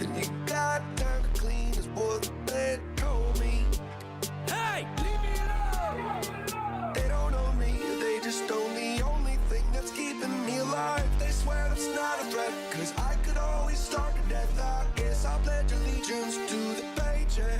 then you goddamn clean is what they told me. Hey, leave me alone. They don't own me, they just own the only thing that's keeping me alive. They swear that's not a threat, cause I could always starve to death. I guess I'll pledge allegiance to the paycheck.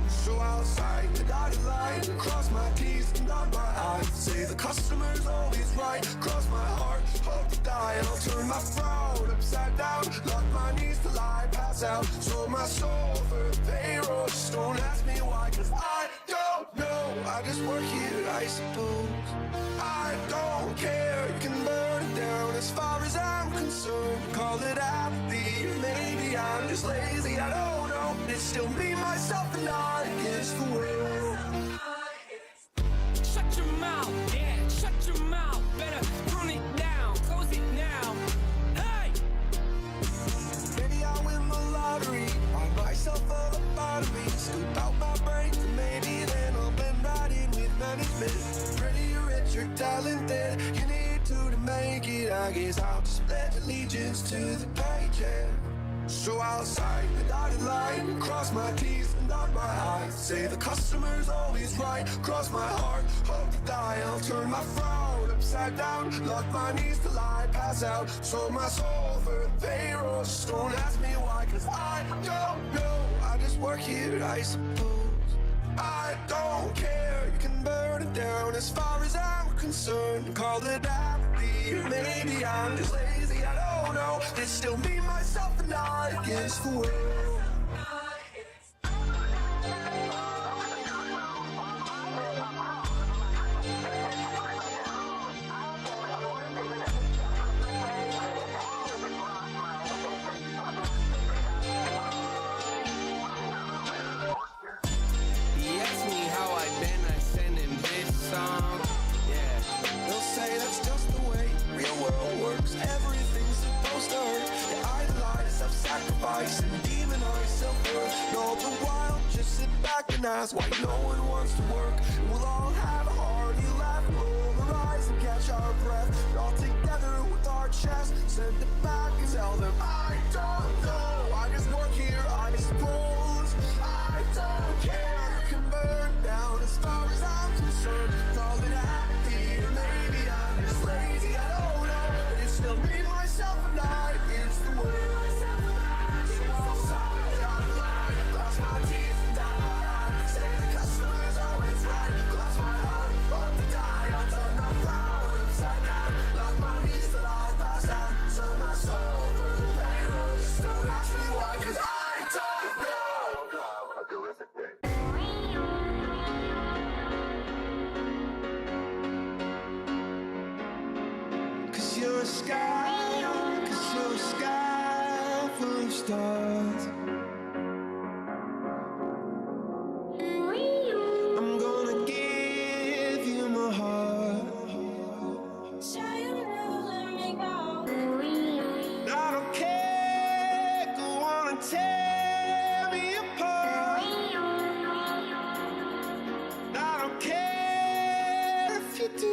So I'll sign the dotted line, cross my T's and dot my I's. Say the customer's always right, cross my heart, hope to die. And I'll turn my frown upside down, lock my knees till I pass out. Sold my soul for payroll, just don't ask me why, cause I don't know. I just work here, I suppose. I don't care, you can burn it down. As far as I'm concerned, call it apathy. Maybe I'm just lazy, I don't know. It's still me, myself, and I against the world. Shut your mouth, yeah, shut your mouth. Better tune it down, close it now. Hey! Maybe I win the lottery, buy myself a lobotomy, scoop out my brains, and maybe then I'll blend right in with management. Pretty rich or talented, you need to make it. I guess I'll just pledge allegiance to the paycheck. So I'll sign the dotted line, cross my T's and dot my I's. Say the customer's always right, cross my heart, hope to die. I'll turn my frown upside down, lock my knees till I pass out. Sold my soul for payroll, just don't ask me why, cause I don't know. I just work here, I suppose. I don't care, you can burn it down. As far as I'm concerned, call it apathy. Maybe I'm just lazy, I don't know. It's still me, myself, and I against the world. Song. Yeah. They'll say that's just the way real world works. Everything's supposed to hurt. They idolize self-sacrifice and demonize self-worth. And all the while, just sit back and ask why no one wants to work. And we'll all have a hearty laugh, roll our eyes and catch our breath. And all together with our chest, send it back and tell them I don't know. I just work here, I suppose. I don't care. You can burn down as far as I'm concerned. Call it happy, or maybe I'm just lazy, I don't know. But it's still me, myself, and I against the world. So I'll sign the dotted line, cross my teeth and dot my I's. Say the customer's always right, cross my heart, hope to die. I'll turn my frown upside down, lock my knees till I pass out. Sell my soul for the payroll, just don't ask me why, cause I don't know. I'll do it today. You're a sky, cause you're a sky full of stars. I'm gonna give you my heart. I don't care, go on and tear me apart. I don't care if you do.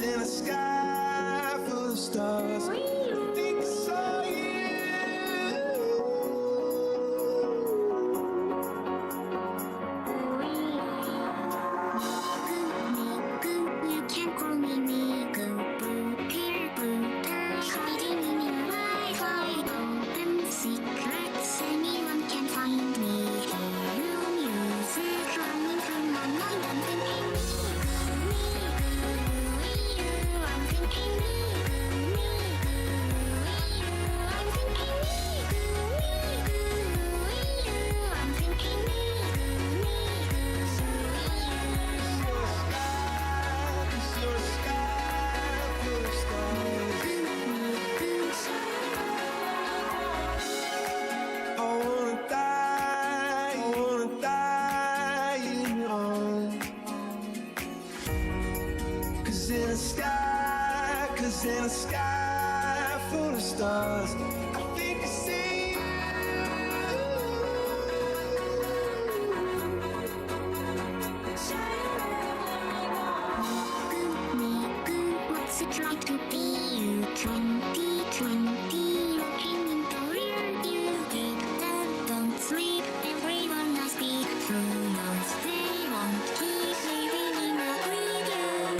In a sky full of stars, I think I saw You can't call me Migo, boo, peer, boo. Hiding in your life, wide open secrets. Anyone can find me. New music running from my mind. I'm thinking in a sky full of stars. I think I see What's it like to be you? 2020, looking in the rear view. Get up, don't sleep, everyone must be through notes. They won't keep living in a preview.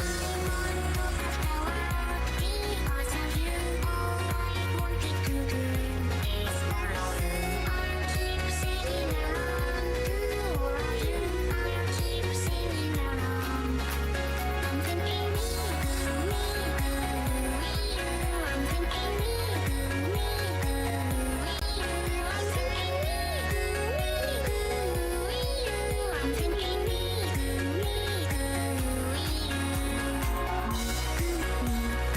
I'm on top of the world because of you. All I wanted to do is follow you. I'll keep singing along to all of you. I'll keep singing along. I'm thinking me, you. I'm thinking me, you. I'm thinking me, you. I'm thinking me,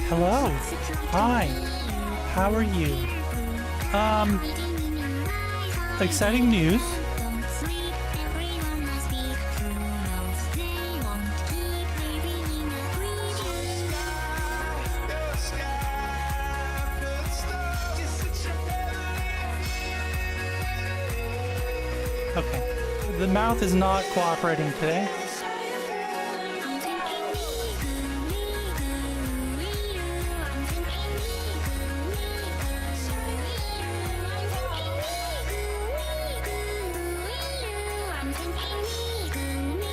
Hello. Hi. How are you? Exciting news. Don't sleep, everyone must be through notes. They won't keep living in a preview. Okay. The mouth is not cooperating today. I'm thinking me, you. I'm thinking me,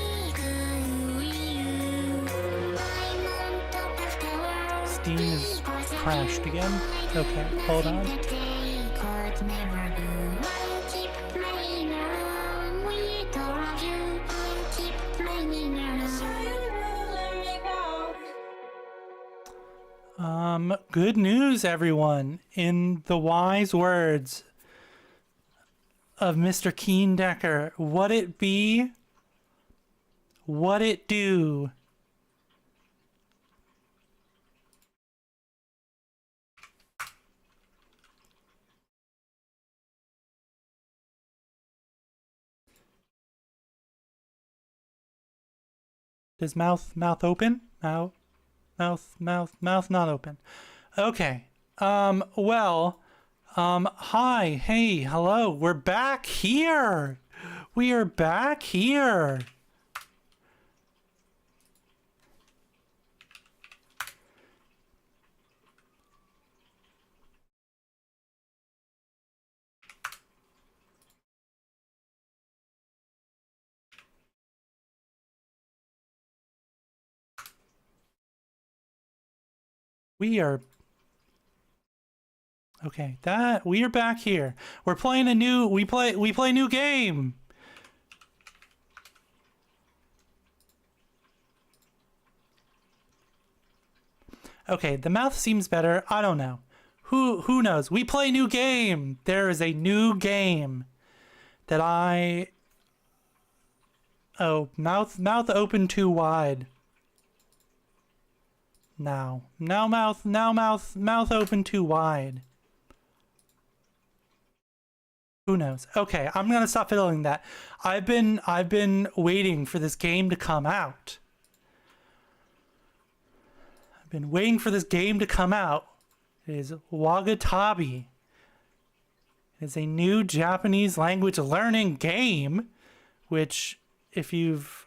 I'm thinking I'm on top of the world. Steam is crashed again. Okay, hold on. The day could never do. I'll keep playing around with all of you. I'll keep playing around. Good news, everyone. In the wise words of Mr. Keen Decker, what it be, what it do. Does mouth open? Mouth not open. Okay. Hi, hey, hello. We're back here. We are back here. We are okay. We are back here. We're playing a new. We play new game. Okay, the mouth seems better. I don't know. Who knows? We play new game. There is a new game that I. Oh, mouth open too wide. Now mouth open too wide. Who knows? Okay, I'm gonna stop fiddling that. I've been waiting for this game to come out. I've been waiting for this game to come out. It is Wagotabi. It is a new Japanese language learning game, which if you've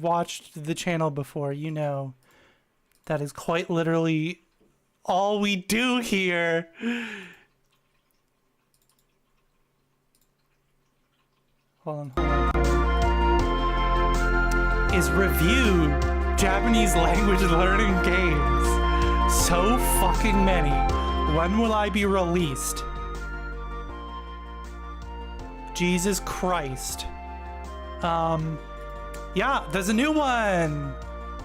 watched the channel before, you know that is quite literally all we do here. Hold on. Is review Japanese language learning games. So fucking many. When will I be released? Jesus Christ. Yeah, there's a new one.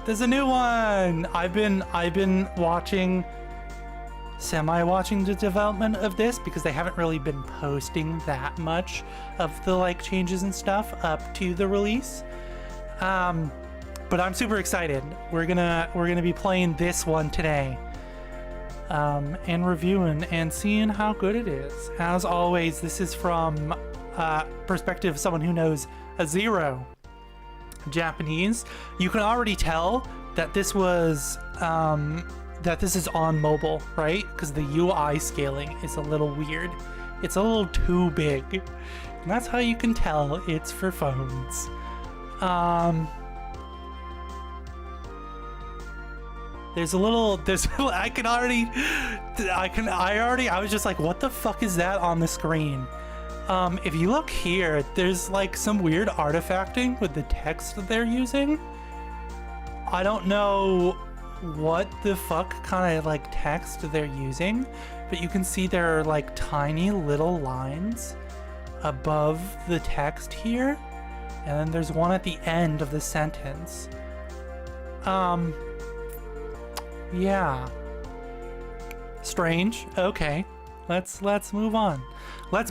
There's a new one. I've been semi-watching the development of this because they haven't really been posting that much of the like changes and stuff up to the release. But I'm super excited. We're gonna be playing this one today. And reviewing and seeing how good it is. As always, this is from perspective of someone who knows a zero Japanese. You can already tell that this was that this is on mobile, right? Because the UI scaling is a little weird. It's a little too big. And that's how you can tell it's for phones. There's a little, I was just like, what the fuck is that on the screen? If you look here, there's like some weird artifacting with the text that they're using. I don't know what the fuck kind of like text they're using, but you can see there are like tiny little lines above the text here, and then there's one at the end of the sentence. Yeah. Strange. Okay. Let's move on. Let's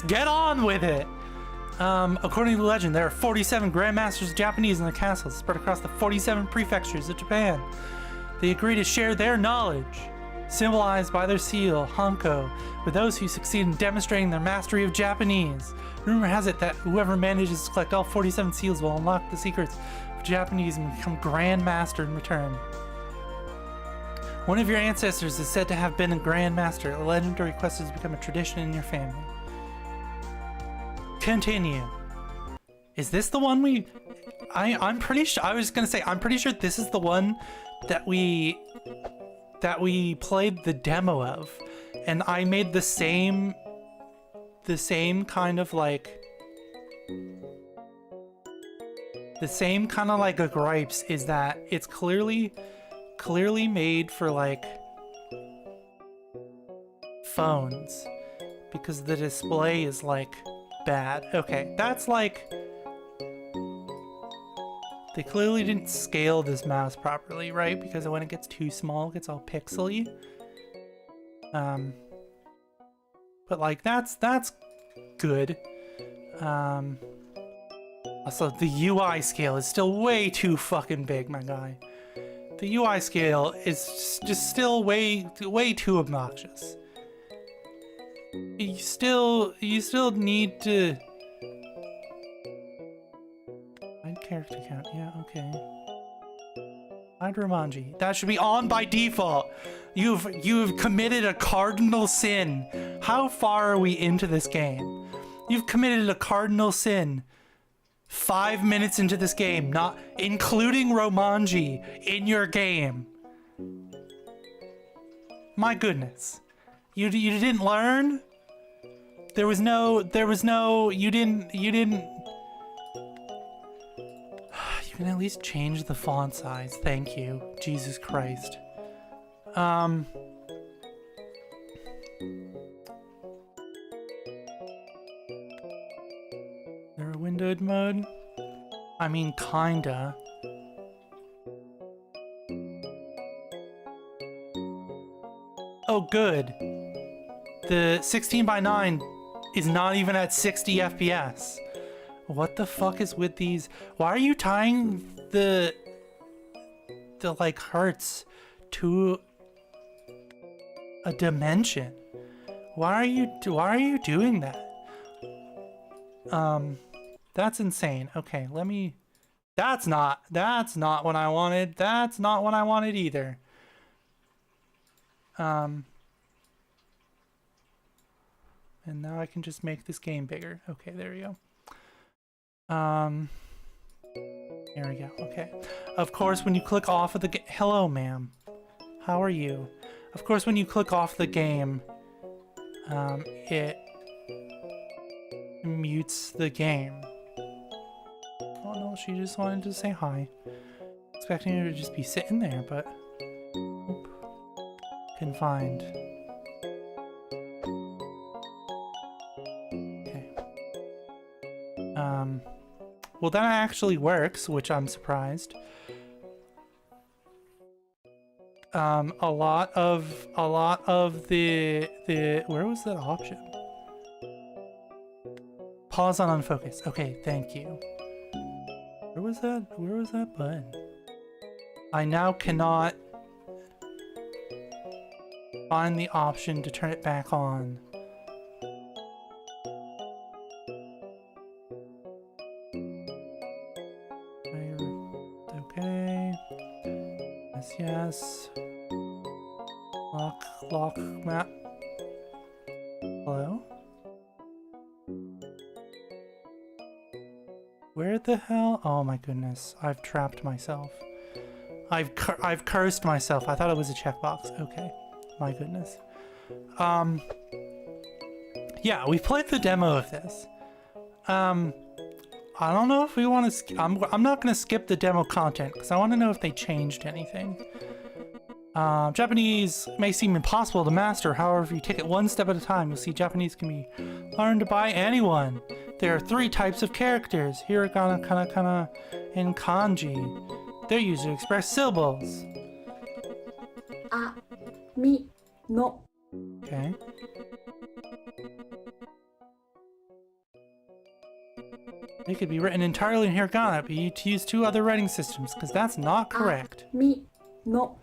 get on with it. According to the legend, there are 47 grandmasters of Japanese in the castle spread across the 47 prefectures of Japan. They agree to share their knowledge, symbolized by their seal, Hanko, with those who succeed in demonstrating their mastery of Japanese. Rumor has it that whoever manages to collect all 47 seals will unlock the secrets of Japanese and become Grand Master in return. One of your ancestors is said to have been a Grand Master. A legendary quest has become a tradition in your family. Continue. Is this the one we... I'm pretty sure... I was gonna say, I'm pretty sure this is the one that we played the demo of. And I made the same kind of like... The same kind of like a gripes is that it's clearly made for like phones because the display is like bad. Okay, that's like they clearly didn't scale this mouse properly, right? Because when it gets too small, it gets all pixely. But like that's good. Also, the UI scale is still way too fucking big, my guy. The UI scale is just still way too obnoxious. You still need to... Hide character count, yeah, okay. Hide Romanji. That should be on by default. You've committed a cardinal sin. How far are we into this game? You've committed a cardinal sin. 5 minutes into this game, not including Romanji in your game. My goodness. You didn't learn? You didn't you can at least change the font size. Thank you. Jesus Christ. There a windowed mode? I mean, kinda. Oh, good. The 16:9 is not even at 60 FPS. What the fuck is with these? Why are you tying the like hertz to a dimension? Why are you doing that? That's insane. Okay, let me... That's not what I wanted. That's not what I wanted either. And now I can just make this game bigger. Okay, there we go. There we go. Okay. Of course, when you click off of the game... Hello, ma'am. How are you? Of course, when you click off the game, it mutes the game. Oh no, she just wanted to say hi. Expecting her to just be sitting there, but... Oop. Confined. Okay. Well, that actually works, which I'm surprised. A lot of the where was that option? Pause on unfocus. Okay, thank you. Where was that button? I now cannot find the option to turn it back on. Okay. Yes. Lock map. Hello? Where the hell? Oh my goodness. I've trapped myself. I've cursed myself. I thought it was a checkbox. Okay. My goodness. Yeah, we played the demo of this. I don't know if we want to. I'm not gonna skip the demo content because I want to know if they changed anything. Japanese may seem impossible to master. However, if you take it one step at a time, you'll see Japanese can be learned by anyone. There are 3 types of characters: hiragana, katakana, and kanji. They're used to express syllables. A, mi, no. Okay. They could be written entirely in hiragana, but you to use 2 other writing systems, because that's not correct. Mi, no.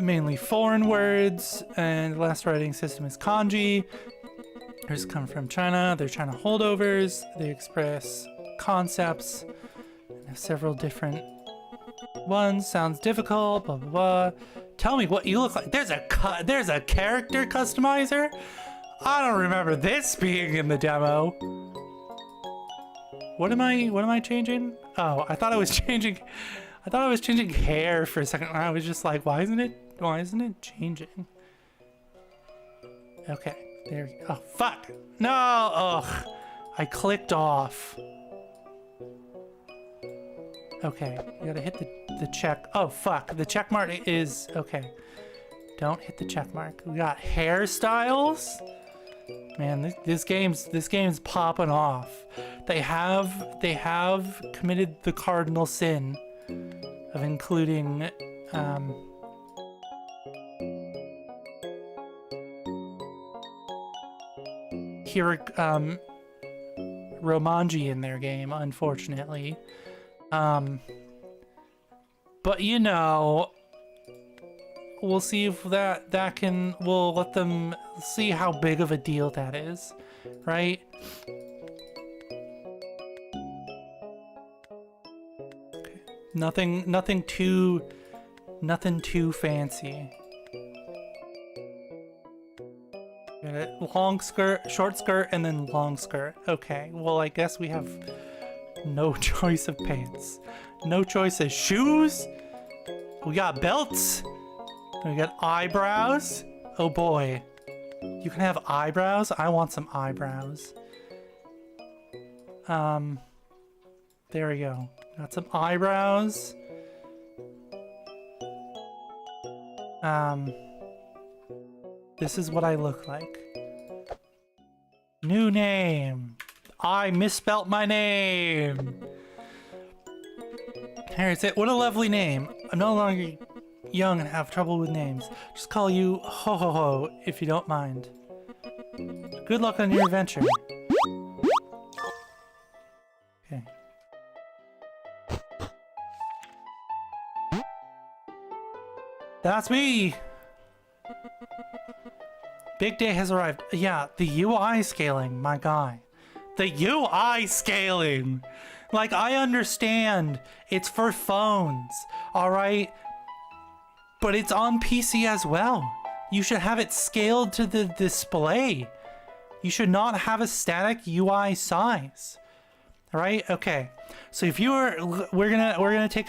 Mainly foreign words, and the last writing system is kanji. These come from China. They're China holdovers. They express concepts. And have several different ones. Sounds difficult. Blah blah blah. Tell me what you look like. There's a character customizer. I don't remember this being in the demo. What am I changing? Oh, I thought I was changing hair for a second. I was just like, why isn't it changing? Okay, there we go. Oh, fuck. No, ugh. I clicked off. Okay, you gotta hit the check. Oh, fuck. The check mark is, okay. Don't hit the check mark. We got hairstyles. Man, this game's popping off. They have committed the cardinal sin of including Romanji in their game, unfortunately. But you know, we'll see if we'll let them see how big of a deal that is, right? Okay. Nothing too fancy. Got it. Long skirt, short skirt, and then long skirt. Okay, well, I guess we have no choice of pants. No choice of shoes. We got belts. We got eyebrows. Oh boy. You can have eyebrows? I want some eyebrows. There we go. Got some eyebrows. This is what I look like. New name. I misspelt my name. Here's it. What a lovely name. I'm no longer young and have trouble with names. Just call you Ho Ho Ho if you don't mind. Good luck on your adventure. Okay. That's me! Big day has arrived. Yeah, the UI scaling, my guy. The UI scaling! Like, I understand it's for phones, alright? But it's on PC as well. You should have it scaled to the display. You should not have a static UI size. All right? Okay. So if we're gonna take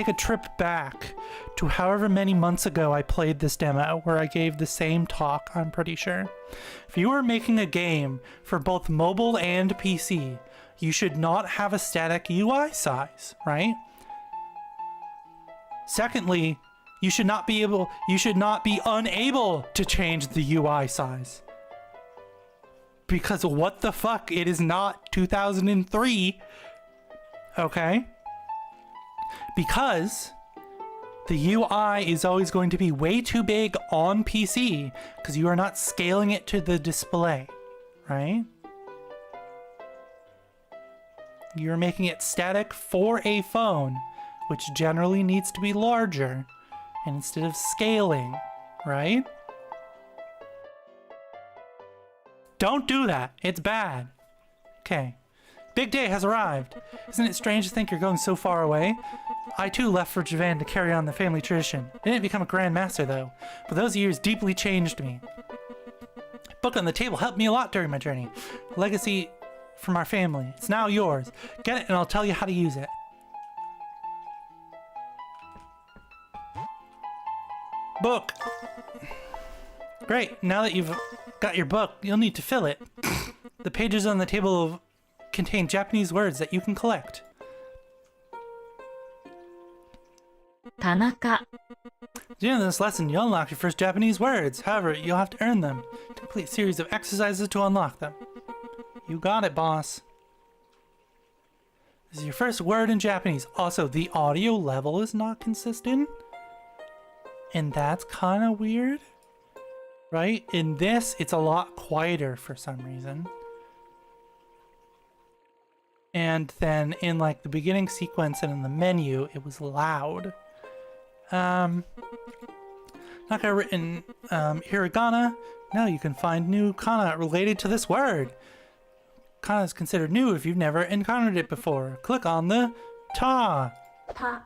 a trip back to however many months ago I played this demo, where I gave the same talk, I'm pretty sure. If you are making a game for both mobile and PC, you should not have a static UI size, right? Secondly, you should not be unable to change the UI size. Because what the fuck? It is not 2003. Okay? Because the UI is always going to be way too big on PC because you are not scaling it to the display, right? You're making it static for a phone, which generally needs to be larger, and instead of scaling, right? Don't do that. It's bad. Okay. Big day has arrived. Isn't it strange to think you're going so far away? I too left for Japan to carry on the family tradition. I didn't become a Grand Master though, but those years deeply changed me. Book on the table helped me a lot during my journey. Legacy from our family. It's now yours. Get it and I'll tell you how to use it. Book. Great. Now that you've got your book, you'll need to fill it. The pages on the table contain Japanese words that you can collect. 田中 At the end of this lesson, you'll unlock your first Japanese words. However, you'll have to earn them. To complete a series of exercises to unlock them. You got it, boss. This is your first word in Japanese. Also, the audio level is not consistent. And that's kind of weird. Right? In this, it's a lot quieter for some reason. And then in like the beginning sequence and in the menu, it was loud. Naka written hiragana. Now you can find new kana related to this word. Kana is considered new if you've never encountered it before. Click on the ta. Ta.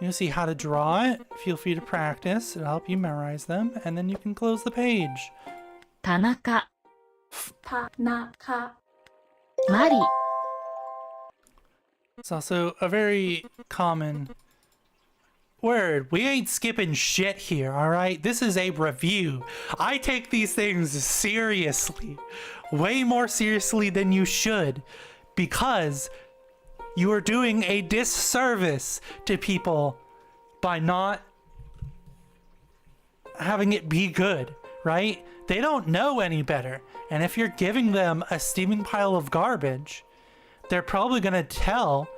You'll see how to draw it. Feel free to practice. It'll help you memorize them. And then you can close the page. 田中 Tanaka. マリ It's also a very common word. We ain't skipping shit here, alright? This is a review. I take these things seriously. Way more seriously than you should. Because you are doing a disservice to people by not having it be good, right? They don't know any better. And if you're giving them a steaming pile of garbage, they're probably going to tell,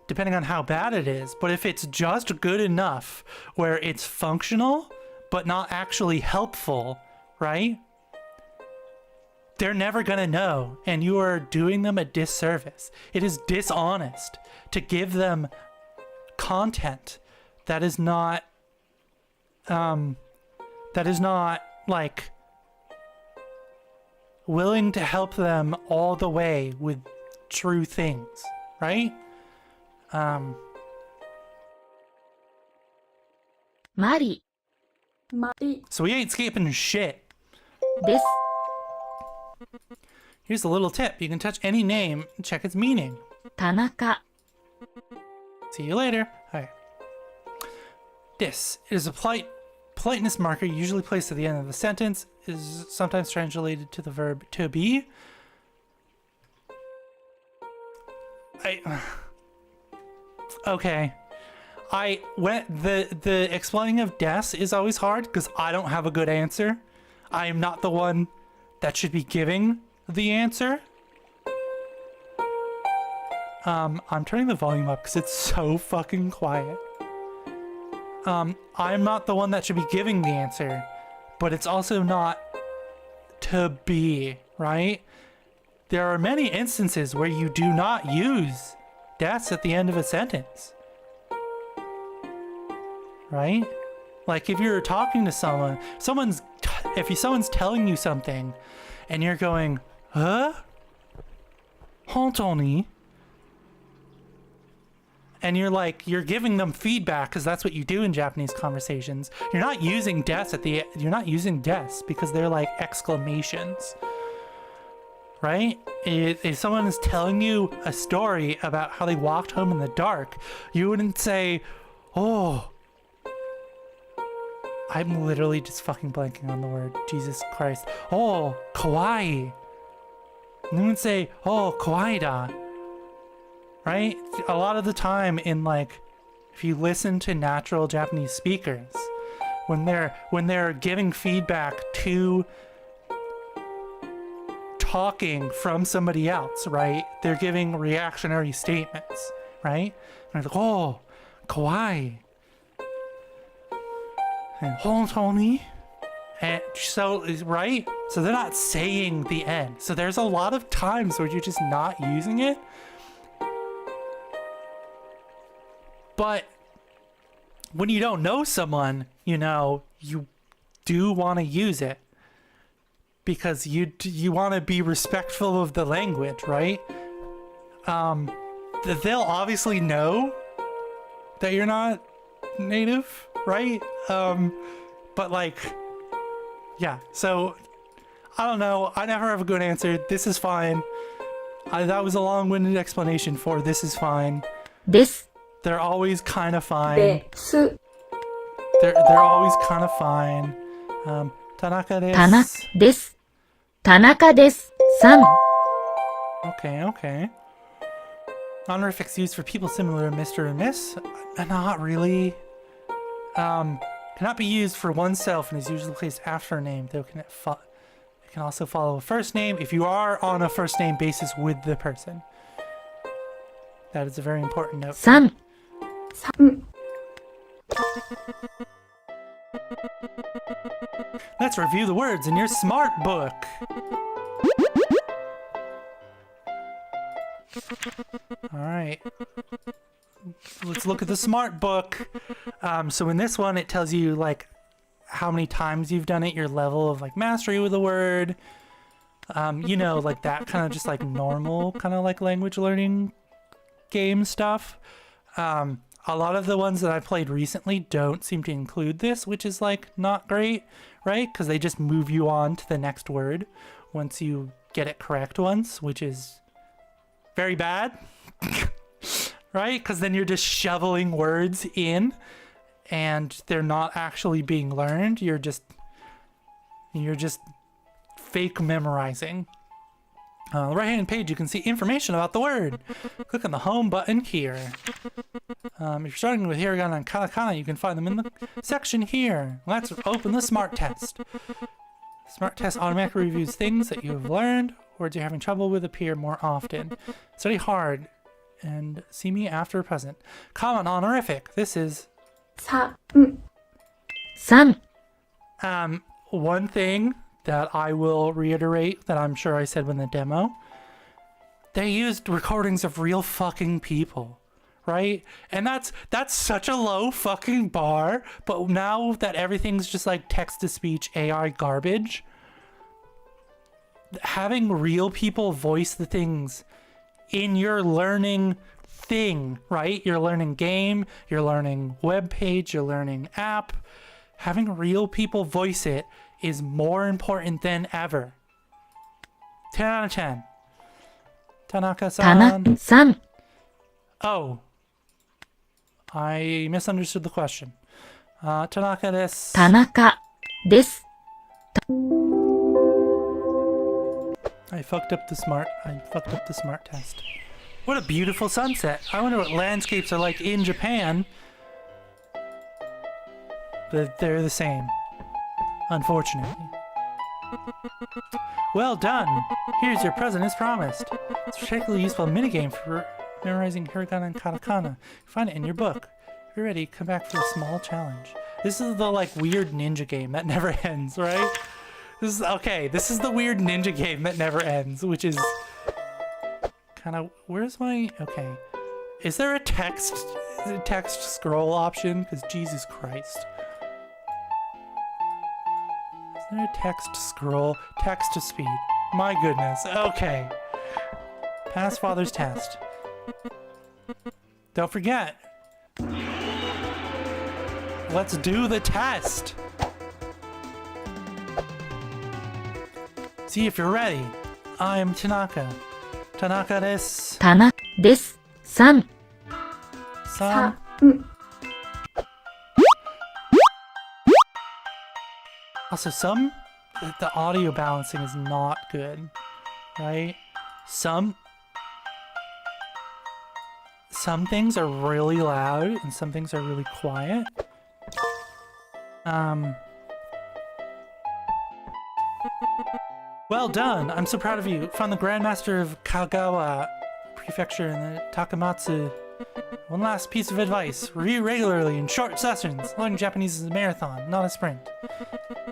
depending on how bad it is. But if it's just good enough where it's functional but not actually helpful, right? They're never going to know, and you are doing them a disservice. It is dishonest to give them content that is not like willing to help them all the way with true things, right? マリ Mari. So we ain't skipping shit. です Here's a little tip. You can touch any name and check its meaning. 田中 See you later. Alright. This is a politeness marker usually placed at the end of a sentence. Is sometimes translated to the verb to be. Okay. The explaining of des is always hard because I don't have a good answer. I am not the one that should be giving the answer. I'm turning the volume up because it's so fucking quiet. I'm not the one that should be giving the answer, but it's also not to be, right? There are many instances where you do not use des at the end of a sentence. Right? Like if you're talking to someone, someone's telling you something and you're going, huh? Hontoni? And you're giving them feedback because that's what you do in Japanese conversations. You're not using des because they're like exclamations. Right? If someone is telling you a story about how they walked home in the dark, you wouldn't say, oh, I'm literally just fucking blanking on the word. Jesus Christ. Oh, kawaii. You wouldn't say, oh, kawaii da. Right? A lot of the time in if you listen to natural Japanese speakers, when they're giving feedback to talking from somebody else, right? They're giving reactionary statements, right? And they're like, oh, kawaii. And hontoni. And so, right? So they're not saying the end. So there's a lot of times where you're just not using it. But when you don't know someone, you do want to use it. Because you want to be respectful of the language, right? They'll obviously know that you're not native, right? But yeah. So I don't know. I never have a good answer. This is fine. That was a long-winded explanation for this is fine. です They're always kind of fine. です。They're always kind of fine. Tanaka 田中 desu. です。田中です。3、 Okay. Honorifics used for people similar to Mr. and Miss? Not really. Cannot be used for oneself and is usually placed after a name, though it can also follow a first name if you are on a first name basis with the person. That is a very important note. 3、 Let's review the words in your smart book. Alright. Let's look at the smart book. So in this one, it tells you like how many times you've done it, your level of like mastery with a word. You know, like that kind of just like normal kind of like language learning game stuff. A lot of the ones that I've played recently don't seem to include this, which is like not great, right? Because they just move you on to the next word once you get it correct once, which is very bad, right? Because then you're just shoveling words in and they're not actually being learned. You're just fake memorizing. On the right hand page, you can see information about the word. Click on the home button here. If you're starting with hiragana and katakana, you can find them in the section here. Let's open the smart test. Smart test automatically reviews things that you have learned. Words you're having trouble with appear more often. Study hard and see me after present. Comment honorific. This is 3、 3、 one thing that I will reiterate that I'm sure I said in the demo. They used recordings of real fucking people, right? And that's such a low fucking bar, but now that everything's just like text-to-speech AI garbage, having real people voice the things in your learning thing, right? Your learning game, your learning web page, your learning app, having real people voice it is more important than ever. 10 out of 10. 田中 Tanaka-san. 3、 Oh. I misunderstood the question. Tanaka desu. 田中です。 I fucked up the smart test. What a beautiful sunset. I wonder what landscapes are like in Japan. But they're the same. Unfortunately. Well done! Here's your present as promised. It's a particularly useful minigame for memorizing hiragana and katakana. Find it in your book. If you're ready, come back for a small challenge. This is the like weird ninja game that never ends, right? This is the weird ninja game that never ends, which is kind of, where's my, okay. Is there a text scroll option? Because Jesus Christ. Is there a text scroll? Text to speed. My goodness. Okay. Pass father's test. Don't forget. Let's do the test. See if you're ready. I'm Tanaka. Tanaka desu. 田中です。3、 San. 3、 Also, the audio balancing is not good, right? Some things are really loud and some things are really quiet. Well done! I'm so proud of you. Found the Grandmaster of Kagawa Prefecture in the Takamatsu. One last piece of advice. Review regularly in short sessions. Learning Japanese is a marathon, not a sprint.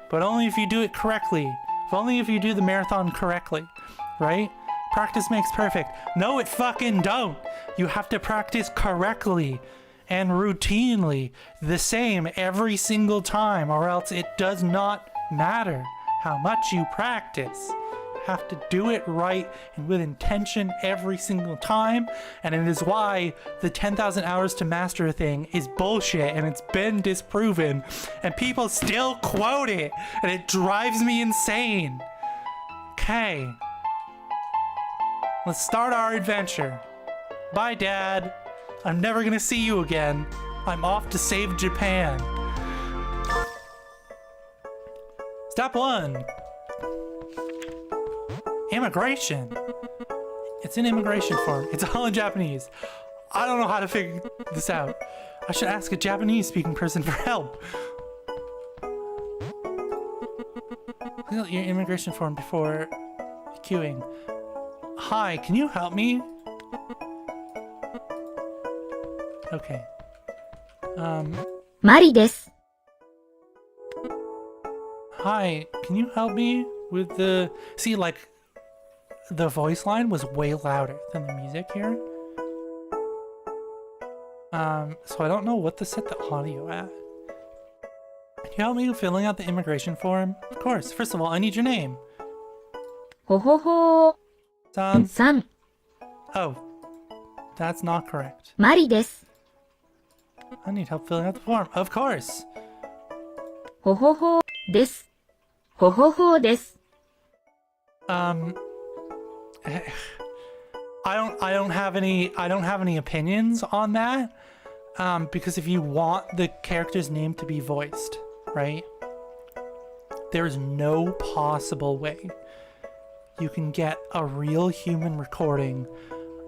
But only if you do it correctly. If only if you do the marathon correctly, right? Practice makes perfect. No, it fucking don't. You have to practice correctly and routinely the same every single time, or else it does not matter how much you practice. You have to do it right and with intention every single time, and it is why the 10,000 hours to master a thing is bullshit, and it's been disproven, and people still quote it, and it drives me insane. Okay. Let's start our adventure. Bye, Dad. I'm never gonna see you again. I'm off to save Japan. Step 1. Immigration. It's an immigration form. It's all in Japanese. I don't know how to figure this out. I should ask a Japanese speaking person for help. Fill out your immigration form before queuing. Hi, can you help me? Okay. マリです。 Hi, can you help me with the... See, like, the voice line was way louder than the music here. So I don't know what to set the audio at. Can you help me with filling out the immigration form? Of course. First of all, I need your name. ほほほー。 San. さん、 Oh, that's not correct. マリです。 I need help filling out the form. Of course. ほほほーです。ほほほーです。 I don't have any opinions on that. Because if you want the character's name to be voiced, right? There's no possible way you can get a real human recording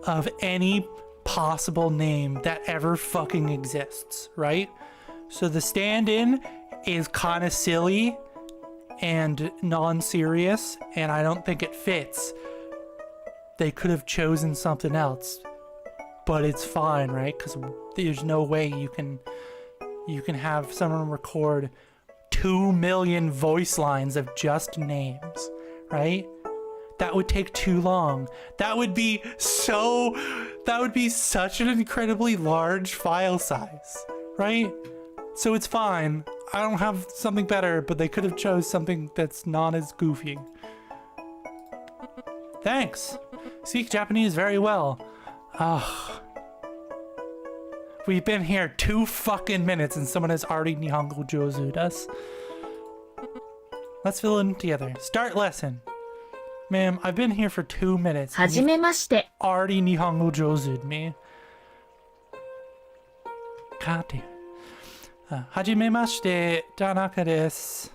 of any possible name that ever fucking exists, right? So the stand-in is kind of silly and non-serious, and I don't think it fits. They could have chosen something else, but it's fine, right? Because there's no way you can have someone record 2 million voice lines of just names, right? That would take too long. That would be such an incredibly large file size, right? So it's fine. I don't have something better, but they could have chose something that's not as goofy. Thanks. Speak Japanese very well. Ugh. We've been here 2 fucking minutes and someone has already Nihongo Jozu'd us. Let's fill in together. Start lesson. Ma'am, I've been here for 2 minutes. はじめまして。 Already Nihongo Jozu'd me. God damn. はじめまして、田中です。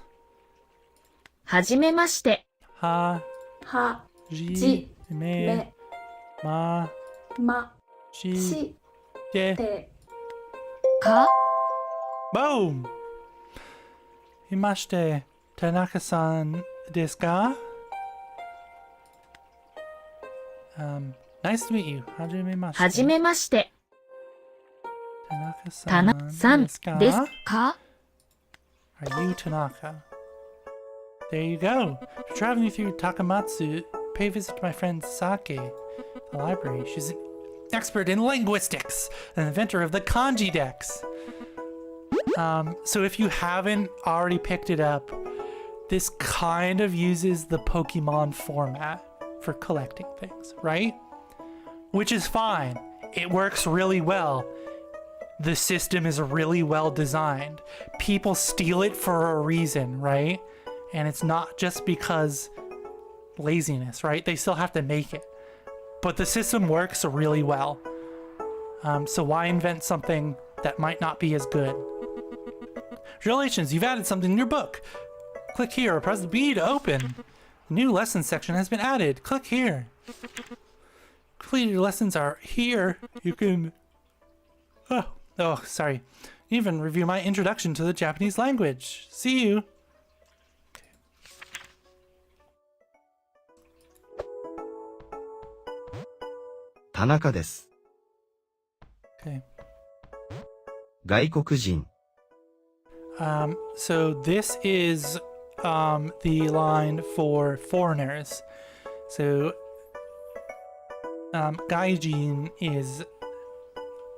はじめまして。ははじじめめままししててか Boom! いまして、田中さんですか? Nice to meet you. はじめまして。はじめまして。田中さたなさんんですか? ですか Are you Tanaka? There you go. For traveling through Takamatsu, pay a visit to my friend Sake, the library. She's an expert in linguistics, an inventor of the kanji decks. So if you haven't already picked it up, this kind of uses the Pokemon format for collecting things, right? Which is fine. It works really well. The system is really well designed. People steal it for a reason, right? And it's not just because laziness, right? They still have to make it. But the system works really well. So why invent something that might not be as good? Congratulations, you've added something in your book. Click here or press the B to open. A new lesson section has been added. Click here. Completed lessons are here. You can... Oh, sorry. Even review my introduction to the Japanese language. See you. Tanaka です。 Okay. 外国人。 So this is the line for foreigners. So gaijin is,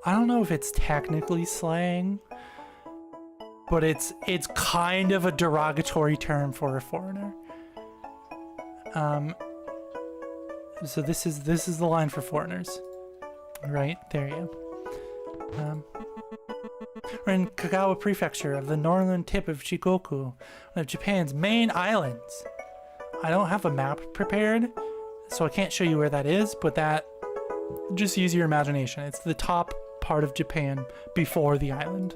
I don't know if it's technically slang, but it's kind of a derogatory term for a foreigner. So this is the line for foreigners. Right, there you go. We're in Kagawa Prefecture of the northern tip of Shikoku, one of Japan's main islands. I don't have a map prepared, so I can't show you where that is, but that, just use your imagination. It's the top part of Japan before the island.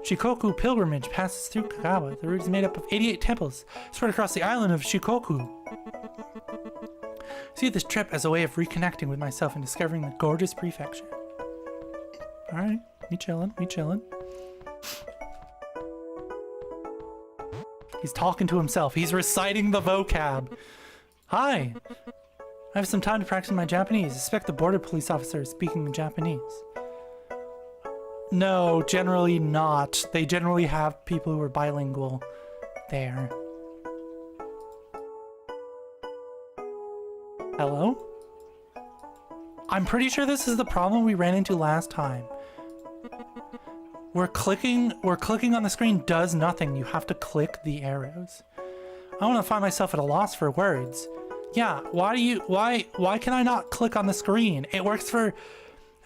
Shikoku pilgrimage passes through Kagawa. The route is made up of 88 temples spread across the island of Shikoku. See this trip as a way of reconnecting with myself and discovering the gorgeous prefecture. Alright, me chillin', me chillin'. He's talking to himself. He's reciting the vocab. Hi. I have some time to practice my Japanese. I suspect the border police officer is speaking in Japanese. No, generally not. They generally have people who are bilingual there. Hello? I'm pretty sure this is the problem we ran into last time. We're clicking on the screen does nothing. You have to click the arrows. I want to find myself at a loss for words. Yeah, why can I not click on the screen? It works for...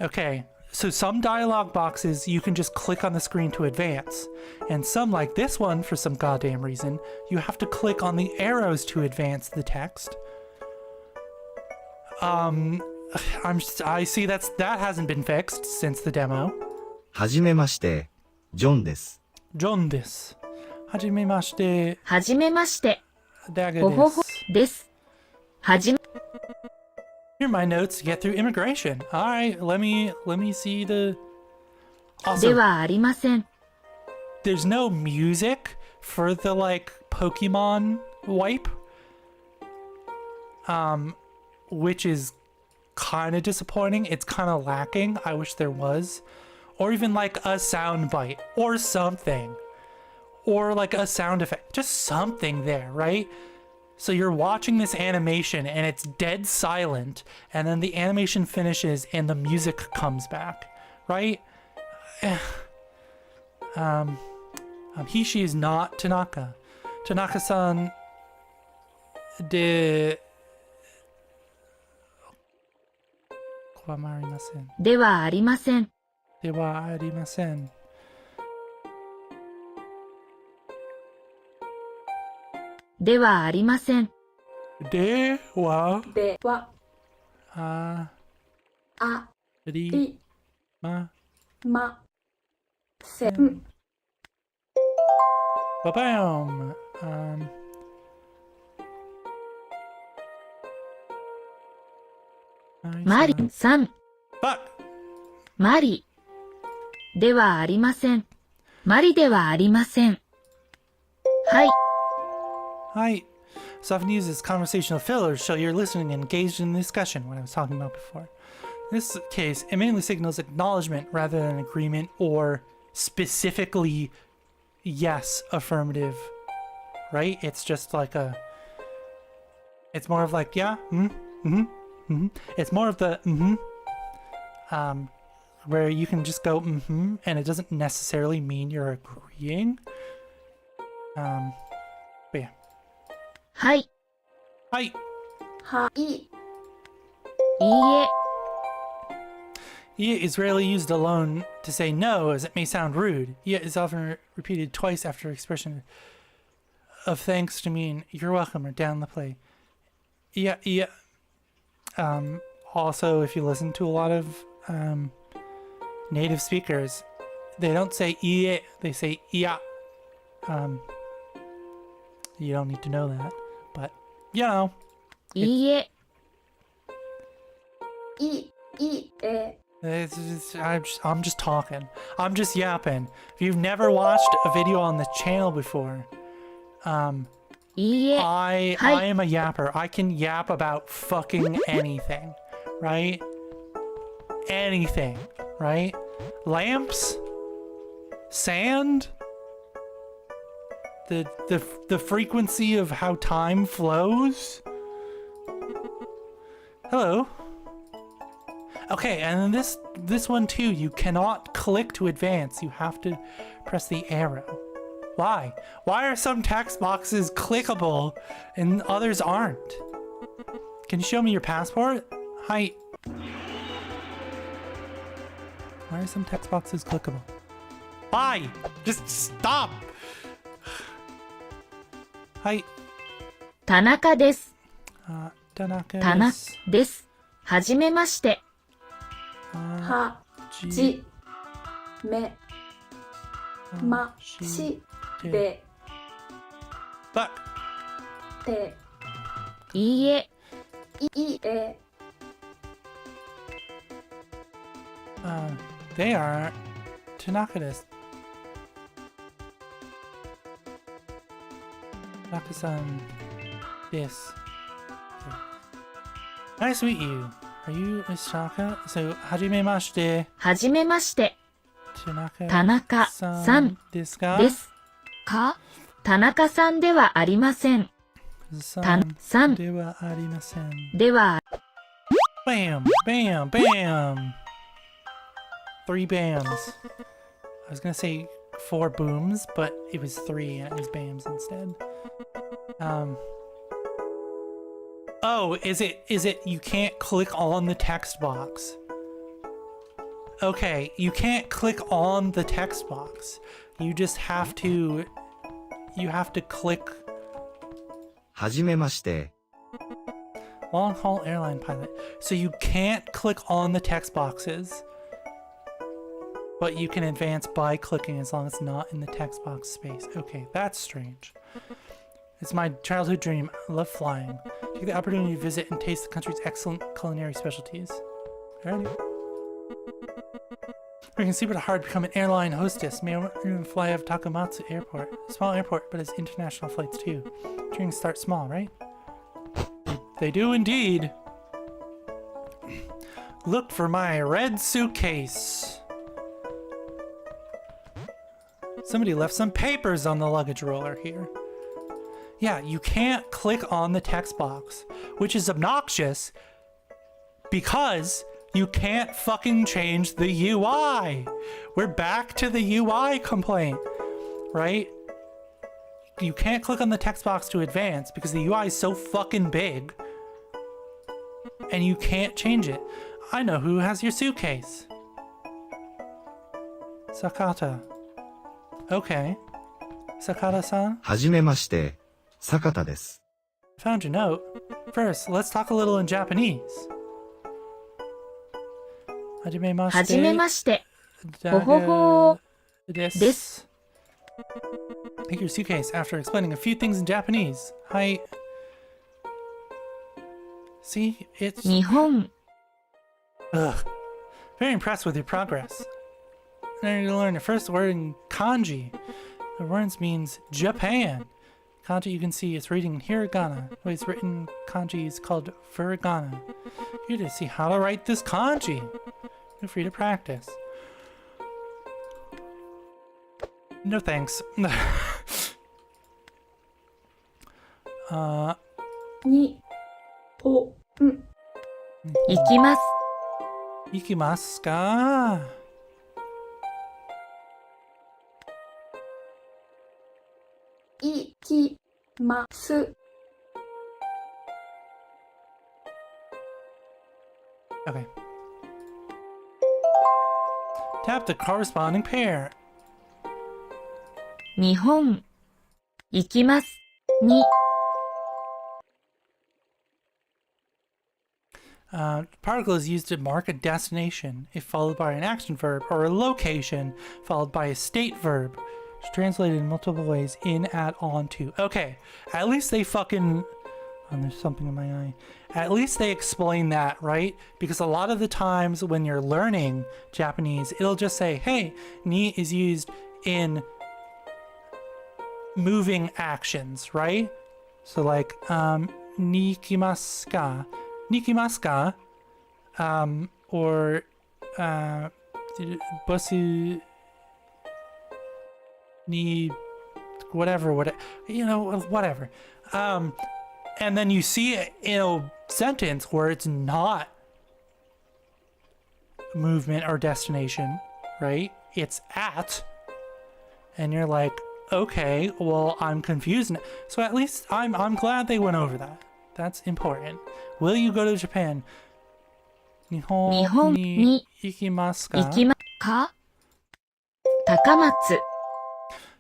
Okay, so some dialogue boxes you can just click on the screen to advance. And some, like this one, for some goddamn reason, you have to click on the arrows to advance the text. I see that hasn't been fixed since the demo. はじめまして、ジョンです。ジョンです。はじめまして。はじめまして。ダグほほほです。です。はじめ、 Here are my notes to get through immigration. Alright, let me see the... で Also, はありません。 there's no music for the, like, Pokemon wipe. Which is kind of disappointing. It's kind of lacking. I wish there was. Or even, like, a sound bite. Or something. Or, like, a sound effect. Just something there, right? So you're watching this animation and it's dead silent, and then the animation finishes and the music comes back, right? Hishi is not Tanaka. Tanaka-san de... ではありません。ではありません。ではありません。ではではあありりまません。ばばよん。マリさん。Fuck! マリ。ではありません。マリではありません。はい。Hi. So often uses conversational fillers to show you're listening and engaged in the discussion, what I was talking about before. In this case, it mainly signals acknowledgement rather than agreement or specifically yes, affirmative. Right? It's just like a... It's more of like, yeah, It's more of the where you can just go and it doesn't necessarily mean you're agreeing. But yeah. はい。 Hi. はい。いいえ。 Ia is rarely used alone to say no, as it may sound rude. Ia is often repeated twice after expression of thanks to mean you're welcome or down the play. Ia. Also, if you listen to a lot of native speakers, they don't say ie, they say ia. You don't need to know that, but you know. いいえ。I'm just talking. I'm just yapping. If you've never watched a video on the channel before, いいえ。 I am a yapper. I can yap about fucking anything, right? Anything, right? Lamps, sand, the frequency of how time flows. Hello. Okay, and then this one too, you cannot click to advance. You have to press the arrow. Why? Why are some text boxes clickable and others aren't? Can you show me your passport? Hi. Why are some text boxes clickable? Why? Just stop! Hi. 田中です。 Tanaka 田中です。はじめまして。はじめましてFuck. ていいえ、いえ They are Tanaka desu. Tanaka-san desu. Okay. Nice to meet you. Are you Miss Tanaka? So, はじめまして。はじめまして、田中さんですか？ですか？田中さんではありません。さんではありません。では、Bam, bam, bam. 3 bams. I was gonna say 4 booms, but it was 3 and it was bams instead. Oh, is it you can't click on the text box? Okay, you can't click on the text box. You just have to click はじめまして。 long haul airline pilot. So you can't click on the text boxes, but you can advance by clicking as long as it's not in the text box space. Okay, that's strange. It's my childhood dream. I love flying. Take the opportunity to visit and taste the country's excellent culinary specialties. Alrighty. Working super hard to become an airline hostess. May even fly out of Takamatsu Airport. Small airport, but has international flights too. Training starts small, right? They do indeed. Look for my red suitcase. Somebody left some papers on the luggage roller here. Yeah, you can't click on the text box, which is obnoxious because you can't fucking change the UI. We're back to the UI complaint, right? You can't click on the text box to advance because the UI is so fucking big and you can't change it. I know who has your suitcase. Sakata. Okay. Sakata-san? はじめまして。坂田です。 Found your note. First, let's talk a little in Japanese. はじめまして。はじめまして、ほほほです。です。 Take your suitcase after explaining a few things in Japanese. Hi. See, it's... 日本、 Ugh. Very impressed with your progress. Now you're gonna learn the first word in kanji. The words means Japan. Kanji you can see it's reading hiragana. The way it's written kanji is called furigana. Here to see how to write this kanji. Feel free to practice. No thanks. におん行きます。行きますか? いきます。 Okay. Tap the corresponding pair. 日本、行きます。に、 Particle is used to mark a destination if followed by an action verb, or a location followed by a state verb. It's translated in multiple ways: in, at, on, to. Okay, at least they fucking... Oh, there's something in my eye. At least they explain that, right? Because a lot of the times when you're learning Japanese, it'll just say, hey, ni is used in moving actions, right? So like, nikimasu ka? Nikimasu ka? Or, bosu ni, whatever, you know, whatever. And then you see it in a sentence where it's not movement or destination, right? It's at. And you're like, okay, well, I'm confused. So at least I'm glad they went over that. That's important. Will you go to Japan? 日本に行きますか? 行きま、か高松、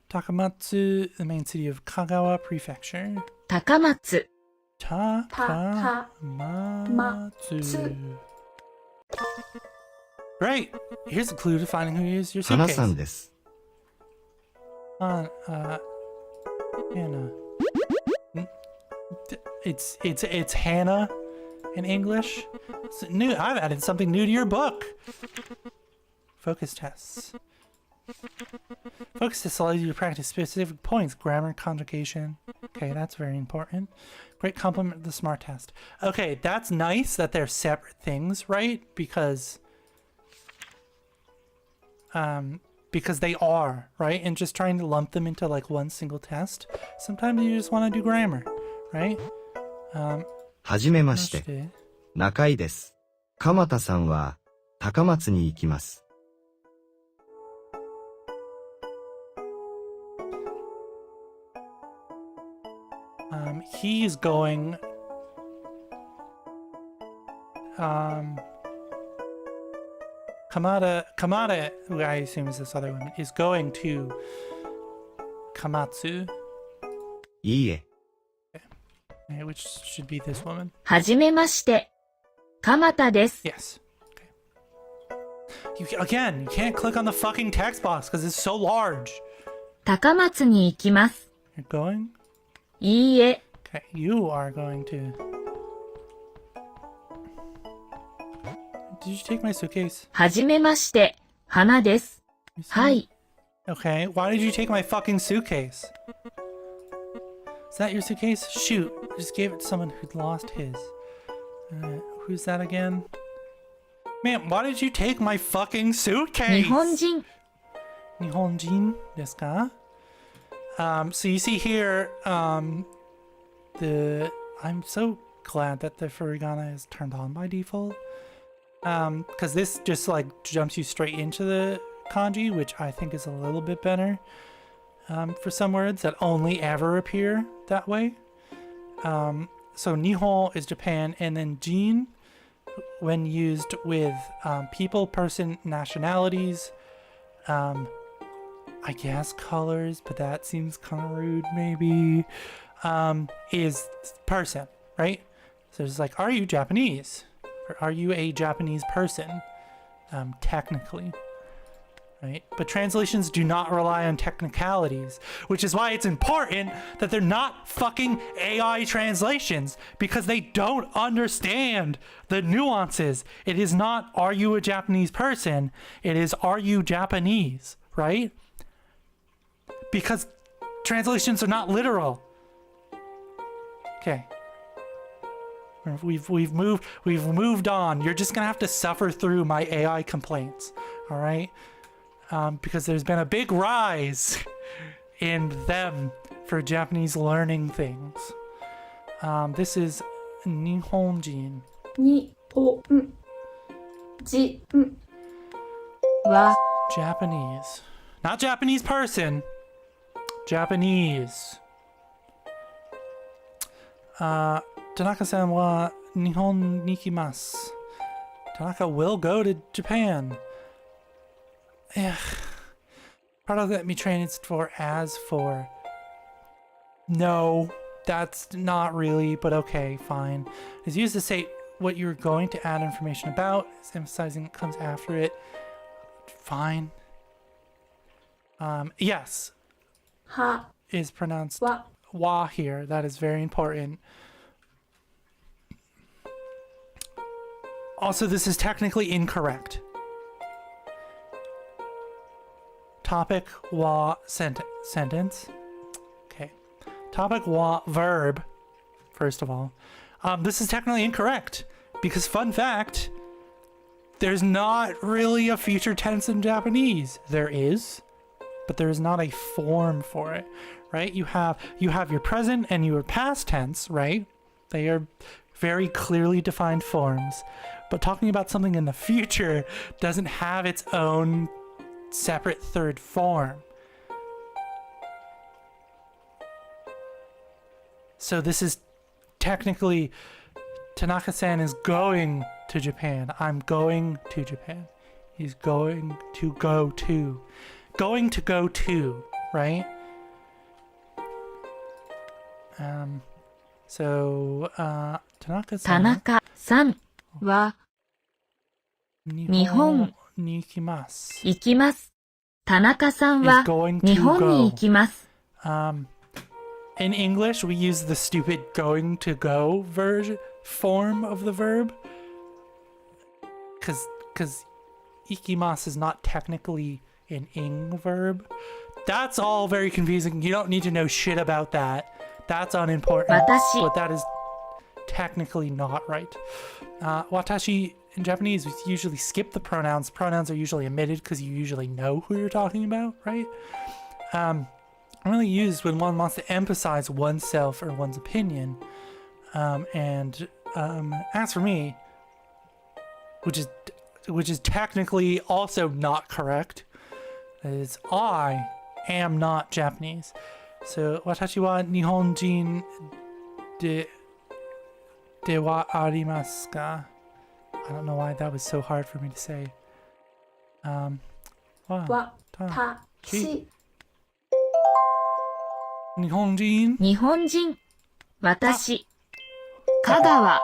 Takamatsu, the main city of Kagawa Prefecture. 高松、 Takamatsu. Great. Here's a clue to finding who is your 花 suitcase. さんです。Hannah. It's Hannah in English. It's new. I've added something new to your book. Focus tests. Focus tests allows you to practice specific points, grammar, conjugation. Okay, that's very important. Great compliment to the SMART test. Okay, that's nice that they're separate things, right? Because they are, right? And just trying to lump them into like one single test. Sometimes you just want to do grammar, right? はじめまして。中井です。鎌田さんは高松に行きます。He's going Kamada, who I assume is this other woman, is going to Kamatsu, いいえ。 which should be this woman. はじめまして。鎌田です。Yes. Okay. You can't click on the fucking text box because it's so large. 高松に行きます。 You're going? いいえ。Okay, you are going to. Did you take my suitcase? はじめまして。花です。はい。 Okay, why did you take my fucking suitcase? Is that your suitcase? Shoot, I just gave it to someone who'd lost his. Who's that again? Man, why did you take my fucking suitcase? 日本人。Nihonjin desu ka? So you see here, I'm so glad that the furigana is turned on by default. Because this just like jumps you straight into the kanji, which I think is a little bit better for some words that only ever appear that way. So Nihon is Japan, and then Jin, when used with people, person, nationalities, I guess colors, but that seems kind of rude maybe, is person, right? So it's like, are you Japanese? Or are you a Japanese person? Technically, right? But translations do not rely on technicalities, which is why it's important that they're not fucking AI translations, because they don't understand the nuances. It is not, are you a Japanese person? It is, are you Japanese, right? Because translations are not literal. Okay. We've moved on. You're just gonna have to suffer through my AI complaints, all right? Because there's been a big rise in them for Japanese learning things. This is Nihonjin. 日本人 は Japanese. Not Japanese person. Japanese. Tanaka-san wa Nihon ni ikimasu. Tanaka will go to Japan. Ugh. Part of let me train is for as for. No, that's not really, but okay, fine. It's used to say what you're going to add information about. It's emphasizing it comes after it. Fine. Yes. は Is pronounced わ wa here. That is very important. Also, this is technically incorrect. Topic wa sentence. Okay. Topic wa verb. First of all, this is technically incorrect because, fun fact, there's not really a future tense in Japanese. There is, but there is not a form for it, right? You have your present and your past tense, right? They are very clearly defined forms. But talking about something in the future doesn't have its own separate third form. So this is technically, Tanaka-san is going to Japan. I'm going to Japan. He's going to go to. Going to go to, right? So, Tanaka-san. 田中さんは日本に行きます。行きます。田中さん is は going 日 to 本に go. 行きます。 In English, we use the stupid going to go form of the verb. Because ikimasu is not technically an ing verb. That's all very confusing. You don't need to know shit about that. That's unimportant. 私 But that is technically not right. Watashi in Japanese, we usually skip the pronouns. Pronouns are usually omitted because you usually know who you're talking about, right? Really used when one wants to emphasize oneself or one's opinion. As for me, which is technically also not correct, is I am not Japanese. So watashi wa Nihonjin de wa arimasu ka? I don't know why that was so hard for me to say. Wow. 私 Nihonjin. 日本人。私。香川。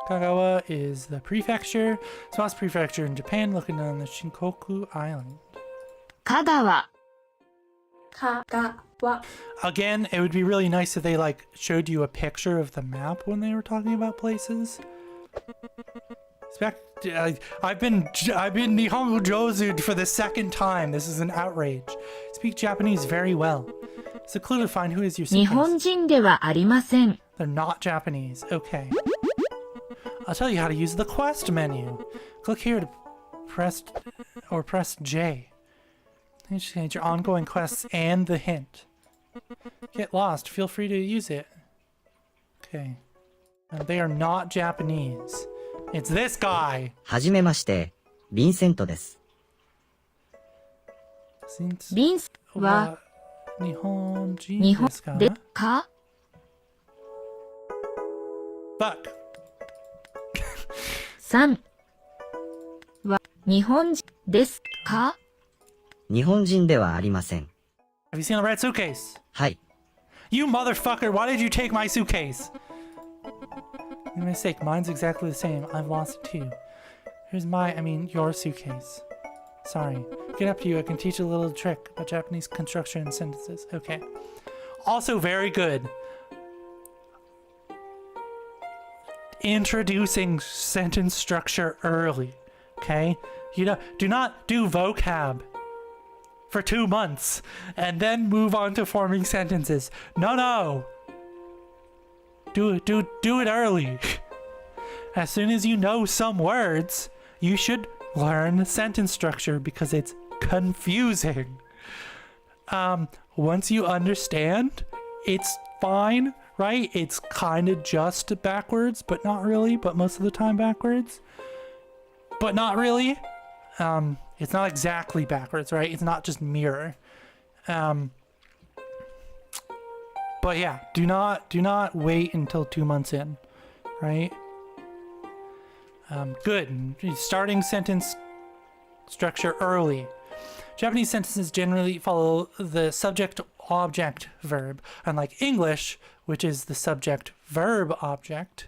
Kagawa is the prefecture, smallest prefecture in Japan, located on the Shinkoku Island. 香川。香川 Again, it would be really nice if they like showed you a picture of the map when they were talking about places. I've been Nihongo Jozu for the second time. This is an outrage. Speak Japanese very well. It's a clue to find who is your 日本 suitcase. 人ではありません。 They're not Japanese. Okay. I'll tell you how to use the quest menu. Click here to press J. Change your ongoing quests and the hint. Get lost. Feel free to use it. Okay. They are not Japanese. It's this guy. はじめまして、ヴィンセントです。リンスは日本人日本ですか？でか Fuck. さんは日本人ですか日本人ではありません。 Have you seen the red suitcase? はい。 You motherfucker, why did you take my suitcase? Your mistake, mine's exactly the same. I've lost it too. Here's your suitcase. Sorry. Get up to you, I can teach you a little trick about Japanese construction and sentences. Okay. Also very good. Introducing sentence structure early. Okay? Do not do vocab for 2 months and then move on to forming sentences. No. Do it early. As soon as you know some words, you should learn sentence structure because it's confusing. Once you understand, it's fine, right? It's kind of just backwards, but not really, but most of the time backwards. But not really. It's not exactly backwards, right? It's not just mirror. But yeah, do not wait until 2 months in, right? Good. Starting sentence structure early. Japanese sentences generally follow the subject-object verb, unlike English, which is the subject-verb-object.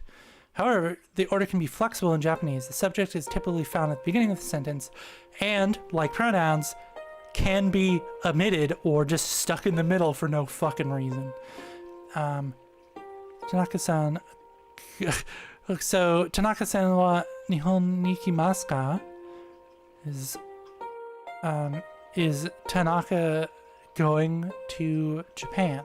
However, the order can be flexible in Japanese. The subject is typically found at the beginning of the sentence, and, like pronouns, can be omitted or just stuck in the middle for no fucking reason. Tanaka-san... So, Tanaka-san wa Nihon ni ikimasu ka? Is Tanaka going to Japan?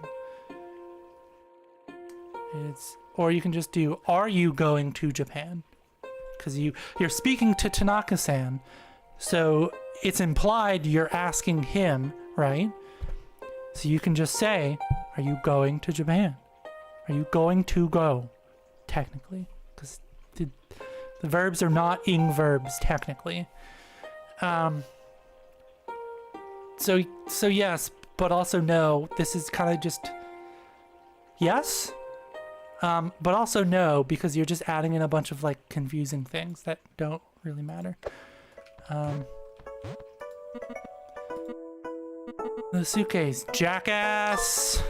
Or you can just do, are you going to Japan? Because you're speaking to Tanaka-san, so it's implied you're asking him, right? So you can just say, are you going to Japan? Are you going to go? Technically. Because the verbs are not ing verbs, technically. So yes, but also no. This is kind of just... Yes? But also no, because you're just adding in a bunch of, like, confusing things that don't really matter. The suitcase. Jackass!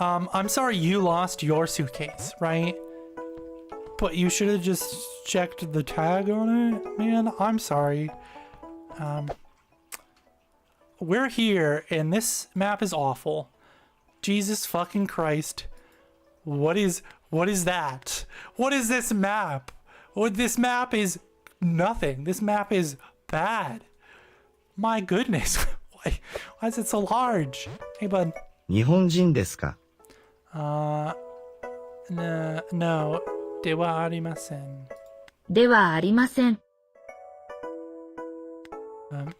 I'm sorry you lost your suitcase, right? But you should have just checked the tag on it, man. I'm sorry. We're here, and this map is awful. Jesus fucking Christ. What is that? What is this map? This map is nothing. This map is bad. My goodness. Why is it so large? Hey, bud. 日本人ですか No. ではありません。ではありません。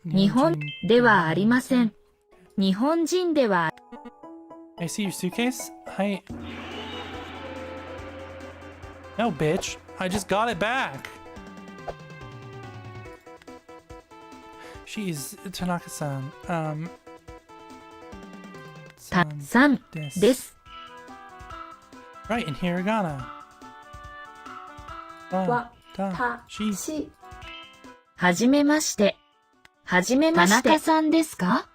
日本ではありません。日本人では。I see your suitcase? Hi. No, bitch. I just got it back. She's Tanaka-san. さんです。 Right, in hiragana. わた she. しはじめまして。はじめまして。田中さんですか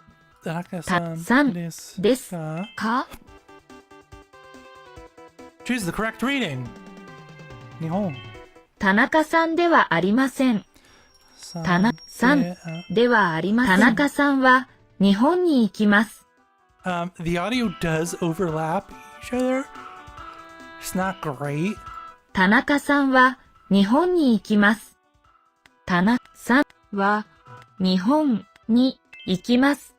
Tanaka-san さん ですですかか Choose the correct reading. 日本。田中さんではありません。田中さんではありません。田中さんは日本に行きます。The audio does overlap each other. It's not great. 田中さんは日本に行きます。田中さんは日本に行きます。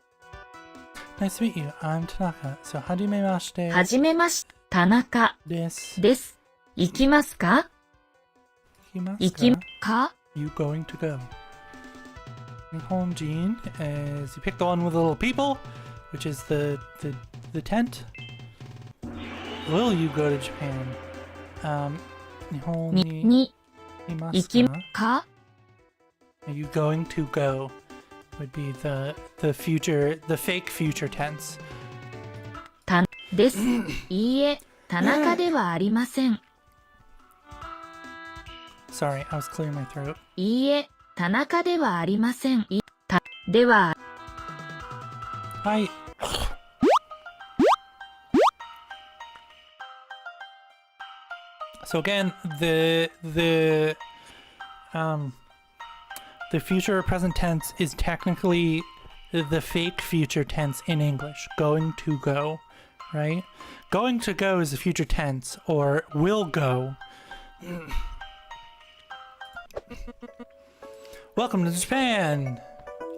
Nice to meet you. I'm Tanaka. So, はじめまして。はじめまして。田中です。です。行きますか行きますかか You going to go? 日本人 is you pick the one with the little people, which is the tent. Will you go to Japan? 日本ににいま行きすかか Are you going to go? Would be the fake future tense. です。いいえ、田中ではありません。 Sorry, I was clearing my throat. いいえ、田中ではありません。では、Hi. So again, the future or present tense is technically the fake future tense in English. Going to go, right? Going to go is the future tense, or will go. Welcome to Japan!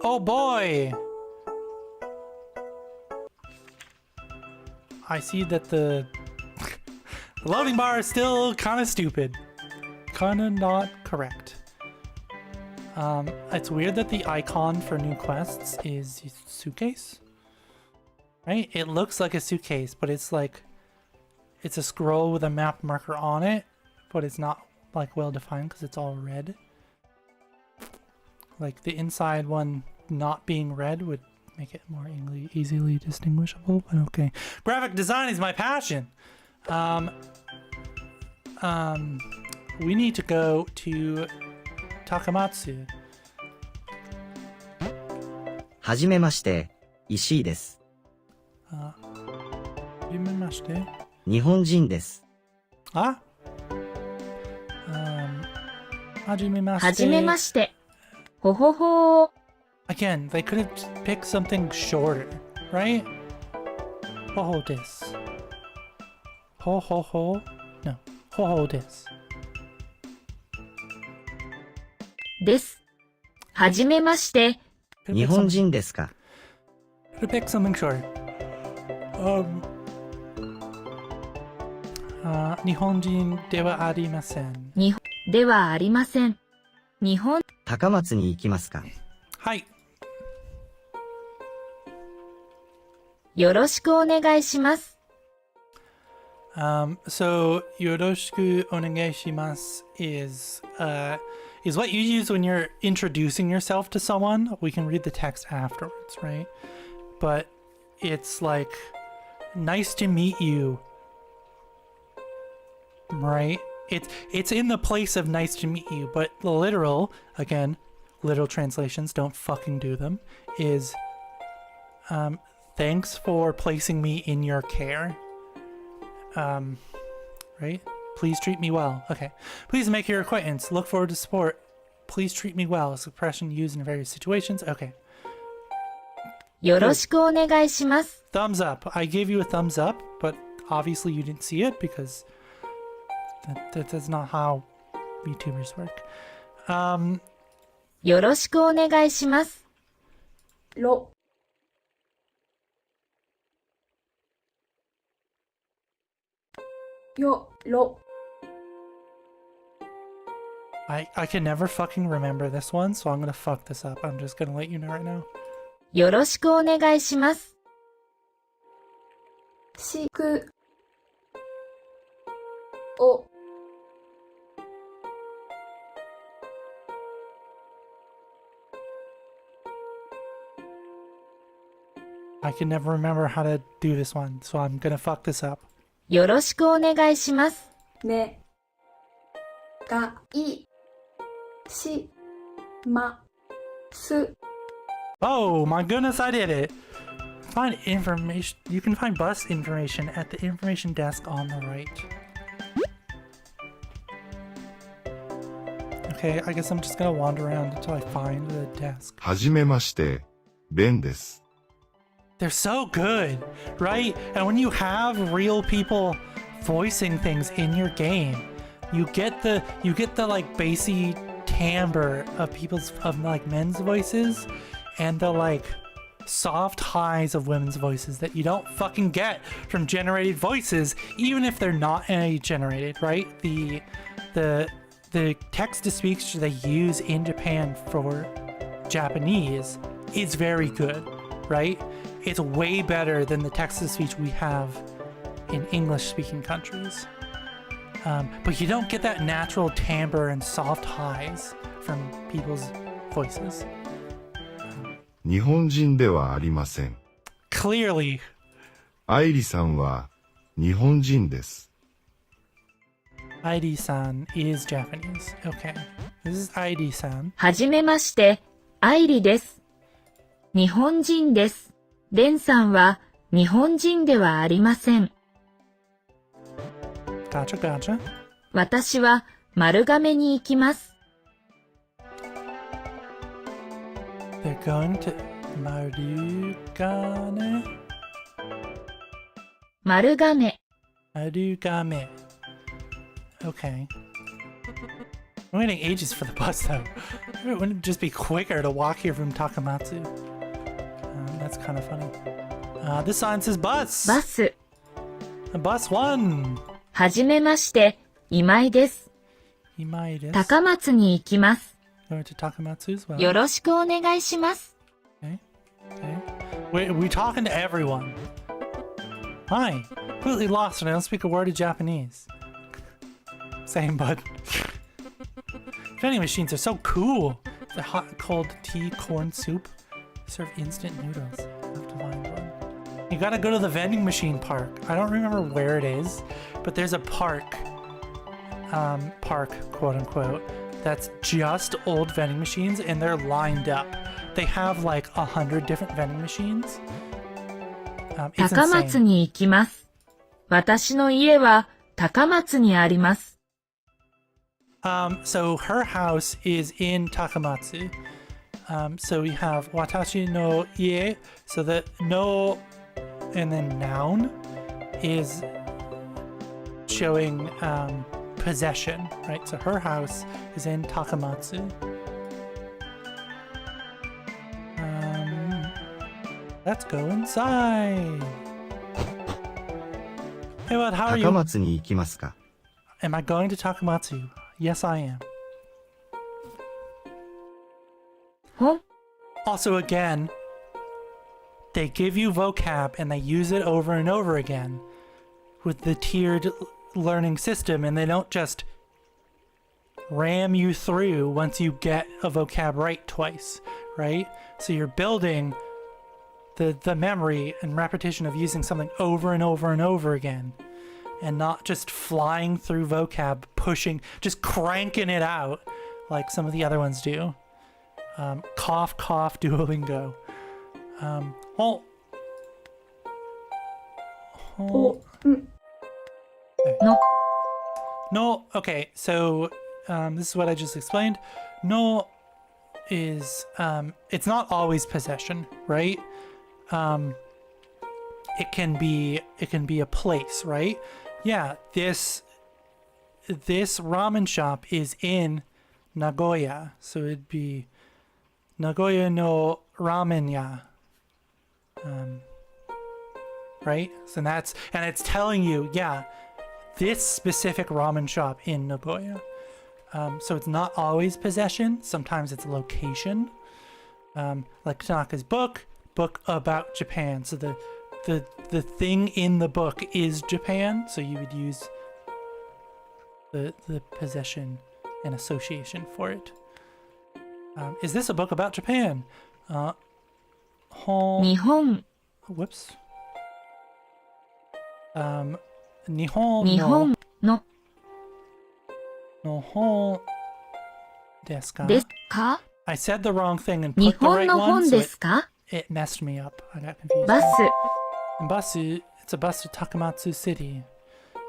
Oh boy! I see that the loading bar is still kind of stupid. Kind of not correct. It's weird that the icon for new quests is suitcase. Right? It looks like a suitcase, but it's like... It's a scroll with a map marker on it, but it's not like well defined because it's all red. Like the inside one not being red would make it more easily distinguishable, but okay. Graphic design is my passion. We need to go to Takamatsu. はじめまして、石井です。はじめまして。日本人です。はじめまして。はじめまして。ほほほー。 Again, they could have picked something shorter, right? Ho ho this. Ho ho ho. No. Ho ho this. です。はじめまして。日本人ですか Could have picked something shorter. 日本人ではありません。ではありません。日本高松に行きますかはい。よろしくお願いします。So, よろしくお願いします is what you use when you're introducing yourself to someone. We can read the text afterwards, right? But it's like, nice to meet you, right? It's in the place of nice to meet you, but the literal, again, literal translations, don't fucking do them, is, thanks for placing me in your care. Right? Please treat me well. Okay. Please make your acquaintance. Look forward to support. please treat me well. Expression used in various situations. Okay. よろしくお願いします。 Thumbs up. I gave you a thumbs up, but obviously you didn't see it because that's not how YouTubers work. よろしくお願いします。ろよろ I can never fucking remember this one, so I'm gonna fuck this up. I'm just gonna let you know right now. よろしくお願いします。しくお I can never remember how to do this one, so I'm gonna fuck this up. よろしくお願いします。ねがいします。 Oh my goodness, I did it! Find information. You can find bus information at the information desk on the right. Okay, I guess I'm just gonna wander around until I find the desk. はじめまして、ベンです。 They're so good, right? And when you have real people voicing things in your game, you get the like bassy timbre of like men's voices and the like soft highs of women's voices that you don't fucking get from generated voices, even if they're not AI generated, right? The text to speech they use in Japan for Japanese is very good, right? It's way better than the text to speech we have in English speaking countries. But you don't get that natural timbre and soft highs from people's voices. 日本人ではありません。 Clearly, 愛理さんは日本人です。 ID-san is Japanese. Okay. This is ID-san. はじめまして、愛理です。日本人です。ベンさんは日本人ではありません。 Gotcha, gotcha. 私は丸亀に行きます。 They're going to Marugane? 丸亀。 Marugame. Okay. I'm waiting ages for the bus though. Wouldn't it just be quicker to walk here from Takamatsu? That's kind of funny. This sign says bus. バス。 Bus 1. はじめまして、今井です。 Imai desu. 高松に行きます。 Going to Takamatsu as well. よろしくお願いします。 Okay. Okay. We're talking to everyone. Hi. Completely lost and I don't speak a word of Japanese. Same, bud. Vending machines are so cool. The hot and cold tea, corn soup. Serve instant noodles. I have to find one. You gotta go to the vending machine park. I don't remember where it is, but there's a park, quote unquote, that's just old vending machines and they're lined up. They have like 100 different vending machines. It's 高松 insane. に行きます。私の家は高松にあります。 So her house is in Takamatsu. So we have watashi no ie. So the no and then noun is showing possession, right? So her house is in Takamatsu. Let's go inside. Hey, bud, how are 高 you? 松に行きますか？ Am I going to Takamatsu? Yes, I am. ほん Also, again, they give you vocab and they use it over and over again with the tiered learning system, and they don't just ram you through once you get a vocab right twice, right? So you're building the memory and repetition of using something over and over and over again, and not just flying through vocab, pushing, just cranking it out like some of the other ones do. Cough, cough, Duolingo. Oh. お の No, okay, so this is what I just explained. No is, it's not always possession, right? It can be a place, right? Yeah, this ramen shop is in Nagoya, so it'd be Nagoya no ramen ya. Right? So and it's telling you, yeah, this specific ramen shop in Nagoya. So it's not always possession. Sometimes it's location. Like Tanaka's book about Japan. So the thing in the book is Japan. So you would use the possession and association for it. Is this a book about Japan? Nihon. Whoops. Nihon no hon desu ka? ですか I said the wrong thing and 日 put the 本 right の one, 本 so ですか it messed me up. I got confused. バス And basu, it's a bus to Takamatsu City.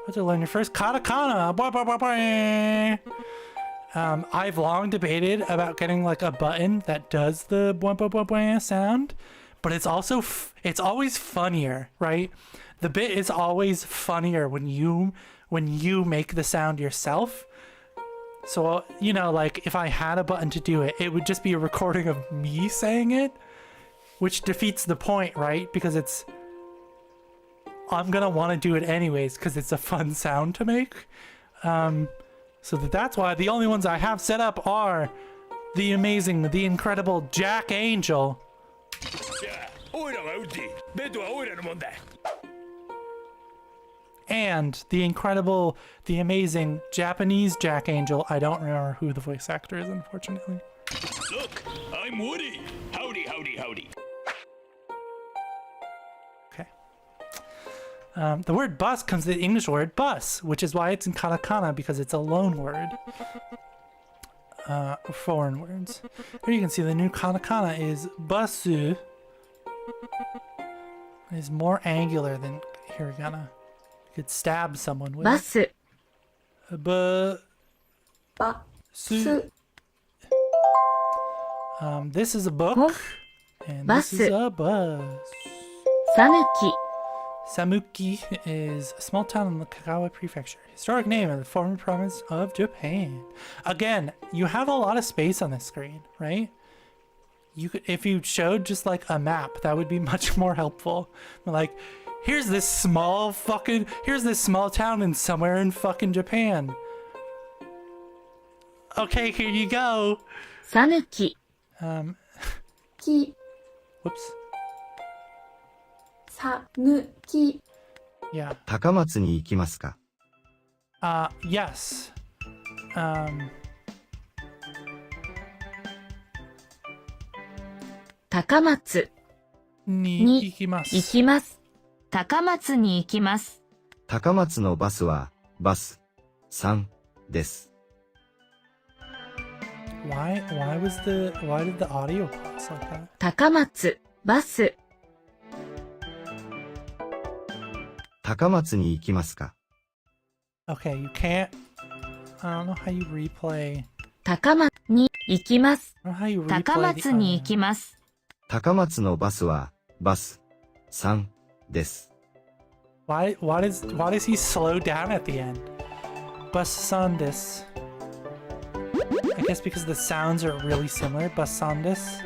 What to learn your first katakana? Blah, blah, blah, blah. I've long debated about getting like a button that does the blah, blah, blah, blah sound, but it's also it's always funnier, right? The bit is always funnier when you make the sound yourself. So, you know, like if I had a button to do it, it would just be a recording of me saying it, which defeats the point, right? Because I'm gonna want to do it anyways because it's a fun sound to make. So that's why the only ones I have set up are the amazing, the incredible Jack Angel. And the incredible, the amazing Japanese Jack Angel. I don't remember who the voice actor is, unfortunately. Look, I'm Woody. Howdy, howdy, howdy. Okay. The word bus comes from the English word bus, which is why it's in katakana, because it's a loan word. Foreign words. Here you can see the new katakana is basu. It is more angular than hiragana. You could stab someone with バ it. ス Basu. す This is a book. Oh. And this is a bus. さぬき Samuki is a small town in the Kagawa Prefecture. Historic name of the former province of Japan. Again, you have a lot of space on this screen, right? You could, if you showed just like a map, that would be much more helpful. Like, here's this small town in somewhere in fucking Japan. Okay, here you go. さぬき き Whoops. さぬき Yeah. 高松に行きますか Yes. 高松に行きます。行きます高松に行きます高松のバスはバス3です。Why did the audio pause like that? 高松バス高松に行きますか Okay, you can't. I don't know how you replay. 高松に行きます I don't know how you replay 高松に行きます高松のバスはバス3です。Why does he slow down at the end? Basandis. I guess because the sounds are really similar. Basandis.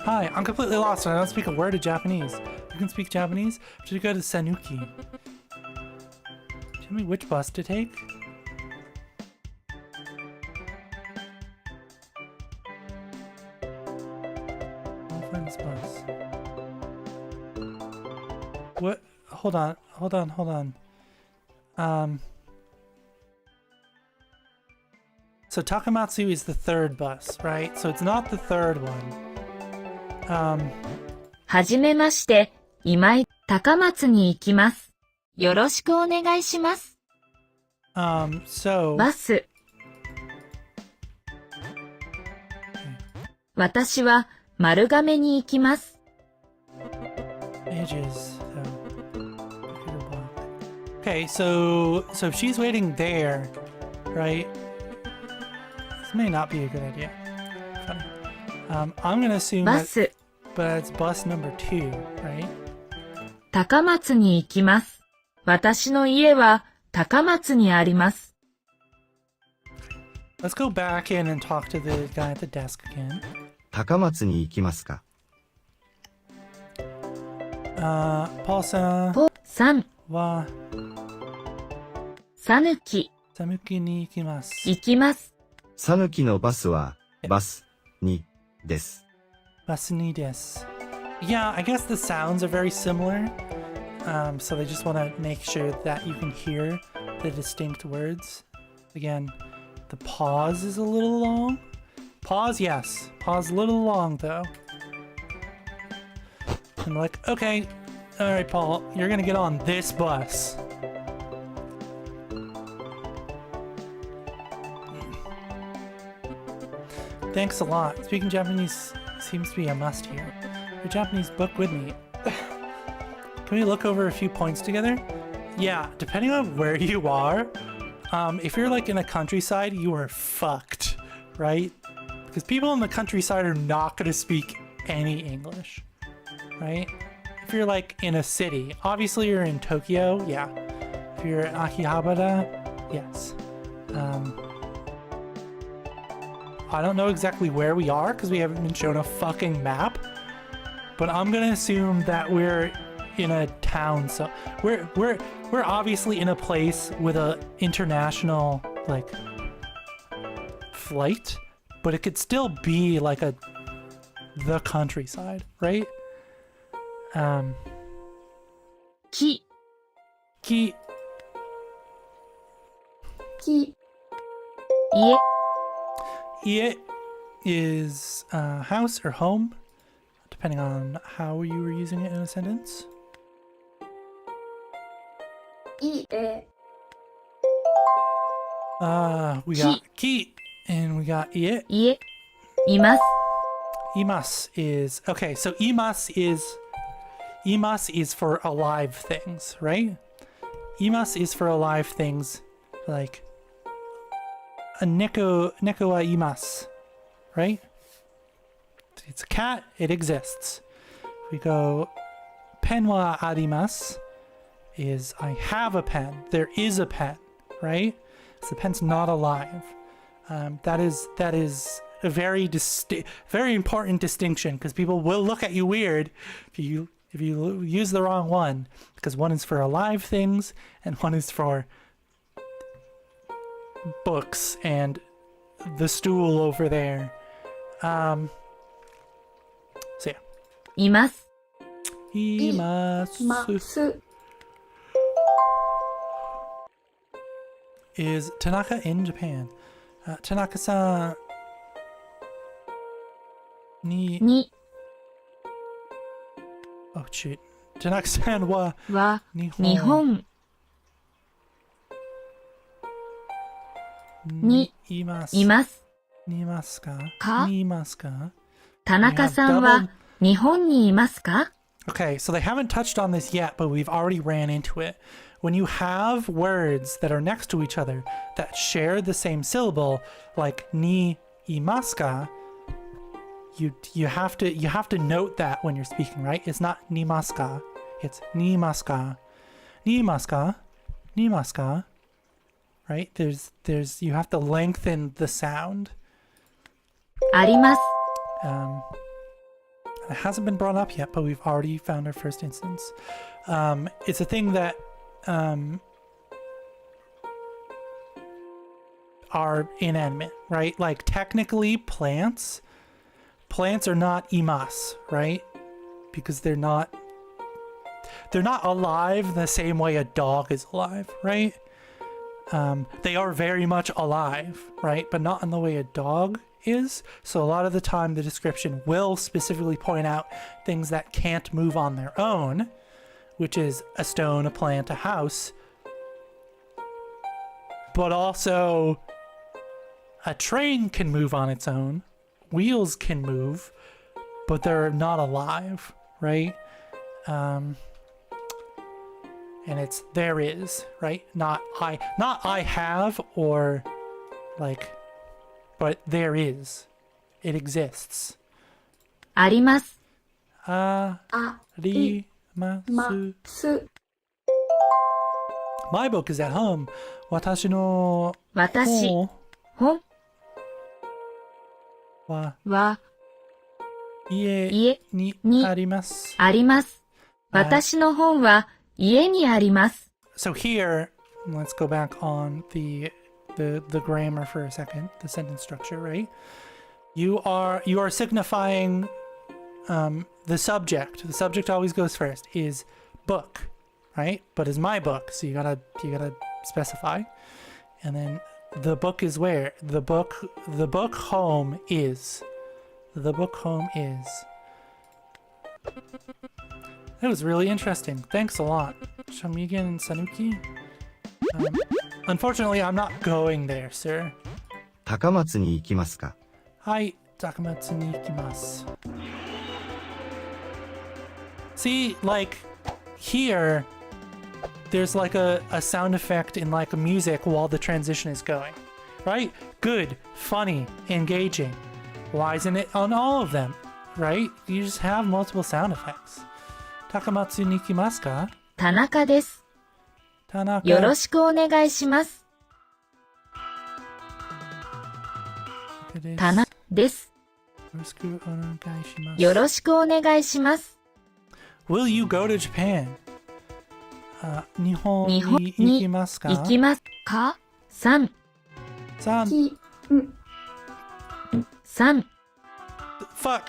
Hi, I'm completely lost and I don't speak a word of Japanese. You can speak Japanese? Should go to Sanuki. Tell me which bus to take? I'll find this bus. What? Hold on. So Takamatsu is the third bus, right? So it's not the third one. はじめまして今井高松に行きますよろしくお願いします So バス私は丸亀に行きます ages. So, computer block. Okay, so if she's waiting there, right? This may not be a good idea. Funny. I'm gonna assume バ that, ス、 but it's bus number 2, right? 高松に行きます。私の家は高松にあります。Let's go back in and talk to the guy at the desk again. 高松に行きますか Paul さんポさん、はさぬき、寒気に行きます。行きます。さぬきのバスは、バス、に、です。バスにです。Yeah, I guess the sounds are very similar. So they just want to make sure that you can hear the distinct words. Again, the pause is a little long. Pause, yes. Pause a little long, though. And like, okay, all right, Paul, you're gonna get on this bus. Thanks a lot. Speaking Japanese seems to be a must here. Your Japanese book with me. Can we look over a few points together? Yeah, depending on where you are, if you're like in a countryside, you are fucked, right? Because people in the countryside are not going to speak any English, right? If you're like in a city, obviously you're in Tokyo, yeah. If you're in Akihabara, yes. I don't know exactly where we are because we haven't been shown a fucking map, but I'm gonna assume that we're in a town. So we're obviously in a place with a international like flight, but it could still be like the countryside, right? き、Key き、 家、 Ie is house or home, depending on how you were using it in a sentence. いえ、 We got ki and we got ie. 家、います。 Imas is okay. So imas is for alive things, right? Imas is for alive things, like a neko wa imas, right? It's a cat. It exists. We go pen wa arimasu is I have a pen. There is a pen, right? So the pen's not alive. That is a very important distinction because people will look at you weird if you use the wrong one, because one is for alive things and one is for books and the stool over there. So yeah. います。 Imasu ます。 is Tanaka in Japan. Tanaka-san ni... に、 Oh shoot. Tanaka-san wa は、 Nihon 日本 ni imasu. います。 Nimasu ka? か Nimasu ka? 田中さんは日本にいますか？ Okay, so they haven't touched on this yet, but we've already ran into it. When you have words that are next to each other that share the same syllable, like ni imasu ka, you have to note that when you're speaking, right? It's not nimasu ka, it's nimasu ka. Nimasu ka, nimasu ka. Right? There's you have to lengthen the sound. あります。 It hasn't been brought up yet, but we've already found our first instance. It's a thing that are inanimate, right? Like technically plants are not imas, right? Because they're not alive the same way a dog is alive, right? They are very much alive, right? But not in the way a dog is. So a lot of the time the description will specifically point out things that can't move on their own, which is a stone, a plant, a house. But also a train can move on its own. Wheels can move, but they're not alive, right? and it's there is, right? Not I have or like, but there is. It exists. あります。ありま。ますす My book is at home. 私の私、本本はは家家ににあります。あります。私の本は家にあります。 So here, let's go back on the grammar for a second, the sentence structure, right? You are signifying the subject. The subject always goes first. Is book, right? But is my book, so you gotta specify. And then the book is where? The book home is. The book home is. That was really interesting. Thanks a lot, Shamigan and Sanuki. Unfortunately, I'm not going there, sir. 高松に行きますか Hi, Takamatsu ni ikimasu. See, like, here, there's like a sound effect in like music while the transition is going, right? Good, funny, engaging. Why isn't it on all of them, right? You just have multiple sound effects. Takamatsu ni ikimasu ka? 田中です。 Tanaka. よろしくお願いします。田中です。よろしくお願いします。 Will you go to Japan? 日本日本にに行きますか？行きますか？3、3 き 3、 Fuck.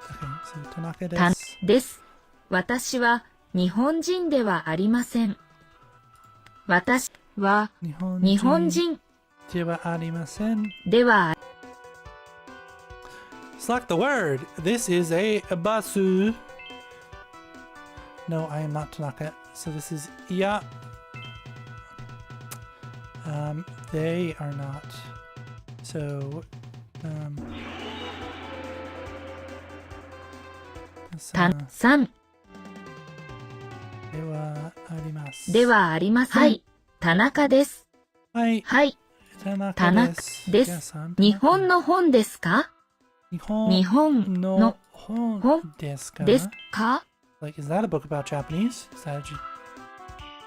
Okay, so Tanaka 田です。です。私は日本人ではありません。私は日本人ではありません。では Select the word. This is a basu. No, I am not Tanaka. So this is iya. They are not. So, た3ではあります。ではありません。はい、田中です。はい、はい、田中田中です。です。皆さん日本の本ですか？日本日本のの本ですか？ですか？ Like, is that a book about Japanese? Is that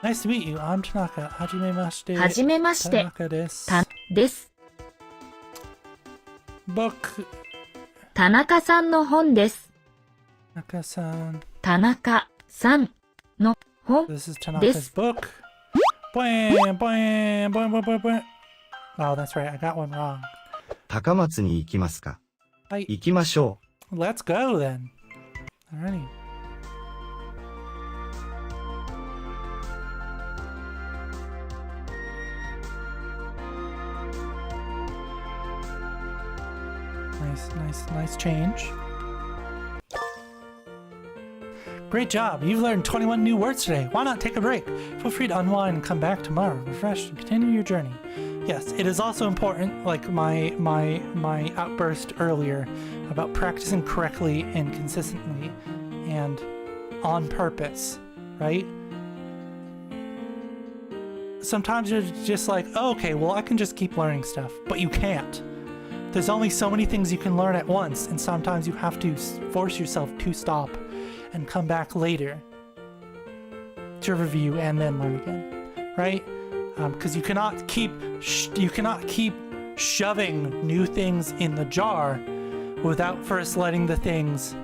Nice to meet you. I'm Tanaka. はじめまして。はじめまして田中です。たです。 Book. 田中さんの本です。田中さん。田中さんの本 This is Tanaka's book. Bwam, bwam, bwam, bwam, bwam, bwam. Oh, that's right. I got one wrong. 高松に行きますかはい。行きましょ Let's go then. Alrighty. Nice change. Great job. You've learned 21 new words today. Why not take a break? Feel free to unwind and come back tomorrow, refreshed, and continue your journey. Yes, it is also important, like my outburst earlier, about practicing correctly and consistently and on purpose, right? Sometimes you're just like, oh, okay, well, I can just keep learning stuff, but you can't. There's only so many things you can learn at once, and sometimes you have to force yourself to stop and come back later to review and then learn again, right? Because you cannot keep shoving new things in the jar without first letting the things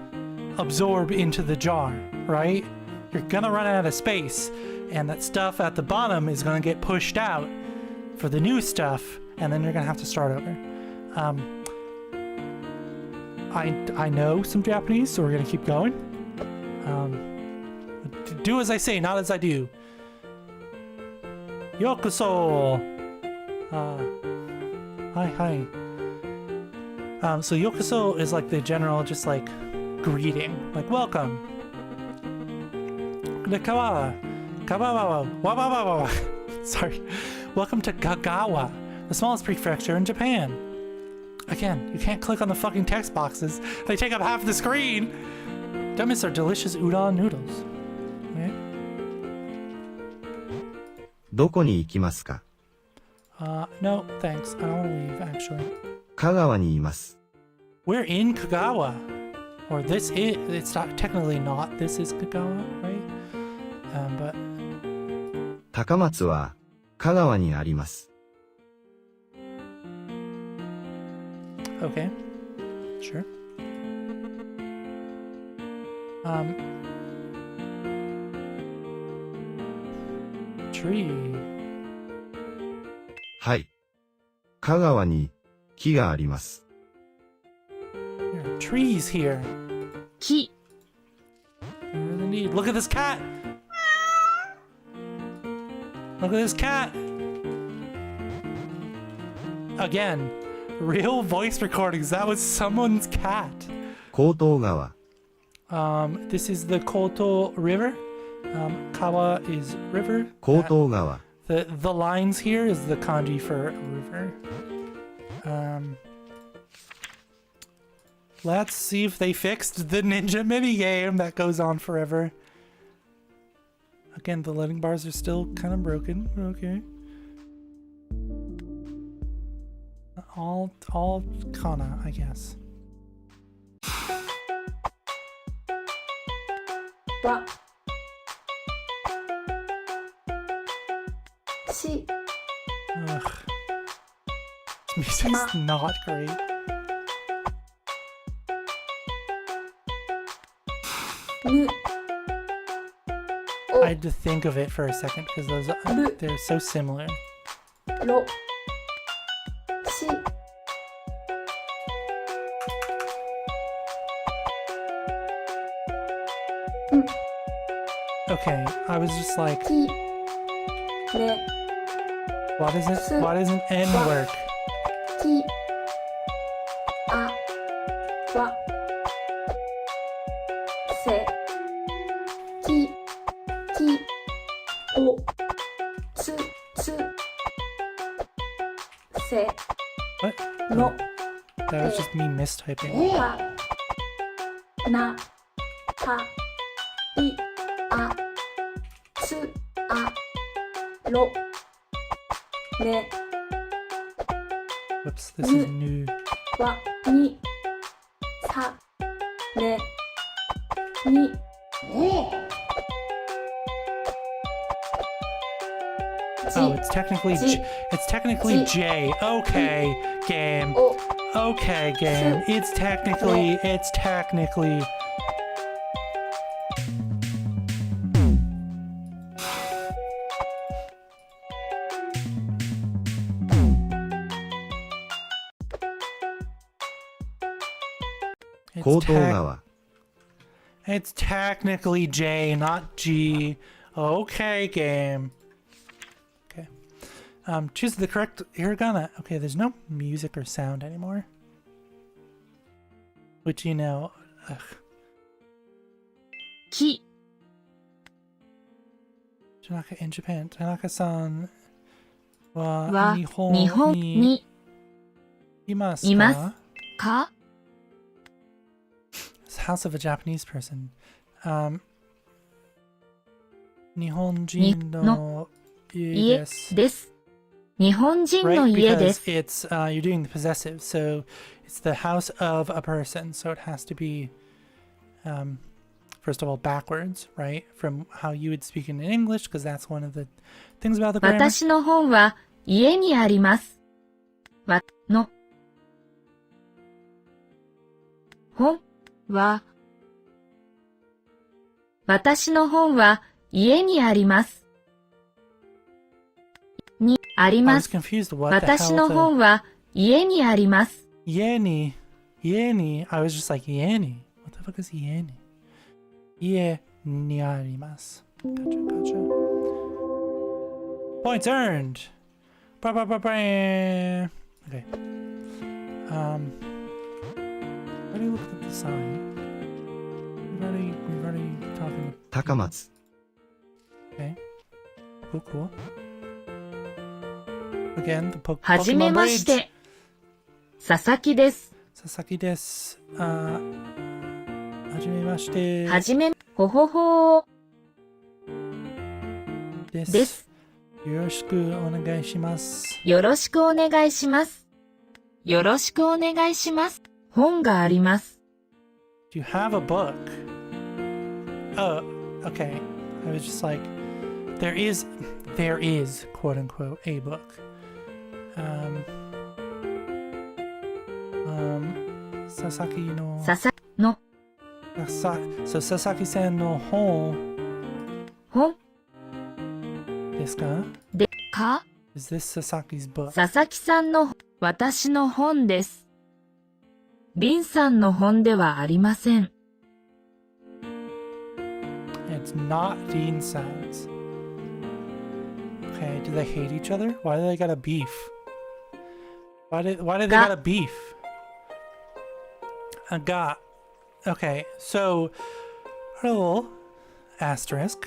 absorb into the jar, right? You're gonna run out of space, and that stuff at the bottom is gonna get pushed out for the new stuff, and then you're gonna have to start over. I know some Japanese, so we're gonna keep going. Do as I say, not as I do. Yokoso. Hi. So yokoso is like the general, just like greeting, like welcome. Sorry. Welcome to Kagawa, the smallest prefecture in Japan. Again, you can't click on the fucking text boxes. They take up half the screen. Don't miss our delicious udon noodles. どこに行きますか？ No, thanks. I don't want to leave, actually. 香川にいます。We're in Kagawa. Or this is, it's not, technically not, this is Kagawa, right? But... 高松は香川にあります。Okay. Sure. Tree. はい。香川に木があります。There are trees here. 木、 There is indeed. Look at this cat! Look at this cat! Again, real voice recordings. That was someone's cat. 江東川。This is the Koto River. Kawa is river. 江東川。The lines here is the kanji for river. Let's see if they fixed the ninja minigame that goes on forever. Again, the loading bars are still kind of broken. Okay. All kana, I guess. わし Ugh. This music's not great. ぬ I had to think of it for a second because they're so similar. ろし Okay, I was just like, きれ why doesn't N work? きあわせきおつせ What? の That was just me mistyping. たなたいあつあろね Whoops, this is new. わにされに Oh, it's technically J. Okay, game. お Okay, game. It's technically. It's 江東川。 It's technically J, not G. Okay, game. Okay. Choose the correct hiragana. Okay, there's no music or sound anymore. Which, you know, ugh. 木、 Tanaka in Japan. Tanaka-san wa は日本にいますか？ It's the house of a Japanese person. 日本人の家です。です。日本人の Right, 家で because す。 it's you're doing the possessive, so it's the house of a person, so it has to be first of all backwards, right, from how you would speak in English, because that's one of the things about the grammar. 私の本は家にあります。わの本は私の本は家にあります。にあり I ま was す。 confused what the 私 hell の the 本は家にあります。 Yeni. I was just like Yeni. What the fuck is Yeni? Ie ni arimasu. Gotcha. Points earned. Okay. Already looked at the sign. We've already talking. 高松。 Okay. Cool. Again, the はじめ Pokemon まし Bridge. て。佐々木です。 Sasaki desu. はじめましてはじめ、ほほほーです。です。よろしくお願いします。よろしくお願いします。よろしくお願いします。本があります。Do you have a book? Oh, okay. I was just like, there is, quote unquote, a book. Sasaki no. の So Sasaki-san no hon 本 desu ka? でか Is this Sasaki's book? 佐々木さんの私の本です。林さんの本ではありません。It's not Dean-san's. Okay, do they hate each other? Why do they got a beef? Why do they got a beef? Got. Okay, so a little asterisk.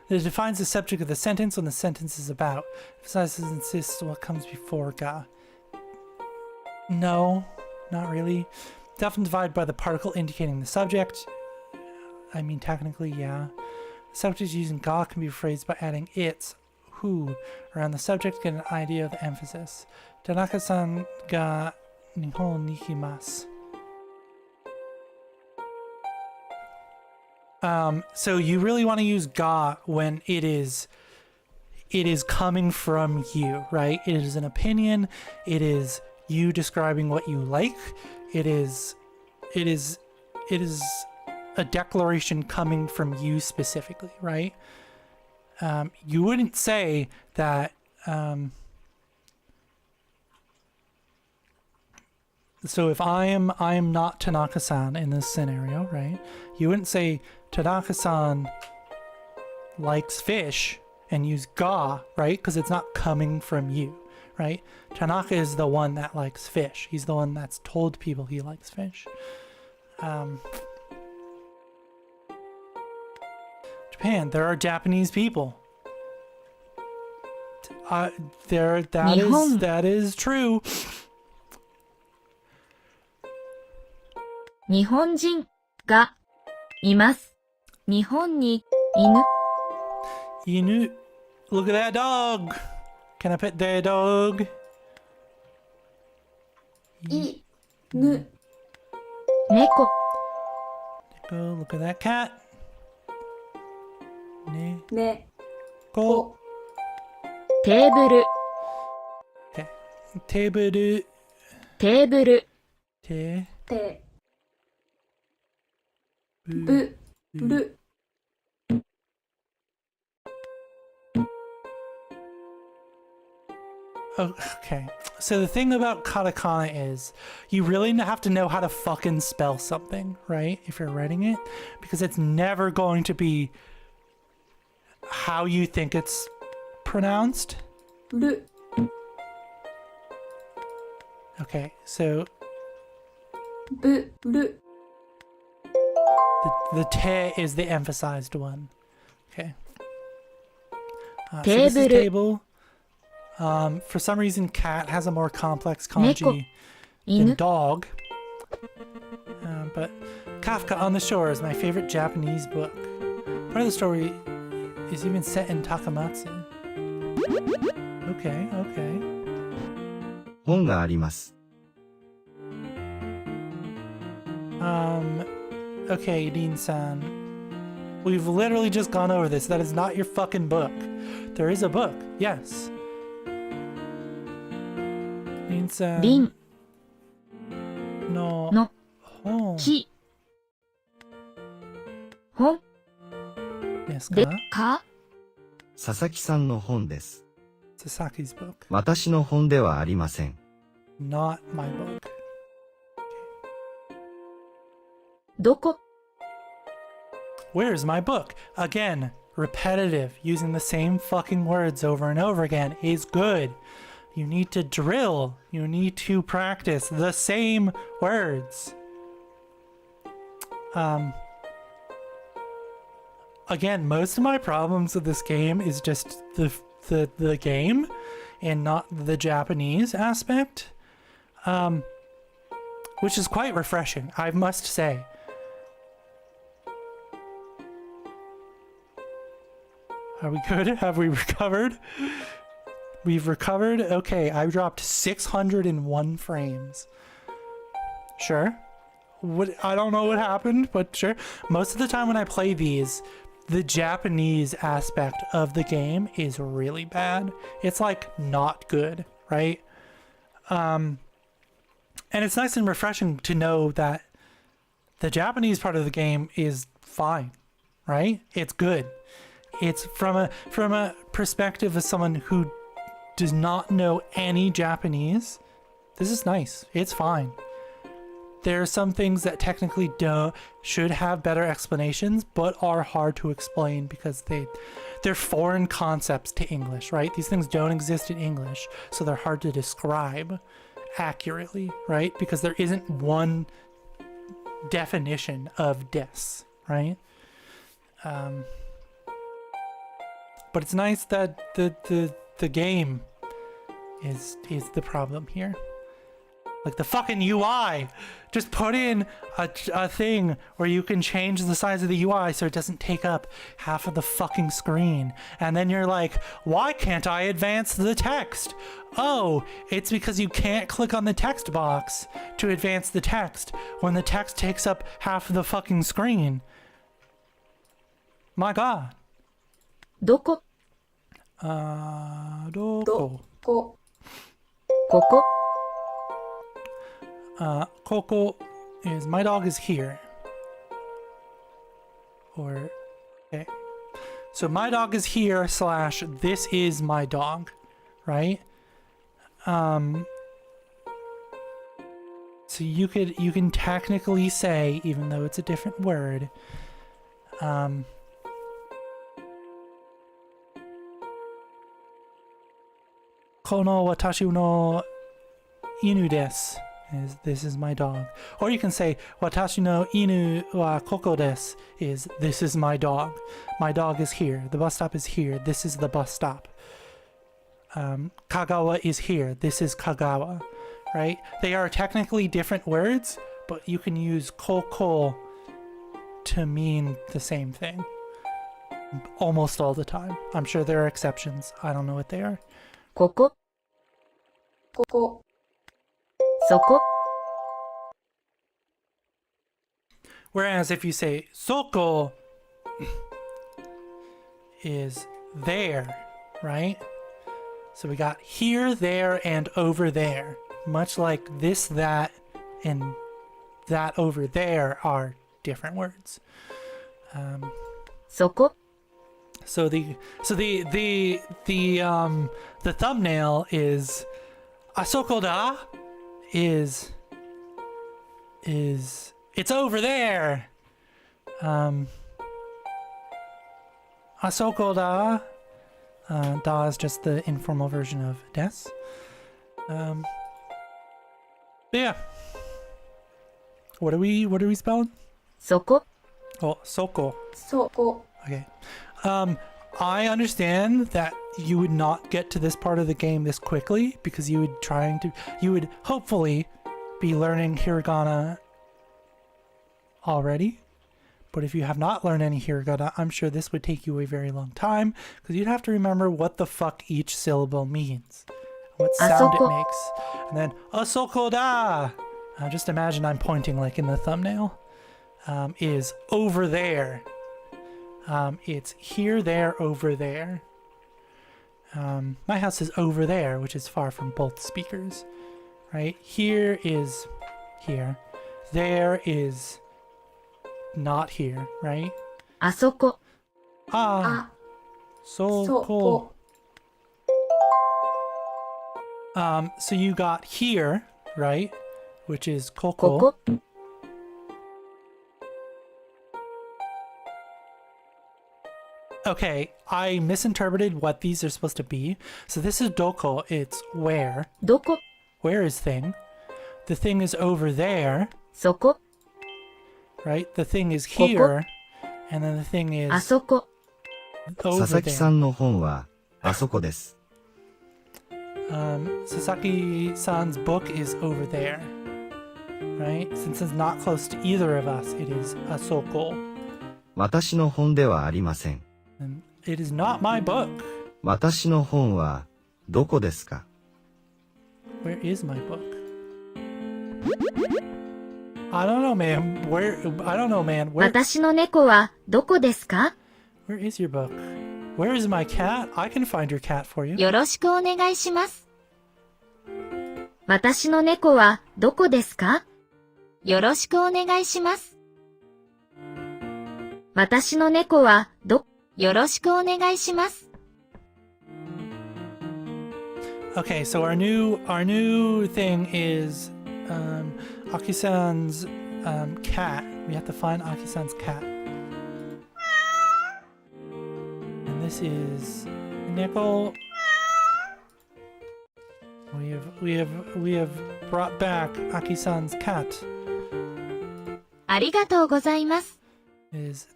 It defines the subject of the sentence when the sentence is about. Emphasizes and insists on what comes before ga. No, not really. It's often divided by the particle indicating the subject. I mean, technically, yeah. The subject using ga can be phrased by adding its, who, around the subject to get an idea of the emphasis. Tanaka-san ga Nihon ni himasu. So you really want to use ga when it is coming from you, right? It is an opinion. It is you describing what you like. It is a declaration coming from you specifically, right? You wouldn't say that, so if I am not Tanaka-san in this scenario, right? You wouldn't say Tanaka-san likes fish and use ga, right? Because it's not coming from you, right? Tanaka is the one that likes fish. He's the one that's told people he likes fish. Japan, there are Japanese people. That is true. 日本人がいます。日本に犬 Inu. Look at that dog. Can I pet that dog? 犬 猫 Go look at that cat. Ne. ね Go. テーブル Okay. Table. テーブル Te. て Bu. ぶる Okay. So the thing about katakana is you really have to know how to fucking spell something, right? If you're writing it, because it's never going to be how you think it's pronounced. る Okay. So ぶる the te is the emphasized one. Okay. So this is Table. table. For some reason, cat has a more complex kanji than 犬 dog. But Kafka on the Shore is my favorite Japanese book. Part of the story is even set in Takamatsu. Okay, okay. 本があります。 Okay, Dean-san. We've literally just gone over this. That is not your fucking book. There is a book, yes. Dean-san. 林 No. の Oh. 木本 Yes, で ka? か佐々木さんの本です。 Sasaki's book. 私の本ではありません。 Not my book. どこ Where's my book? Again, repetitive, using the same fucking words over and over again is good. You need to drill. You need to practice the same words. Again, most of my problems with this game is just the game and not the Japanese aspect. Which is quite refreshing, I must say. Are we good? Have we recovered? We've recovered. Okay, I dropped 601 frames. Sure. I don't know what happened, but sure. Most of the time when I play these, the Japanese aspect of the game is really bad. It's like not good, right? And it's nice and refreshing to know that the Japanese part of the game is fine, right? It's good. It's from a perspective of someone who does not know any Japanese. This is nice. It's fine. There are some things that technically should have better explanations, but are hard to explain because they're foreign concepts to English, right? These things don't exist in English, so they're hard to describe accurately, right? Because there isn't one definition of des, right? But it's nice that the game is the problem here. Like the fucking UI. Just put in a thing where you can change the size of the UI so it doesn't take up half of the fucking screen. And then you're like, why can't I advance the text? Oh, it's because you can't click on the text box to advance the text when the text takes up half of the fucking screen. My god. どこ Doko. こ、ここ Coco is my dog is here. Or okay. So my dog is here / this is my dog, right? So you can technically say, even though it's a different word, この私の犬です is this is my dog. Or you can say 私の犬はここです is this is my dog. My dog is here. The bus stop is here. This is the bus stop. Kagawa is here. This is Kagawa. Right? They are technically different words, but you can use koko to mean the same thing. Almost all the time. I'm sure there are exceptions. I don't know what they are. ここここ、そこ Whereas if you say soko is there, right? So we got here, there, and over there. Much like this, that, and that over there are different words. そこ So the thumbnail is Asoko da is it's over there. Asoko da da is just the informal version of des. Yeah. What are we spelling? そこ Oh, soko. そこ、 Okay. I understand that you would not get to this part of the game this quickly because you would hopefully be learning hiragana already. But if you have not learned any hiragana, I'm sure this would take you a very long time because you'd have to remember what the fuck each syllable means, what sound it Asoko. makes. And then asoko da. Just imagine I'm pointing like in the thumbnail. Is over there. It's here, there, over there. My house is over there, which is far from both speakers, right? Here is here. There is not here, right? あそこ Ah, あ、 so そ cool. こ、 So you got here, right? Which is こ koko. こ Okay, I misinterpreted what these are supposed to be. So this is doko, it's where. どこ Where is thing? The thing is over there, そこ right? The thing is Koko. here, and then the thing あ is そこ over 佐々木さ there. んの本は、あそこです。 Sasaki-san's book is over there, right? Since it's not close to either of us, it is asoko. 私の本ではありません。It is not my book. 私の本はどこですか？ Where is my book? I don't know, man. I don't know, man. 私の猫はどこですか？ Where is your book? Where is my cat? I can find your cat for you. よろしくお願いします。私の猫はどこですか？よろしくお願いします。私の猫はよろしくお願いします。Okay, so our new thing is Aki-san's cat. We have to find Aki-san's cat. And this is Nickel. We have brought back Aki-san's cat. ありがとうございます。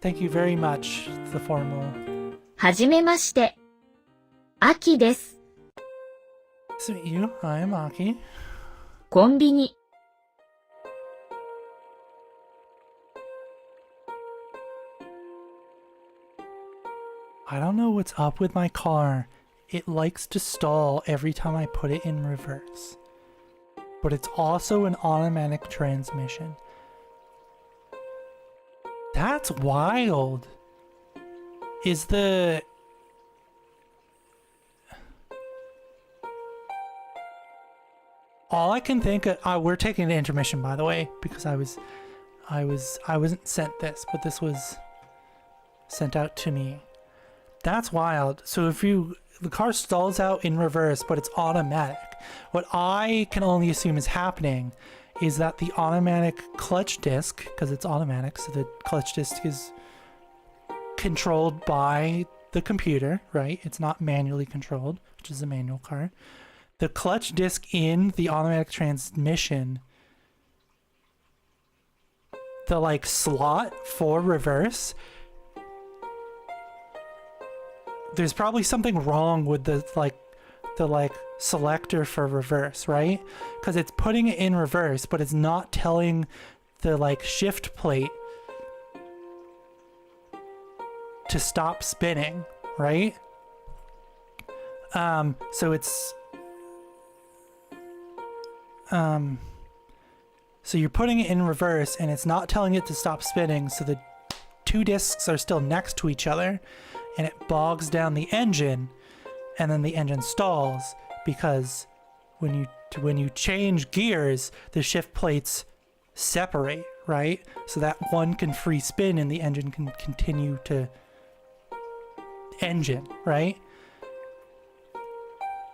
Thank you very much, the formal. はじめまして。秋です。Nice to meet you. I'm Aki. コンビニ。I don't know what's up with my car. It likes to stall every time I put it in reverse. But it's also an automatic transmission. That's wild. Is the... All I can think of... we're taking an intermission, by the way, because I wasn't sent this, but this was sent out to me. That's wild. So if the car stalls out in reverse, but it's automatic. What I can only assume is happening is that the automatic clutch disc, because it's automatic, so the clutch disc is controlled by the computer, right? It's not manually controlled, which is a manual car. The clutch disc in the automatic transmission, the slot for reverse, there's probably something wrong with the selector for reverse, right? Because it's putting it in reverse, but it's not telling the shift plate to stop spinning, right? So it's so you're putting it in reverse and it's not telling it to stop spinning, so the two discs are still next to each other and it bogs down the engine, and then the engine stalls because when you change gears, the shift plates separate, right? So that one can free spin and the engine can continue to engine, right?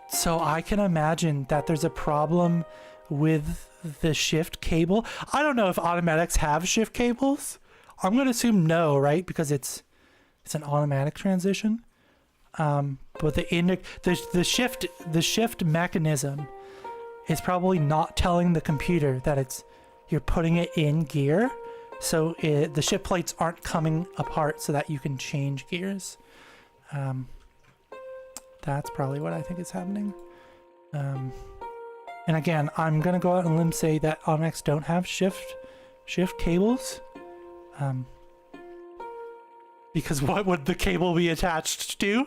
So I can imagine that there's a problem with the shift cable. I don't know if automatics have shift cables. I'm going to assume no, right? Because it's an automatic transition. But the shift mechanism is probably not telling the computer that you're putting it in gear. So the shift plates aren't coming apart so that you can change gears. That's probably what I think is happening. And again, I'm gonna go out on a limb say that automatics don't have shift cables. Because what would the cable be attached to?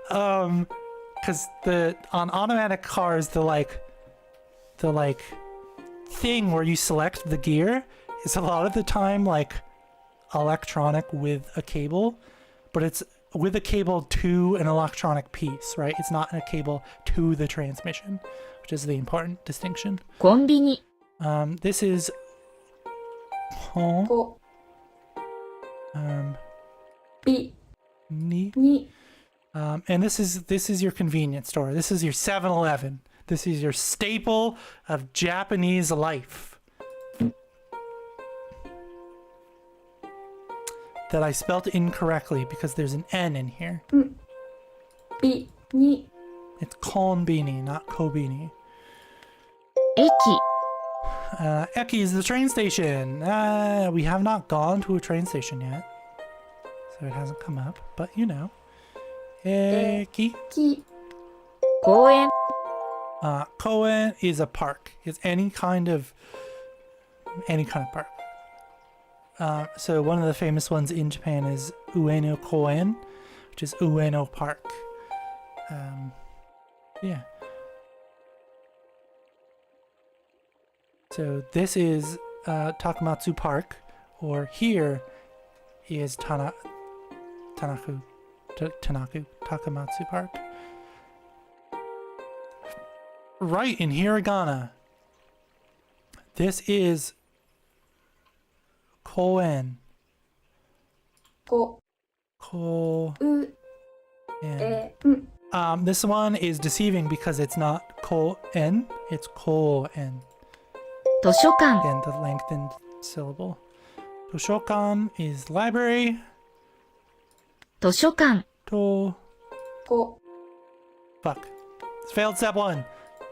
Because on automatic cars, the thing where you select the gear is a lot of the time electronic with a cable, but it's with a cable to an electronic piece, right? It's not a cable to the transmission, which is the important distinction. コンビニ。 This is... Ko. Bi. Ni. Ni. And this is your convenience store. This is your 7-Eleven. This is your staple of Japanese life. That I spelt incorrectly because there's an N in here. Bi. Ni. It's konbini, not kobini. 駅。 Eki is the train station. We have not gone to a train station yet. So it hasn't come up, but you know. Eki. Ki. 公園。 Koen is a park. It's any kind of park. So one of the famous ones in Japan is Ueno Koen, which is Ueno Park. Yeah. So this is Takamatsu Park, or here is Tanaku Takamatsu Park. Right in Hiragana. This is Koen. Ko. Koen. This one is deceiving because it's not Koen, it's Koen. 図書館 Again, the lengthened syllable. Toshokan is library. 図書館 To. Ko. Fuck. It's failed step one.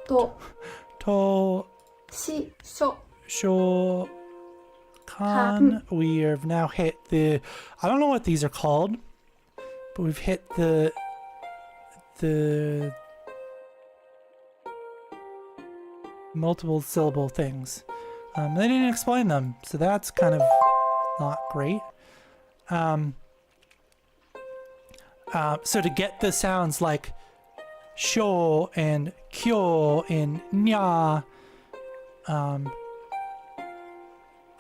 To. To. Shi. Sho. Shokan. We have now hit the. I don't know what these are called, but we've hit the multiple syllable things. They didn't explain them, so that's kind of not great. So to get the sounds like sho and kyo and nya,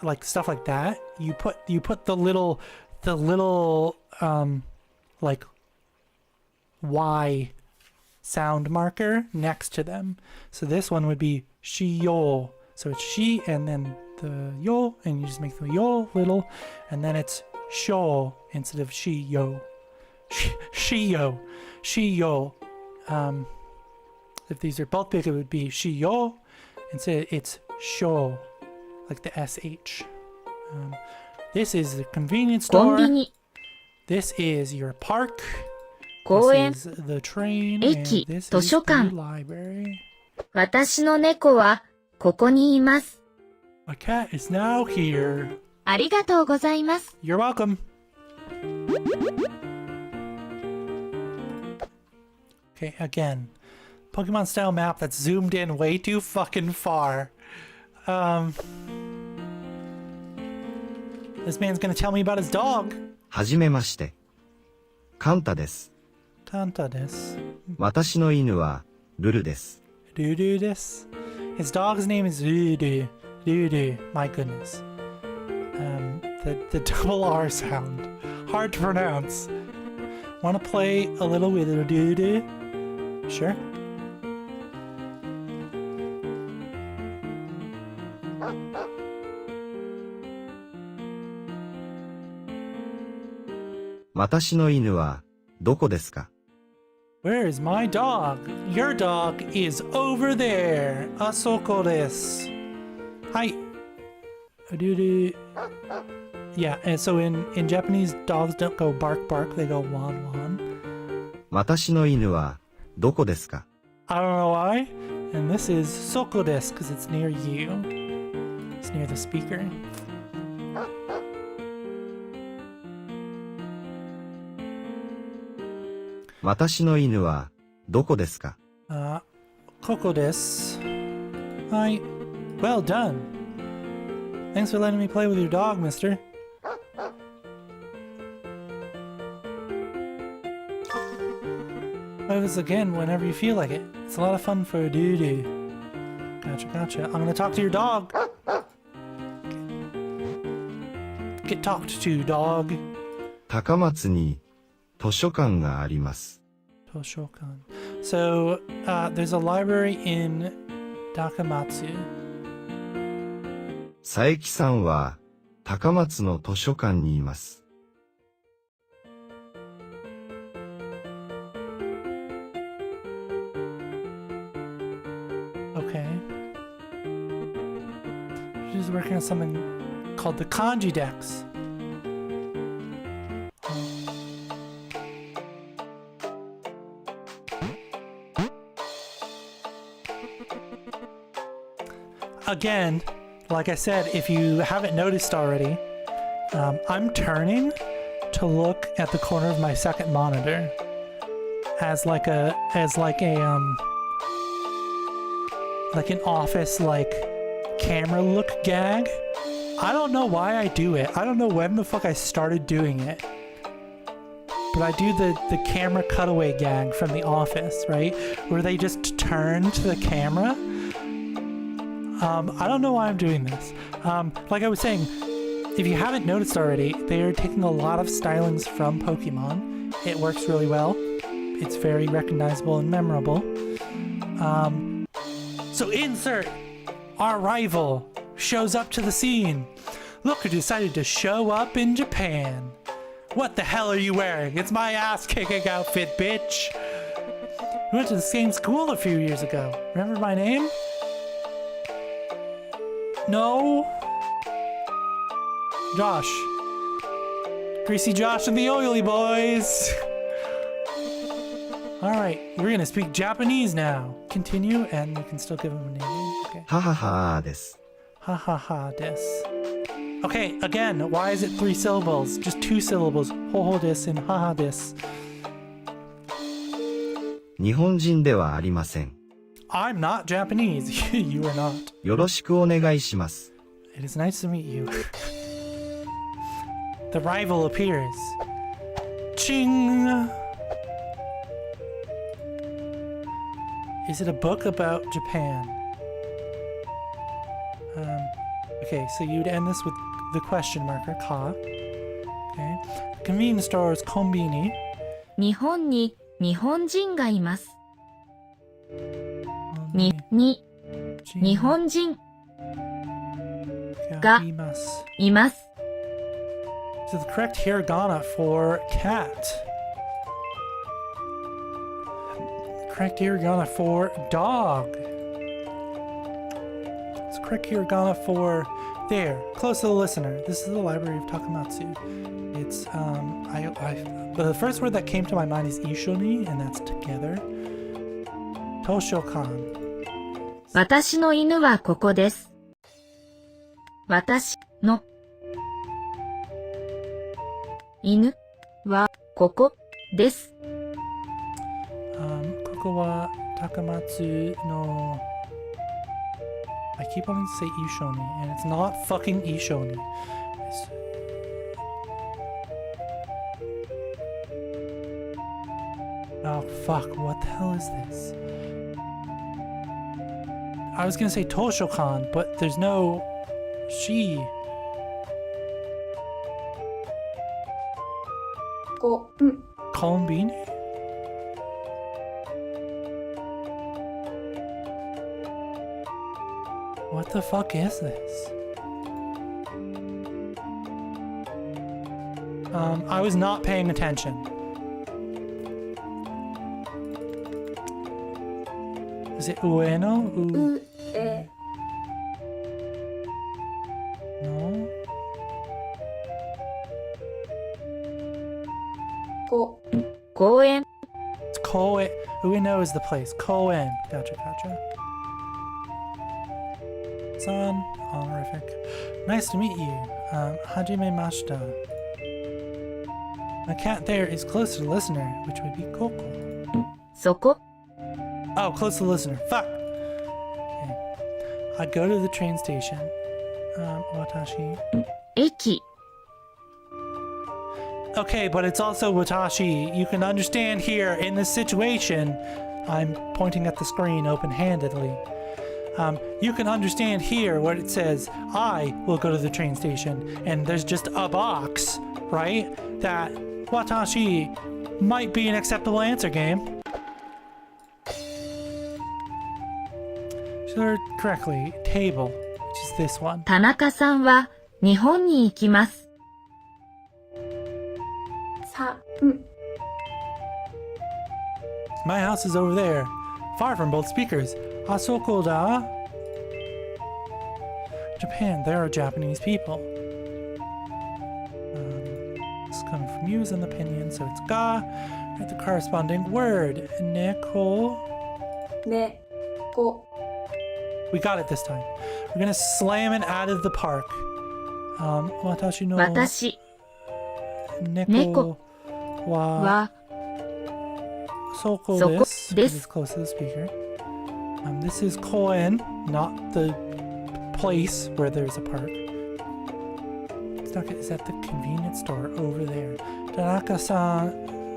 like stuff like that, you put the little like Y sound marker next to them. So this one would be shiyo. So it's shi and then the yo, and you just make the yo little, and then it's sho instead of shiyo. Shiyo. Shiyo. If these are both big, it would be shiyo. Instead, it's sho, like the SH. This is the convenience コン store. ビニ This is your park. 公園 This is the train. 駅 And this 図 is 書 the 館 library. 私の猫はここにいます My cat is now here. ありがとうございます You're welcome. Okay, again. Pokemon style map that's zoomed in way too fucking far. This man's gonna tell me about his dog. はじめまして。カンタです。 Tanta des. 私の犬はルルです。 Dudu des. His dog's name is Dudu. Dudu. My goodness. The double R sound. Hard to pronounce. Wanna play a little with Dudu? Sure.「私の犬はどこですか？ Where is my dog? Your dog is over there. Asoko desu. Hi. Dudu. Yeah, and so in Japanese, dogs don't go bark bark, they go wan wan. 私の犬はどこですか？ I don't know why. And this is soko desu because it's near you. It's near the speaker. 私の犬はどこですか？ Koko desu. Hi. Well done. Thanks for letting me play with your dog, mister. Play this again whenever you feel like it. It's a lot of fun for a doo-doo. Gotcha, gotcha. I'm gonna talk to your dog. Get talked to, dog. 高松に図書館があります。 Toshokan. So, there's a library in Takamatsu. 佐伯さんは高松の図書館にいます。 Okay. She's working on something called the kanji dex. Again, like I said, if you haven't noticed already, I'm turning to look at the corner of my second monitor as like an office camera look gag. I don't know why I do it. I don't know when the fuck I started doing it. but I do the camera cutaway gag from The Office, right? Where they just turn to the camera. I don't know why I'm doing this. Like I was saying, if you haven't noticed already, they are taking a lot of stylings from Pokemon. It works really well. It's very recognizable and memorable. So insert our rival shows up to the scene. Look who decided to show up in Japan. What the hell are you wearing? It's my ass-kicking outfit, bitch. We went to the same school a few years ago. Remember my name? No? Josh. Greasy Josh and the Oily Boys. Alright, we're gonna speak Japanese now. Continue, and you can still give him a name. Okay. はははです。 Ha ha ha des. Okay, again, why is it 3 syllables? Just 2 syllables. Ho ho des and ha ha des. 日本人ではありません。 I'm not Japanese. You are not. よろしくお願いします。 It is nice to meet you. The rival appears. Ching! Is it a book about Japan? Okay, so you'd end this with the question marker, ka. Okay. Convenience store is konbini. 日本に日本人がいます。日本人がいます。 So the correct hiragana for cat. Correct hiragana for dog. It's correct hiragana for there, close to the listener. This is the Library of Takamatsu. It's the first word that came to my mind is ishoni, and that's together. Toshokan. 私の犬はここです。私の犬はここです。ここはTakamatsu no. I keep wanting to say ishoni, and it's not fucking ishoni. Oh fuck, what the hell is this? I was gonna say Toshokan, but there's no she. Konbini? What the fuck is this? I was not paying attention. Is it ueno? No?公園 It's koen. Ueno is the place. Koen. Gotcha. San, honorific. Nice to meet you. Hajimemashita. My cat there is close to the listener, which would be Koko. そこ Oh, close to the listener. Fuck! Okay. I go to the train station. Watashi. 駅 Okay, but it's also watashi. You can understand here in this situation. I'm pointing at the screen open-handedly. You can understand here what it says. I will go to the train station, and there's just a box, right? That watashi might be an acceptable answer, game. So correctly, table, which is this one. 田中さんは日本に行きます。 My house is over there, far from both speakers. Asoko da? Japan, there are Japanese people. This is coming from you as an opinion, so it's ga. Write the corresponding word. Neko. We got it this time. We're gonna slam it out of the park. Watashi no 私 neko wa は soko そこ this. で It's す。 close to the speaker. This is koen, not the place where there's a park. It's not, is that the convenience store over there? Tanaka-san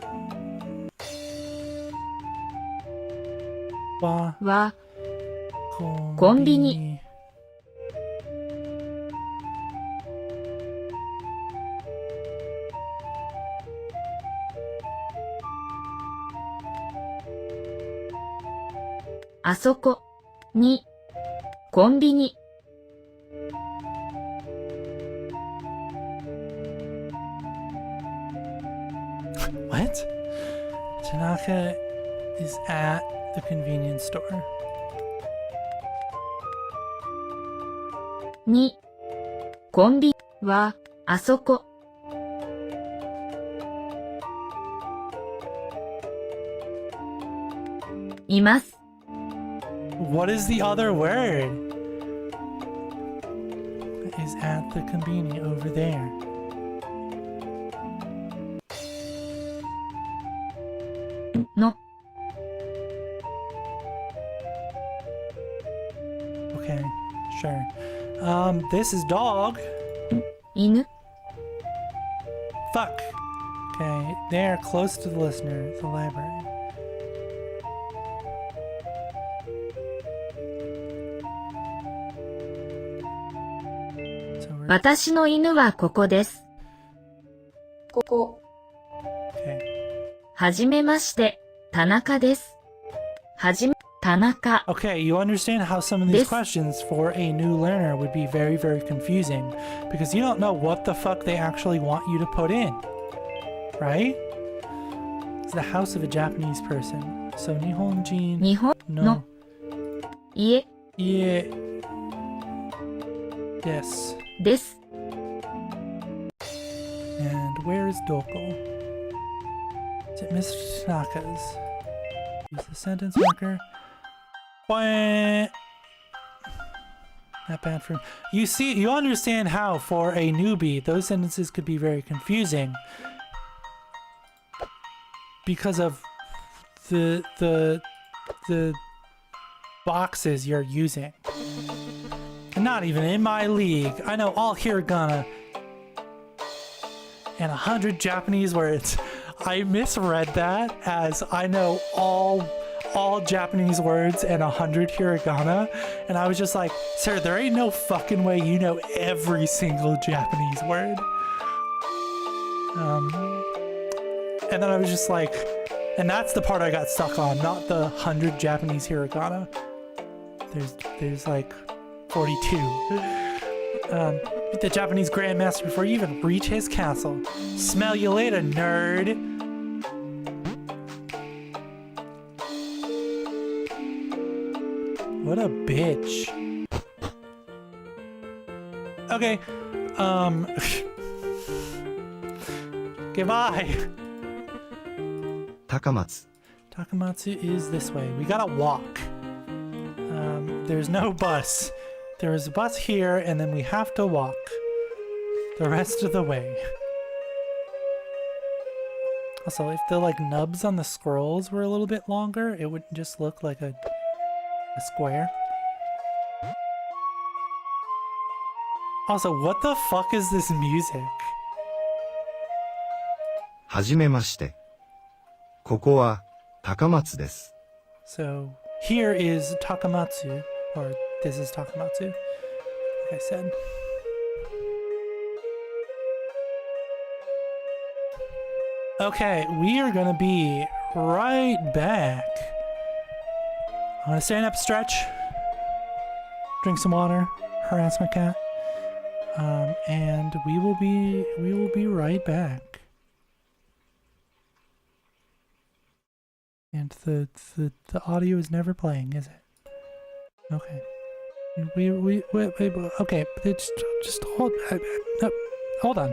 wa は、コンビニ。あそこにコンビニ。What? Tanaka is at the convenience store. にコンビニはあそこ。います。What is the other word? Is at the convenience over there. No. Okay, sure. This is dog. 犬。 Fuck. Okay, they're close to the listener, the library. So we're 私の犬はここです。ここ、okay. はじめまして、田中です。田中。 Okay, you understand how some of these This- questions for a new learner would be very, very confusing because you don't know what the fuck they actually want you to put in, right? It's the house of a Japanese person. So Nihonjin. 日本 No. の家 Yeah. Yes. です。 And where is Doko? Is it Mr. Tanaka's? Use the sentence marker. Bwah. Not bad for you. See, you understand how for a newbie those sentences could be very confusing because of the boxes you're using. And not even in my league. I know all hiragana and 100 Japanese words. I misread that as I know all Japanese words and 100 hiragana, and I was just like, sir, there ain't no fucking way you know every single Japanese word. And then I was just like, and that's the part I got stuck on, not the 100 Japanese hiragana. There's like 42. Beat the Japanese grandmaster before you even reach his castle. Smell you later, nerd. What a bitch. Okay. Goodbye. 高松、 Takamatsu is this way. We gotta walk. There's no bus. There is a bus here, and then we have to walk the rest of the way. Also, if the like nubs on the scrolls were a little bit longer, it would just look like a square. Also, what the fuck is this music? はじめまして。ここは高松です。 So here is Takamatsu, or this is Takamatsu, like I said. Okay, we are gonna be right back. I'm gonna stand up, stretch, drink some water, harass my cat, and we will be right back. And the audio is never playing, is it? Okay. Wait, okay, it's just hold on.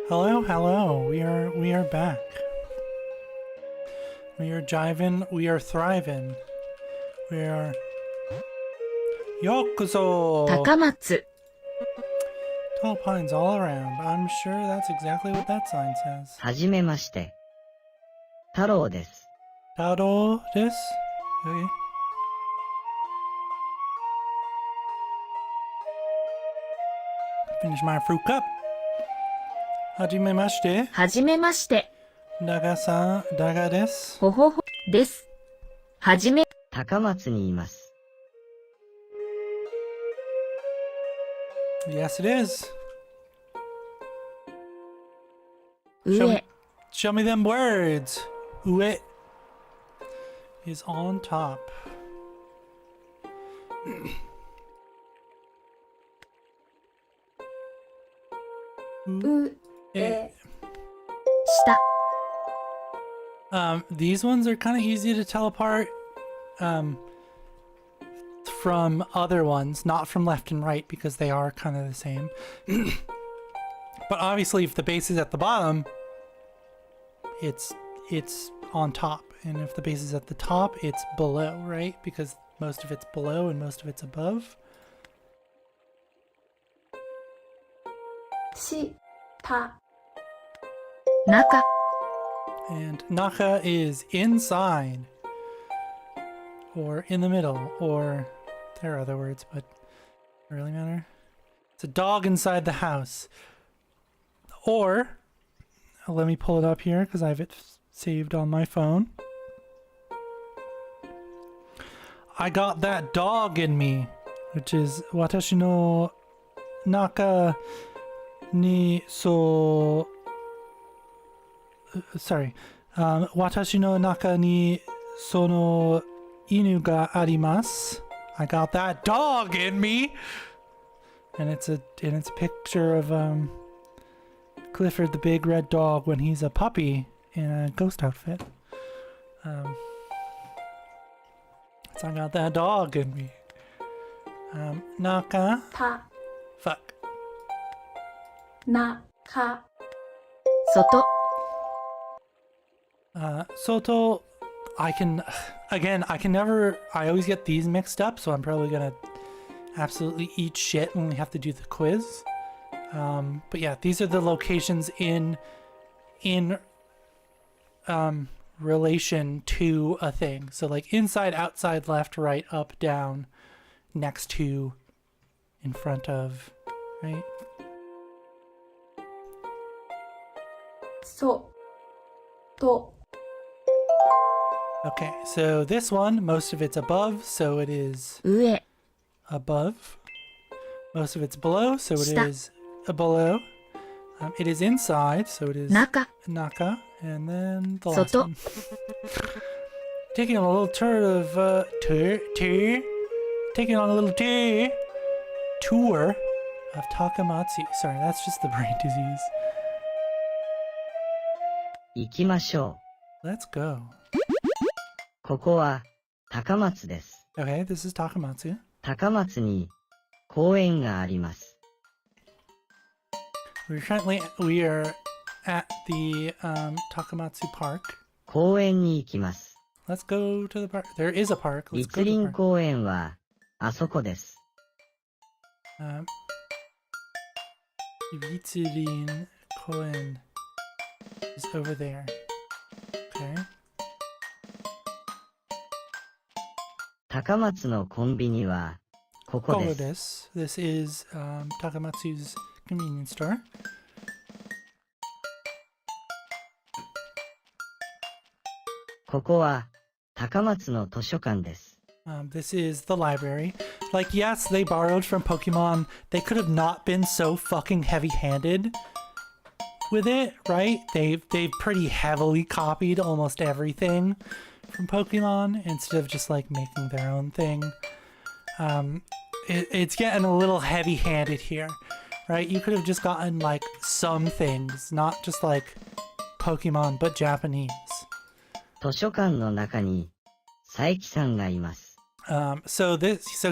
Hello, hello. We are back. We are jiving. We are thriving. We are. Yokoso. 高松 Tall pines all around. I'm sure that's exactly what that sign says. はじめまして。太郎です。 Taro this. Okay. Finish my fruit cup. Hajimemashite. はじめまして Daga-san. Daga desu. ほほほですはじめ高松にいます。 Yes, it is. 上 Show me them words. Ue is on top. Eh. 下 These ones are kind of easy to tell apart from other ones, not from left and right because they are kind of the same. But obviously, if the base is at the bottom, it's on top, and if the base is at the top, it's below, right? Because most of it's below and most of it's above. 下 中 And naka is inside, or in the middle, or there are other words, but they really matter. It's a dog inside the house. Or, let me pull it up here because I have it saved on my phone. I got that dog in me, which is watashi no naka ni so. Sorry. Watashi no naka ni sono inu ga arimasu. I got that dog in me. And it's a picture of Clifford the big red dog when he's a puppy in a ghost outfit. So I got that dog in me. Naka. た Fuck. 中 外 Soto, I can never, I always get these mixed up, so I'm probably gonna absolutely eat shit when we have to do the quiz. But yeah, these are the locations in relation to a thing. So like inside, outside, left, right, up, down, next to, in front of, right? 外 Okay, so this one, most of it's above, so it is 上 above. Most of it's below, so it Shita. is below. It is inside, so it is 中 naka. And then the last Soto. one. Taking on a little tour of taking on a little tour of Takamatsu. Sorry, that's just the brain disease. 行きましょ Let's go. う。ここは高松です。 Okay, this is Takamatsu. 高松に公園があります。 We are at the Takamatsu Park. 公園に行きます。 Let's go to the park. There is a park. Let's 立 go to the 林 park. 公園はあそこです。 Ritsurin Koen is over there. Okay. 高松のコンビニはここです。 This is Takamatsu's convenience store. ここは高松の図書館です。 This is the library. Like, yes, they borrowed from Pokemon. They could have not been so fucking heavy-handed with it, right? They've pretty heavily copied almost everything from Pokemon instead of just like making their own thing. It's getting a little heavy-handed here, right? You could have just gotten like some things, not just like Pokemon, but Japanese. 図書館の中に佐伯さんがいます。So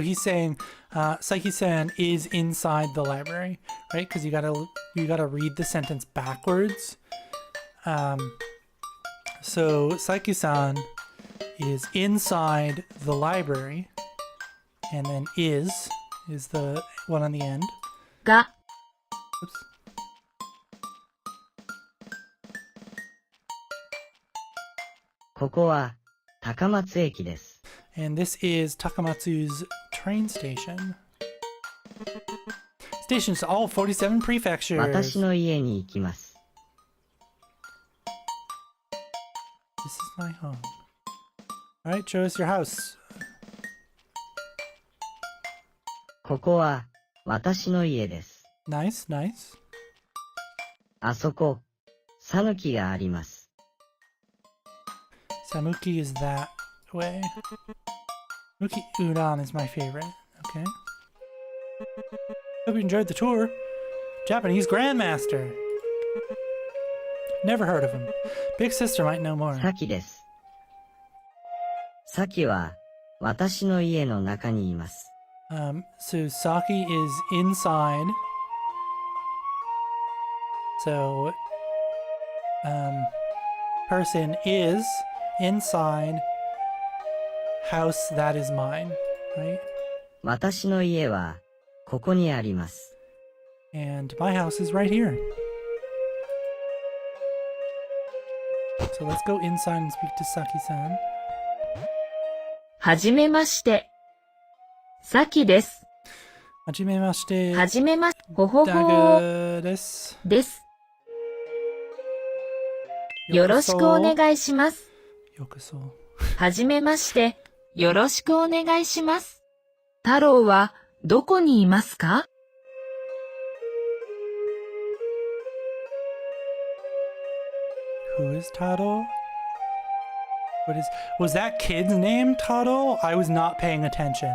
he's saying Saiki-san is inside the library, right? Because you gotta read the sentence backwards. So Saiki-san is inside the library, and then is the one on the end. が Oops. ここは高松駅です。 And this is Takamatsu's train station. Stations to all 47 prefectures. 私の家に行きます。 This is my home. Alright, show us your house. ここは私の家です。 Nice, nice. あそこ、讃岐があります。 Samuki is that way. Samuki Udon is my favorite. Okay. Hope you enjoyed the tour. Japanese Grandmaster. Never heard of him. Big sister might know more. さきです。さきは私の家の中にいます。 So Saki is inside. So, person is inside house that is mine, right? 私の家はここにあります。 And my house is right here. So let's go inside and speak to Saki-san. はじめまして。さきです。はじめまし。ほほほーです。よろしくお願いします。よくそ。はじめまして。よろしくお願いします。太郎はどこにいますか？ Who is Taro? Was that kid's name Taro? I was not paying attention.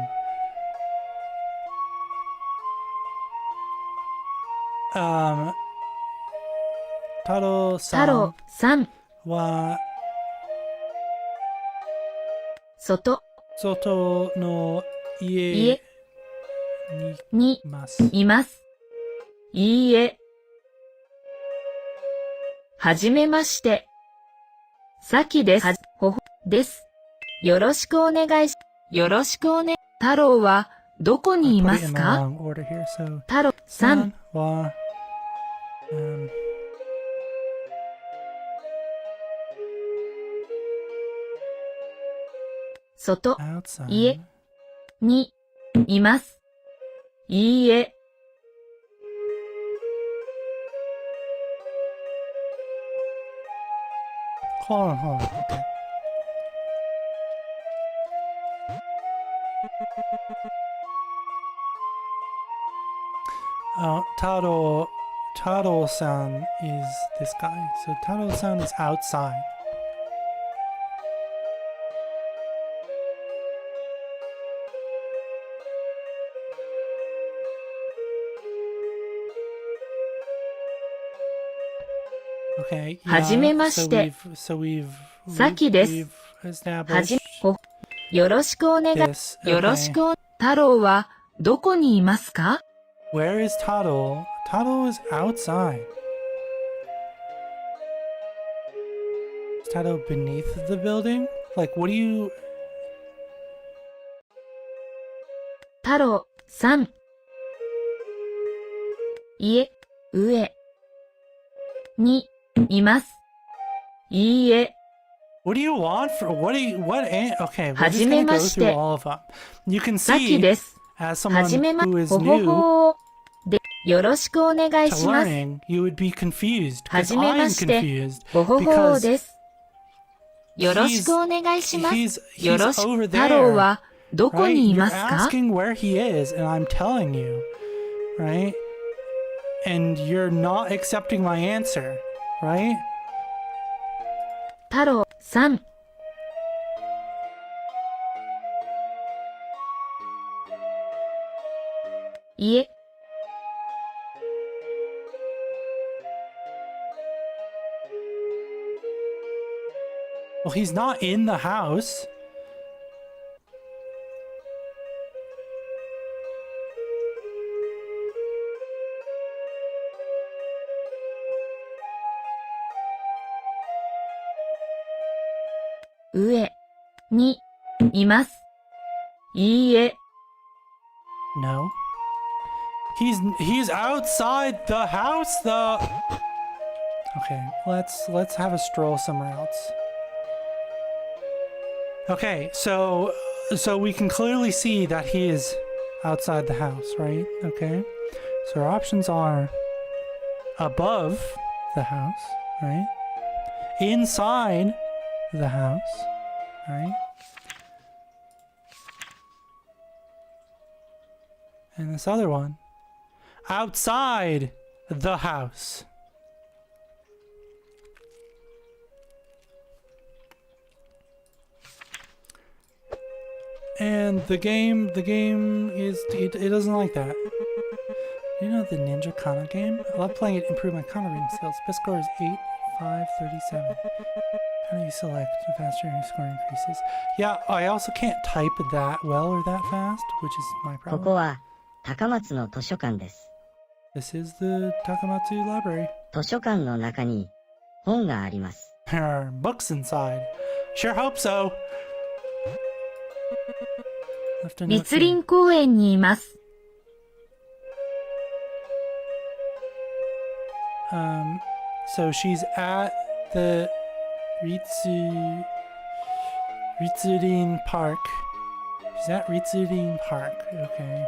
Taro-san 太郎さんは外の家にいます。います。いいえ。はじめまして。さきです。ほほです。よろしくお願いし、よろしくおね。太郎はどこにいますか？太郎さんは、外、家にいます。いいえ。Hold on. Okay. Taro-san is this guy. So Taro-san is outside. Okay, はじめまして。 さきです。よろしくお願い。よろしくお。太郎はどこにいますか？ Where is Taro? Taro is outside. Is Taro beneath the building? Like, what do you... 太郎さん。家、上にいます。いいえ。What do you want for... What do you... What... Okay, we're は just じ gonna め go まし through て。 all of them. You can さき see, です。 as は someone じめま、 who is ほほ new ほー。で、よろしくお願い to します。 learning, you would be confused. は Because じめ I'm まして。 confused. ほほほー Because です。よろしくお願いします。 he's よろし over く。太郎 there. はどこ Right? にい You're ますか？ asking where he is, and I'm telling you, right? And you're not accepting my answer, right? 太郎さん。家。Well, he's not in the house. 上にいます。いいえ。No. He's outside the house. Okay, let's have a stroll somewhere else. Okay, so we can clearly see that he is outside the house, right? Okay. So our options are above the house, right? Inside the house, right? And this other one, outside the house. And the game is, it doesn't like that. You know the Ninja Kana game? I love playing it to improve my Kana reading skills. Best score is 8, 5, 37. How do you select? The faster your score increases. Yeah, I also can't type that well or that fast, which is my こ problem. こは高松の図書館です。This is the Takamatsu Library. 図書館の中に本があります。There are books inside. Sure hope so. Left a note 立 here. 林公園にいます。So she's at the Ritsurin Park. She's at Ritsurin Park. Okay.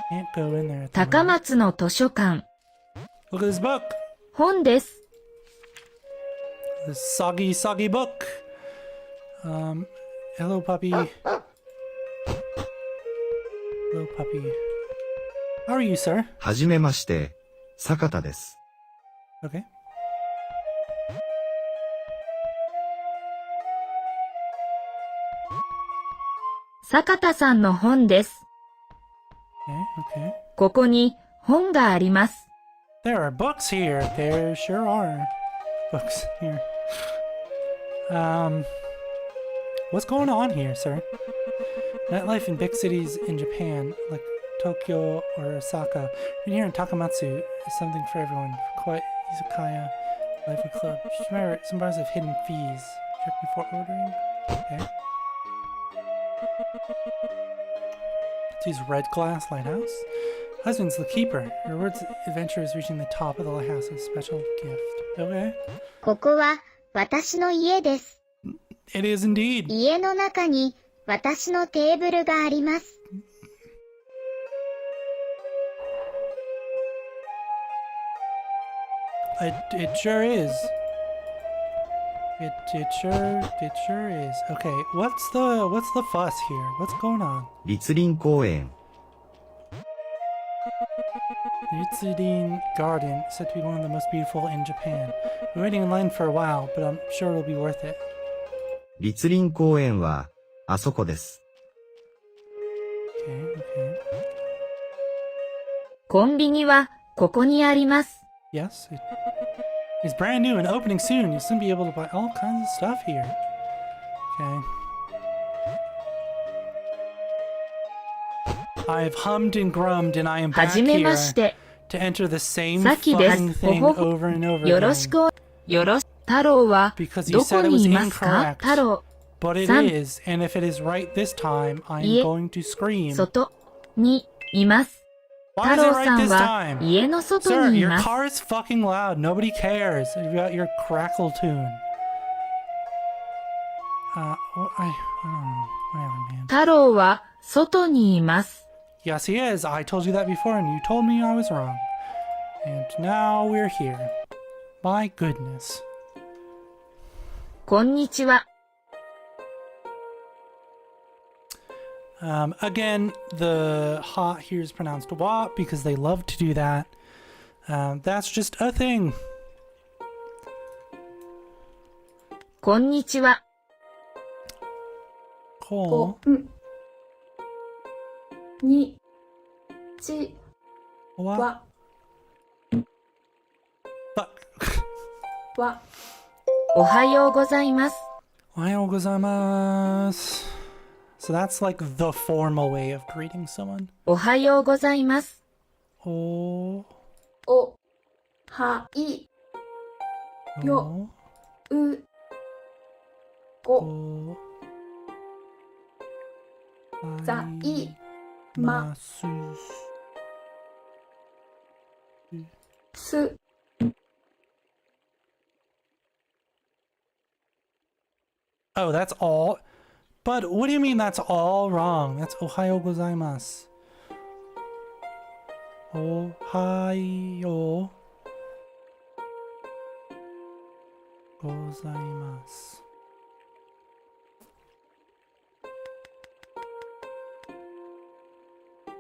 Can't go in there at the 高 moment. 松の図書館。 Look at this book. 本です。 This soggy book. Hello, puppy. Hello, puppy. How are you, sir? はじめまして、坂田です。Okay.「坂田さんの本です。 Okay. ここに本があります。 There are books here. There sure are books here. What's going on here, sir? Nightlife in big cities in Japan, like Tokyo or Osaka, and here in Takamatsu, is something for everyone. Quiet izakaya, lively club. Just remember, some bars have hidden fees. Check before ordering. Okay. Let's use Red Glass Lighthouse. Husband's the keeper. Rewards adventurers reaching the top of the lighthouse as a special gift. Okay. ここは私の家です。 It is indeed. 家の中に私のテーブルがあります。 It sure is. It sure is. Okay, what's the fuss here? What's going on? 立林公園。 Ritsurin Garden is said to be one of the most beautiful in Japan. We're waiting in line for a while, but I'm sure it'll be worth it. 立林公園は、あそこです。Okay, okay. コンビニはここにあります。 Yes, it's brand new and opening soon. You'll soon be able to buy all kinds of stuff here. Okay. I've hummed and grummed and I am は back じめ here まして。 to enter the same さきです。 fucking thing ほほほ over and over よろ again. しくお、よろし、太郎は Because you ど said こ it に was いますか incorrect. 太郎。 But it 3 is, and if it is right this time, I'm いえ going to scream. 外にいます。 Why 太 is it 郎 right さん this は time? 家の外 Sir, にい your ます。 car is fucking loud. Nobody cares about your crackle tune. I don't know. Whatever, man. 太郎は外にいます。 Yes, he is. I told you that before, and you told me I was wrong. And now we're here. My goodness. こんにちは。 Again, the ha here is pronounced wa because they love to do that. That's just a thing. こんにちは。 Cole. にち Wa. は Fuck. はおはようございます。 Ohayou gozaimasu. So that's like the formal way of greeting someone. おはようございます。 Oh. おはいよ Oh. うございますす Oh, that's all? But what do you mean that's all wrong? That's ohayo gozaimasu. Ohayo gozaimasu.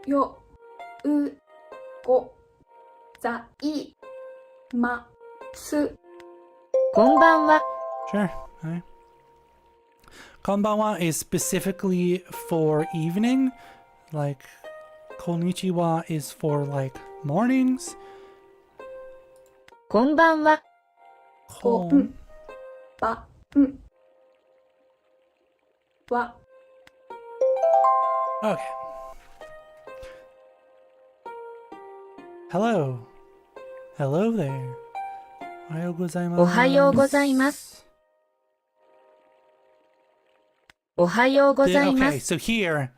ようございますこんばんは。 Sure. Alright. Konbanwa is specifically for evening. Like, konnichiwa is for like mornings. こんばんは。こんばんは Okay. Hello. Hello there. Ohayo gozaimasu. おはようございます。おはようございま Okay, す。 so here,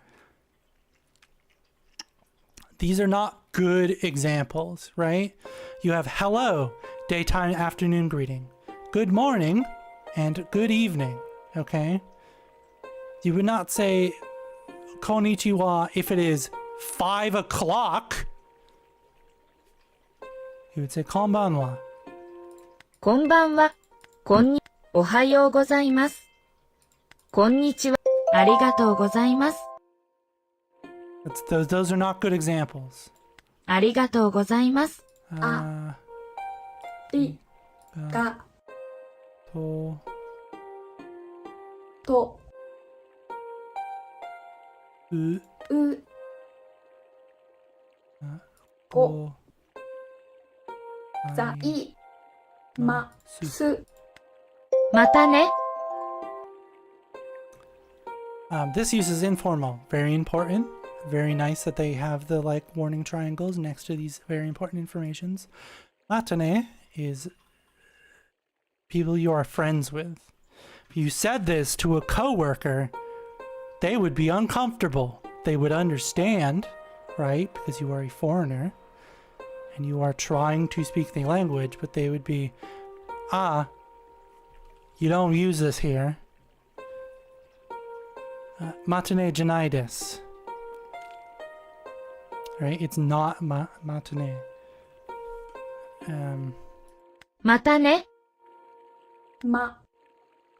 these are not good examples, right? You have hello, daytime, afternoon greeting, good morning, and good evening, okay? You would not say konnichiwa if it is 5 o'clock. You would say konbanwa. こんばんは。おはようございます。こんにちは。ありがとうございます。 Those are not good examples. ありがとうございます。りがととううございますまたね。This uses informal. Very important. Very nice that they have the like warning triangles next to these very important informations. Matane is people you are friends with. If you said this to a coworker, they would be uncomfortable. They would understand, right? Because you are a foreigner and you are trying to speak the language, but they would be, you don't use this here. Matane janai desu. Right? It's not matane. またね。ま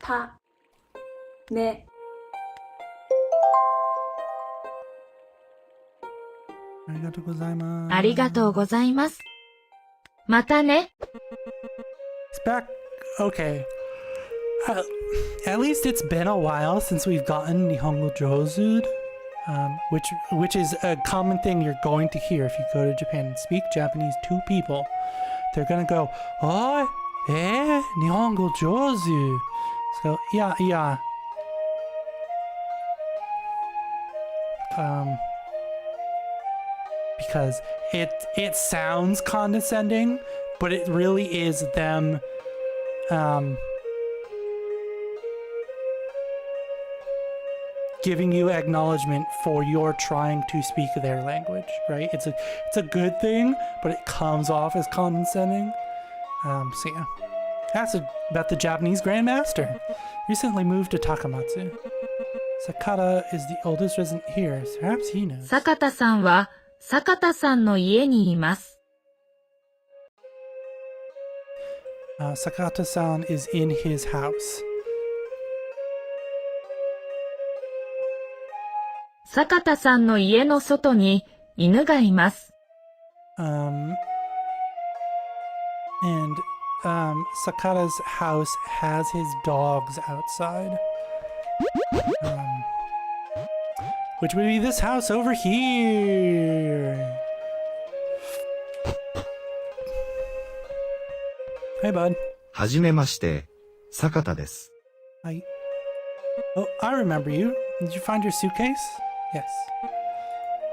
たねありがとうございます。ありがとうございます。またね。 It's back. Okay. At least it's been a while since we've gotten Nihongo Jozud, which is a common thing you're going to hear if you go to Japan and speak Japanese to people. They're gonna go, oh, Nihongo Jozu. So, yeah. Because it sounds condescending, but it really is them, giving you acknowledgement for your trying to speak their language, right? It's a good thing, but it comes off as condescending. So yeah. That's about the Japanese Grandmaster. Recently moved to Takamatsu. Sakata is the oldest resident here, so perhaps he knows. 坂田さんは、坂田さんの家にいます。Sakata-san is in his house. 坂田さんの家の外に犬がいます。Sakata's house has his dogs outside. Which would be this house over here. Hey, bud. はじめまして、坂田です。 Hi. Oh, I remember you. Did you find your suitcase? Yes.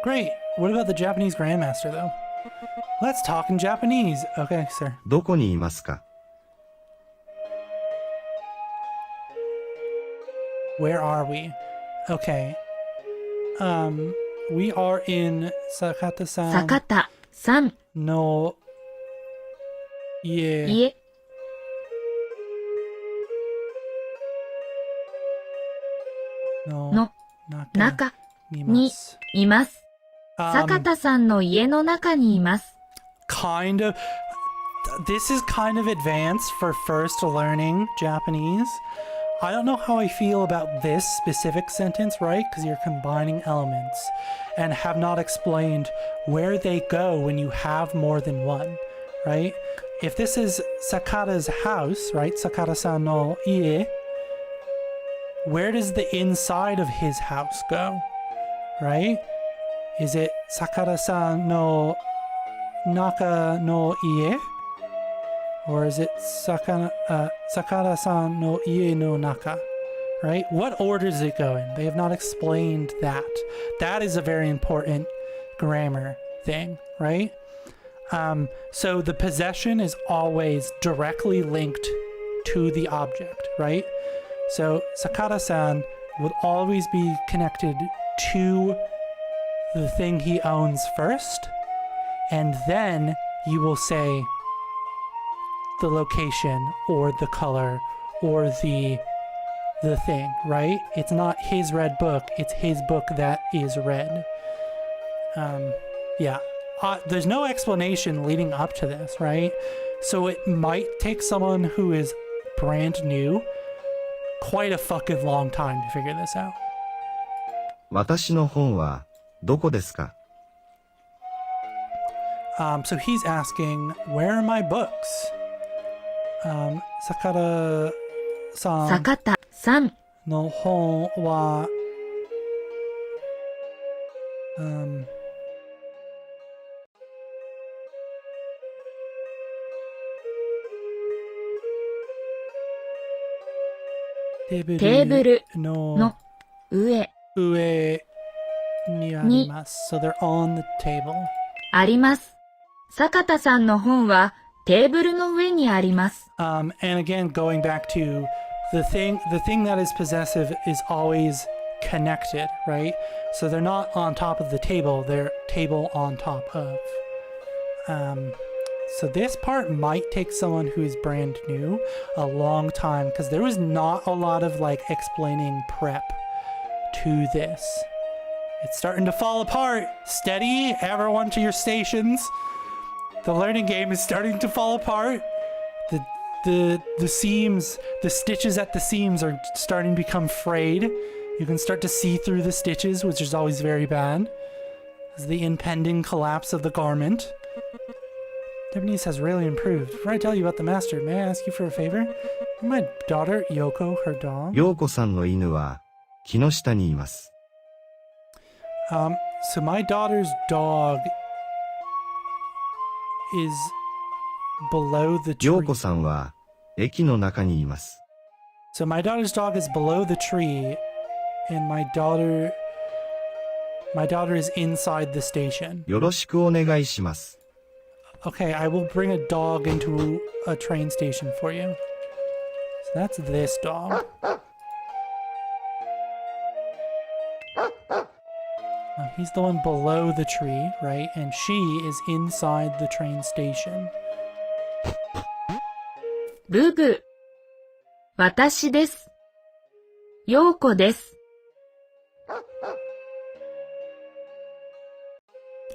Great. What about the Japanese Grandmaster, though? Let's talk in Japanese. Okay, sir. どこにいますか？ Where are we? Okay. We are in Sakata-san 坂田さん no ie 家 no の naka 中 ni に masu. います。 Um, 坂田さんの家の中にいます。 kind of this is kind of advanced for first learning Japanese. I don't know how I feel about this specific sentence, right? Because you're combining elements and have not explained where they go when you have more than one, right? If this is Sakata's house, right? Sakata-san no ie, where does the inside of his house go, right? Is it Sakata-san no naka no ie? Or is it Sakata-san no ie no naka? Right? What order does it go in? They have not explained that. That is a very important grammar thing, right? So the possession is always directly linked to the object, right? So Sakata-san would always be connected to the thing he owns first, and then you will say the location or the color or the thing, right? It's not his red book, it's his book that is red. Yeah. There's no explanation leading up to this, right? So it might take someone who is brand new quite a fucking long time to figure this out. 私の本はどこですか？ So he's asking, where are my books? Sakata-san 坂田さん の本は、テーブルのの上上にあります。So they're on the table. あります。坂田さんの本はテーブルの上にあります。And again, going back to the thing that is possessive is always connected, right? So they're not on top of the table, they're table on top of. So this part might take someone who is brand new a long time because there was not a lot of like explaining prep to this. It's starting to fall apart. Steady, everyone to your stations. The learning game is starting to fall apart. The seams, the stitches at the seams are starting to become frayed. You can start to see through the stitches, which is always very bad. As the impending collapse of the garment. Japanese has really improved. Before I tell you about the master, may I ask you for a favor? My daughter, Yoko, her dog. 陽子さんの犬は木の下にいます。So my daughter's dog is below the 陽 tree. 子さんは駅の中にいます。 So my daughter's dog is below the tree, and my daughter is inside the station. よろしくお願いします。 Okay, I will bring a dog into a train station for you. So that's this dog. He's the one below the tree, right? And she is inside the train station. ブブ。私です。陽子です。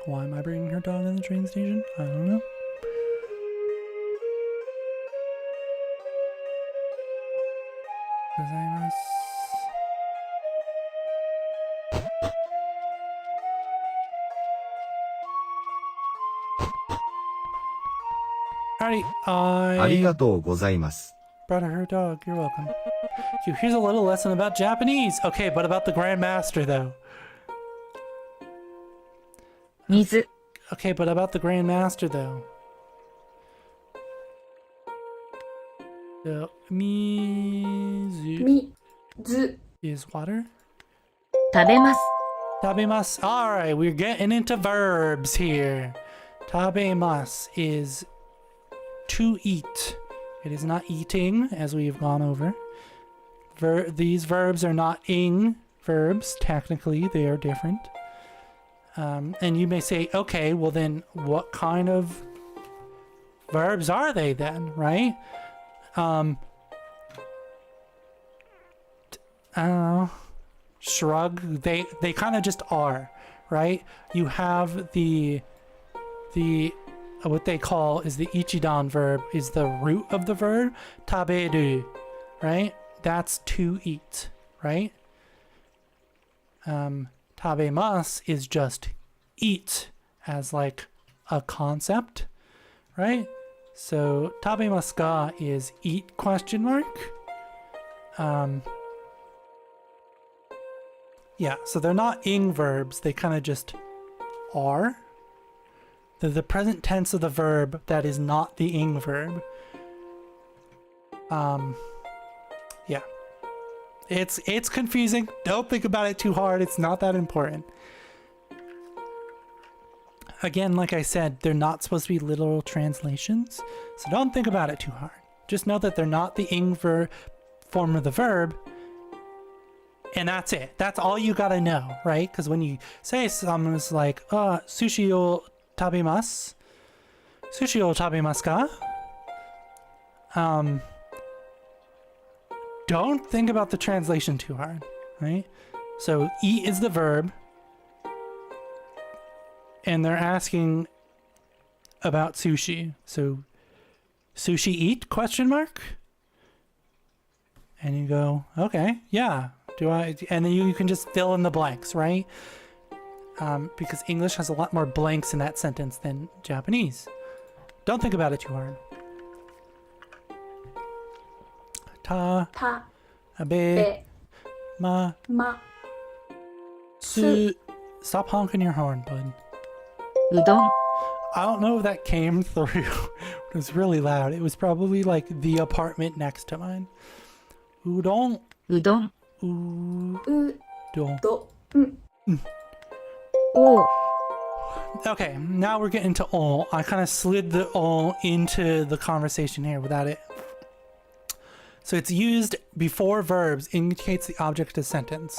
Why am I bringing her dog in the train station? I don't know. Gozaimasu. Alrighty, ありがとうございます。 brought her dog. You're welcome. Here's a little lesson about Japanese. Okay, but about the Grandmaster though. 水。 Okay, but about the Grandmaster though. So, mizu 水 is water. 食べます。 Tabemasu. Alright, we're getting into verbs here. Tabemasu is to eat. It is not eating, as we have gone over. these verbs are not ing verbs. Technically, they are different. And you may say, okay, well then, what kind of verbs are they then, right? I don't know. Shrug. They kind of just are, right? You have the what they call is the ichidan verb is the root of the verb taberu, right? That's to eat, right? Tabemasu is just eat as like a concept, right? So tabemasu ga is eat question mark. Yeah, so they're not ing verbs, they kind of just are. They're the present tense of the verb that is not the ing verb. Yeah. It's confusing. Don't think about it too hard. It's not that important. Again, like I said, they're not supposed to be literal translations, so don't think about it too hard. Just know that they're not the ing form of the verb, and that's it. That's all you gotta know, right? Because when you say someone's like, sushi o tabimasu, sushi o tabimasu ka? Don't think about the translation too hard, right? So eat is the verb, and they're asking about sushi. So sushi eat question mark? And you go, okay, yeah. Do I? And then you can just fill in the blanks, right? Because English has a lot more blanks in that sentence than Japanese. Don't think about it too hard. Ta, abe, ma, su. Stop honking your horn, bud. Udon. I don't know if that came through. It was really loud. It was probably like the apartment next to mine. Udon. Udon. Udon. O. Okay, now we're getting to o. I kind of slid the o into the conversation here without it. So it's used before verbs, indicates the object of sentence.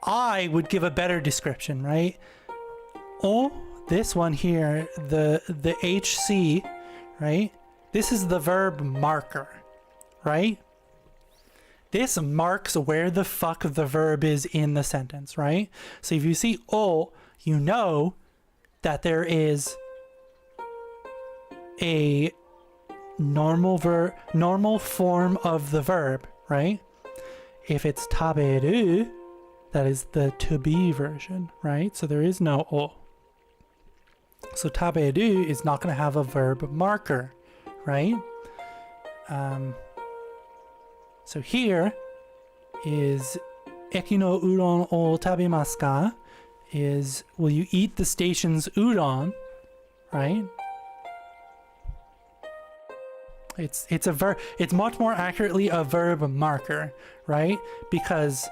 I would give a better description, right? O, this one here, the HC, right? This is the verb marker, right? This marks where the fuck the verb is in the sentence, right? So if you see o, you know that there is a normal form of the verb, right? If it's taberu, that is the to be version, right? So there is no o. So taberu is not going to have a verb marker, right? So here is eki no udon o tabimasu ka? Is will you eat the station's udon, right? It's a verb. It's much more accurately a verb marker, right? Because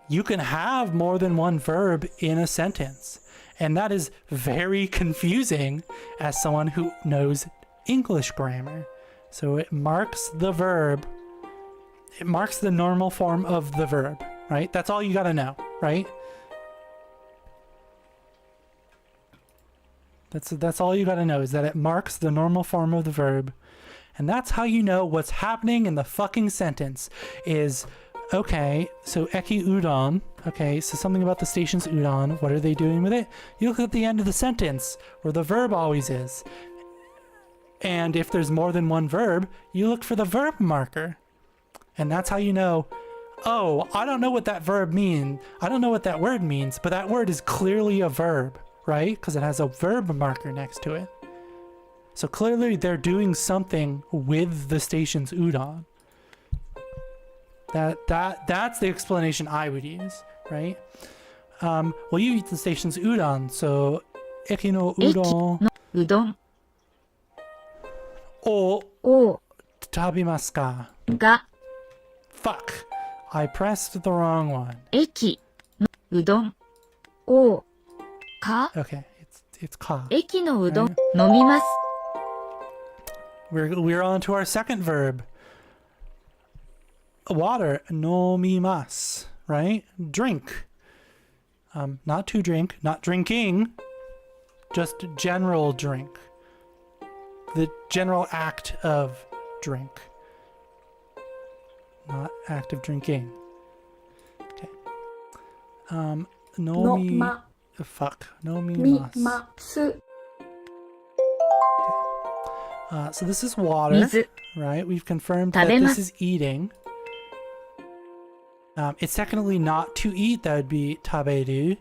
you can have more than one verb in a sentence, and that is very confusing as someone who knows English grammar. So it marks the verb. It marks the normal form of the verb, right? That's all you gotta know, right? That's all you gotta know is that it marks the normal form of the verb. And that's how you know what's happening in the fucking sentence is, okay, so eki udon, okay, so something about the station's udon, what are they doing with it? You look at the end of the sentence where the verb always is. And if there's more than one verb, you look for the verb marker. And that's how you know, oh, I don't know what that verb means. I don't know what that word means, but that word is clearly a verb, right? Because it has a verb marker next to it. So clearly they're doing something with the station's udon. That's the explanation I would use, right? Well, you eat the station's udon, so eki no udon Udon. o tabimasu ka? Ga. Fuck. I pressed the wrong one. Eki no udon o ka. Okay, it's ka. Eki no udon nomimasu. We're on to our second verb. water, nomimasu, right? Drink. Not to drink, not drinking, just general drink. The general act of drink. Not act of drinking. Okay. Nomimasu. So this is water, 水 right? We've confirmed that this is eating. It's technically not to eat. That would be taberu.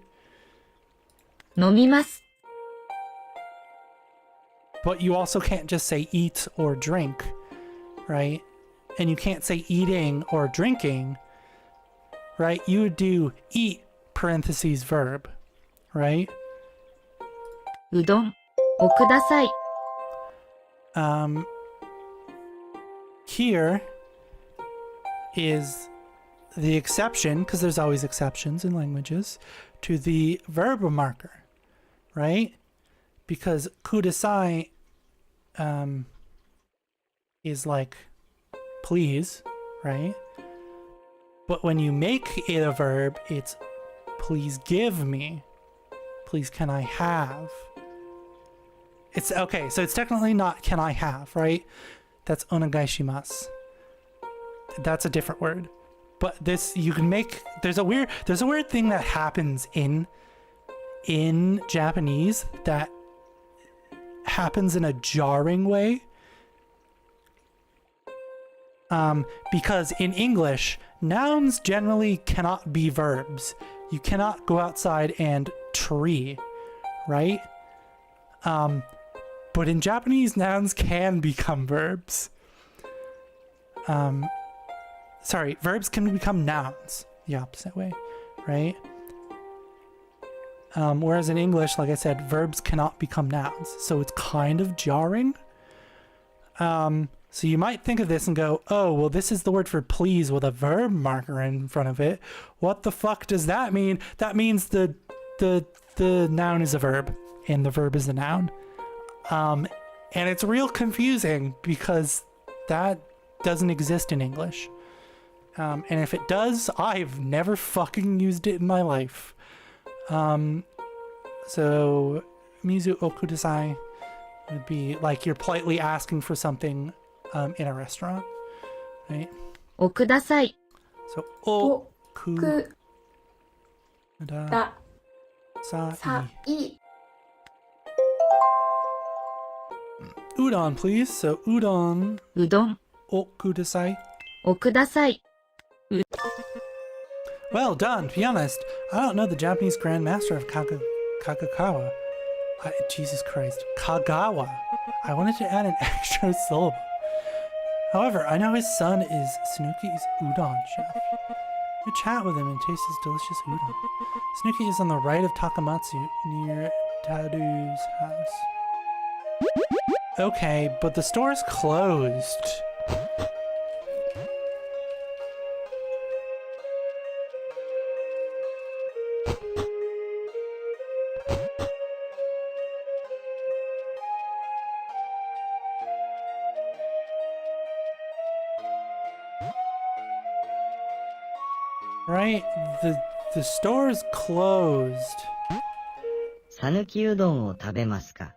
飲みます But you also can't just say eat or drink, right? And you can't say eating or drinking, right? You would do eat parentheses verb, right? うどんをください Here is the exception, because there's always exceptions in languages, to the verb marker, right? Because kudasai is like please, right? But when you make it a verb, it's please give me. Please can I have? It's okay, so it's technically not can I have, right? That's onegaishimasu. That's a different word. But this you can make there's a weird thing that happens in Japanese that happens in a jarring way. Because in English, nouns generally cannot be verbs. You cannot go outside and tree, right? But in Japanese, nouns can become verbs. Sorry, verbs can become nouns the opposite way, right? Whereas in English, like I said, verbs cannot become nouns. So it's kind of jarring. So you might think of this and go, oh, well, this is the word for please with a verb marker in front of it. What the fuck does that mean? That means the noun is a verb and the verb is a noun. And it's real confusing because that doesn't exist in English. And if it does, I've never fucking used it in my life. So mizu okudasai would be like you're politely asking for something in a restaurant, right? をください So お okudasai. ださい Udon, please. So udon うどん okudasai. をください Well done. To be honest, I don't know the Japanese Grandmaster of Kagakawa. Jesus Christ. Kagawa. I wanted to add an extra syllable. However, I know his son is Snuki's udon chef. You chat with him and taste his delicious udon. Snuki is on the right of Takamatsu, near Tadu's house. Okay, but the store's closed. Right? The store's closed. さぬきうどんを食べますか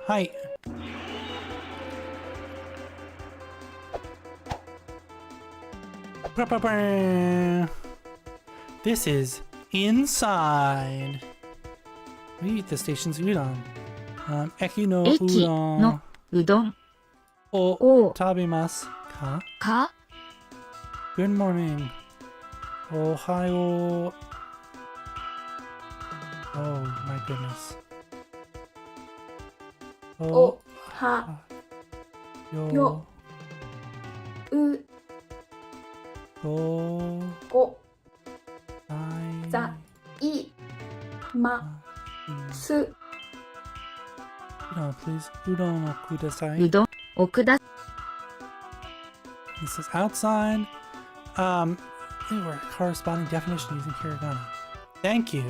Hi. This is inside. We eat the station's udon. Eki no 駅 udon のうどん o を tabimasu ka? か Good morning. Ohayo. Oh my goodness. おは yo よう go お I ざいます。 Udon, please. Udon o う kudasai. どんをくだ This is outside. They were corresponding definition using hiragana. Thank you,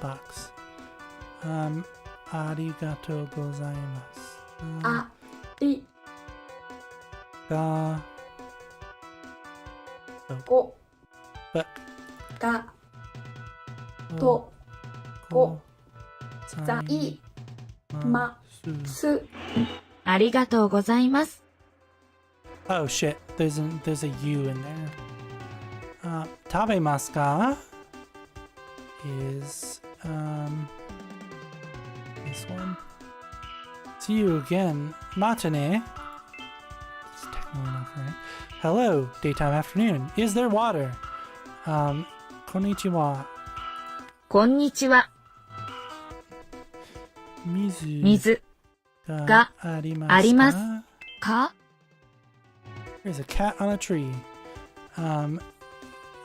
box. Arigatou gozaimasu. あり ga. Go. But. Ga. To. Go. Zai. Ma. Su. ありがとうございます。 Oh shit, there's a U in there. Tabemasu ka is this one. See you again. Matane. It's technically not right. Hello, daytime afternoon. Is there water? Konnichiwa. こんにちは。 Mizu 水 ga あり arimasu ます ka? か There's a cat on a tree.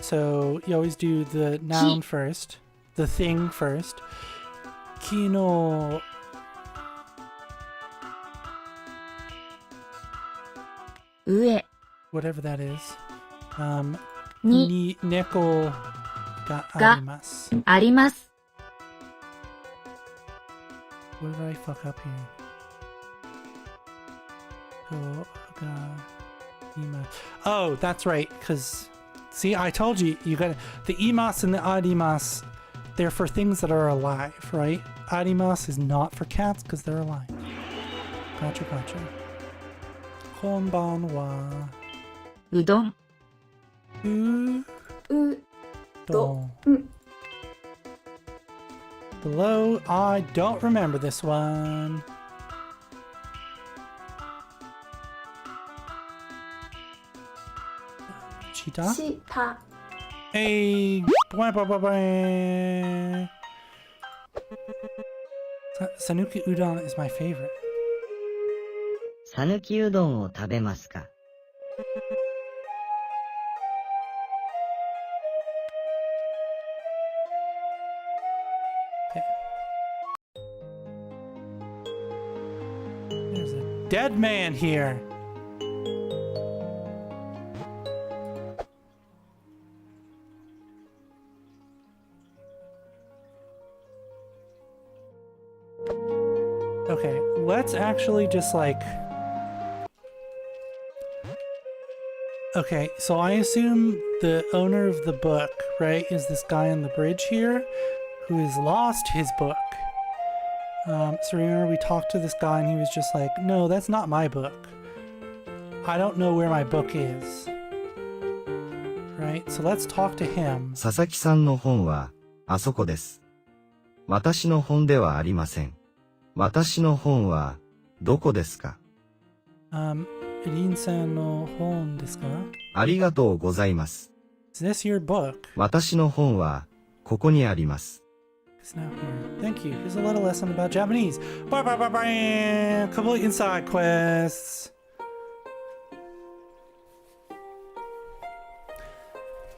So you always do the noun first, the thing first. Kino. Ue Whatever that is. に Ni neko ga Ga. arimasu. あります。 What did I fuck up here? Ko ga ima. Oh, that's right. Because, see, I told you, you got the imas and the arimas. They're for things that are alive, right? Arimas is not for cats because they're alive. Gotcha, gotcha. Konbanwa. うどん U. Don. Below, I don't remember this one. Cheetah? Shita. Hey! Bwah, bwah, bwah, bwah. Sanuki udon is my favorite. さぬきうどんを食べますか There's a dead man here. Okay, let's actually just like... Okay, so I assume the owner of the book, right, is this guy on the bridge here who has lost his book. So remember we talked to this guy and he was just like, no, that's not my book. I don't know where my book is. Right? So let's talk to him. 佐々木さんの本は、あそこです。私の本ではありません。私の本は、どこですか Rin-san no hon desu ka? ありがとうございます。 Is this your book? 私の本は、ここにあります。 It's now here. Thank you. Here's a little lesson about Japanese. Bye bye bye bye. Complete inside quests.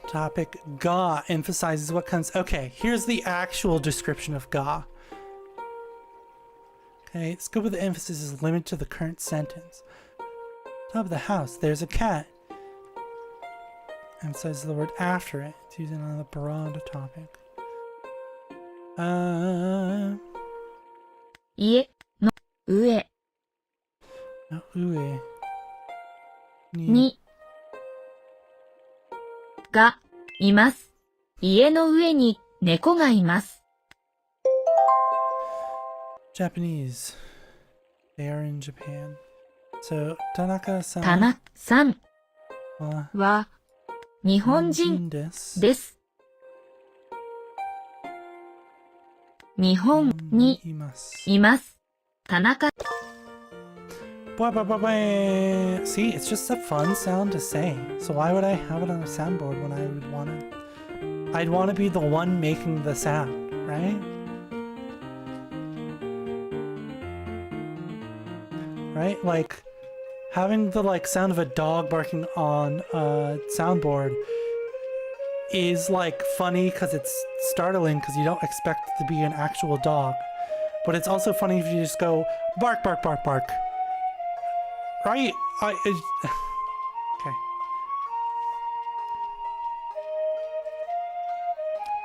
Topic ga emphasizes what comes. Okay, here's the actual description of ga. Okay, scope of the emphasis is limited to the current sentence. Top of the house, there's a cat. Emphasizes the word after it. It's using on the broad topic. 家の上 Ue. にがいます。家の上に猫がいます。 Japanese. They are in Japan. So, Tanaka-san 田中さんはは日本人です。です。日本にいます。います。田中 Blah, blah, blah, blah. See, it's just a fun sound to say. So why would I have it on a soundboard when I would want to... I'd want to be the one making the sound, right? Right? Like, having the, like, sound of a dog barking on a soundboard is, like, funny because it's startling because you don't expect it to be an actual dog. But it's also funny if you just go, bark, bark, bark, bark. Right? Okay.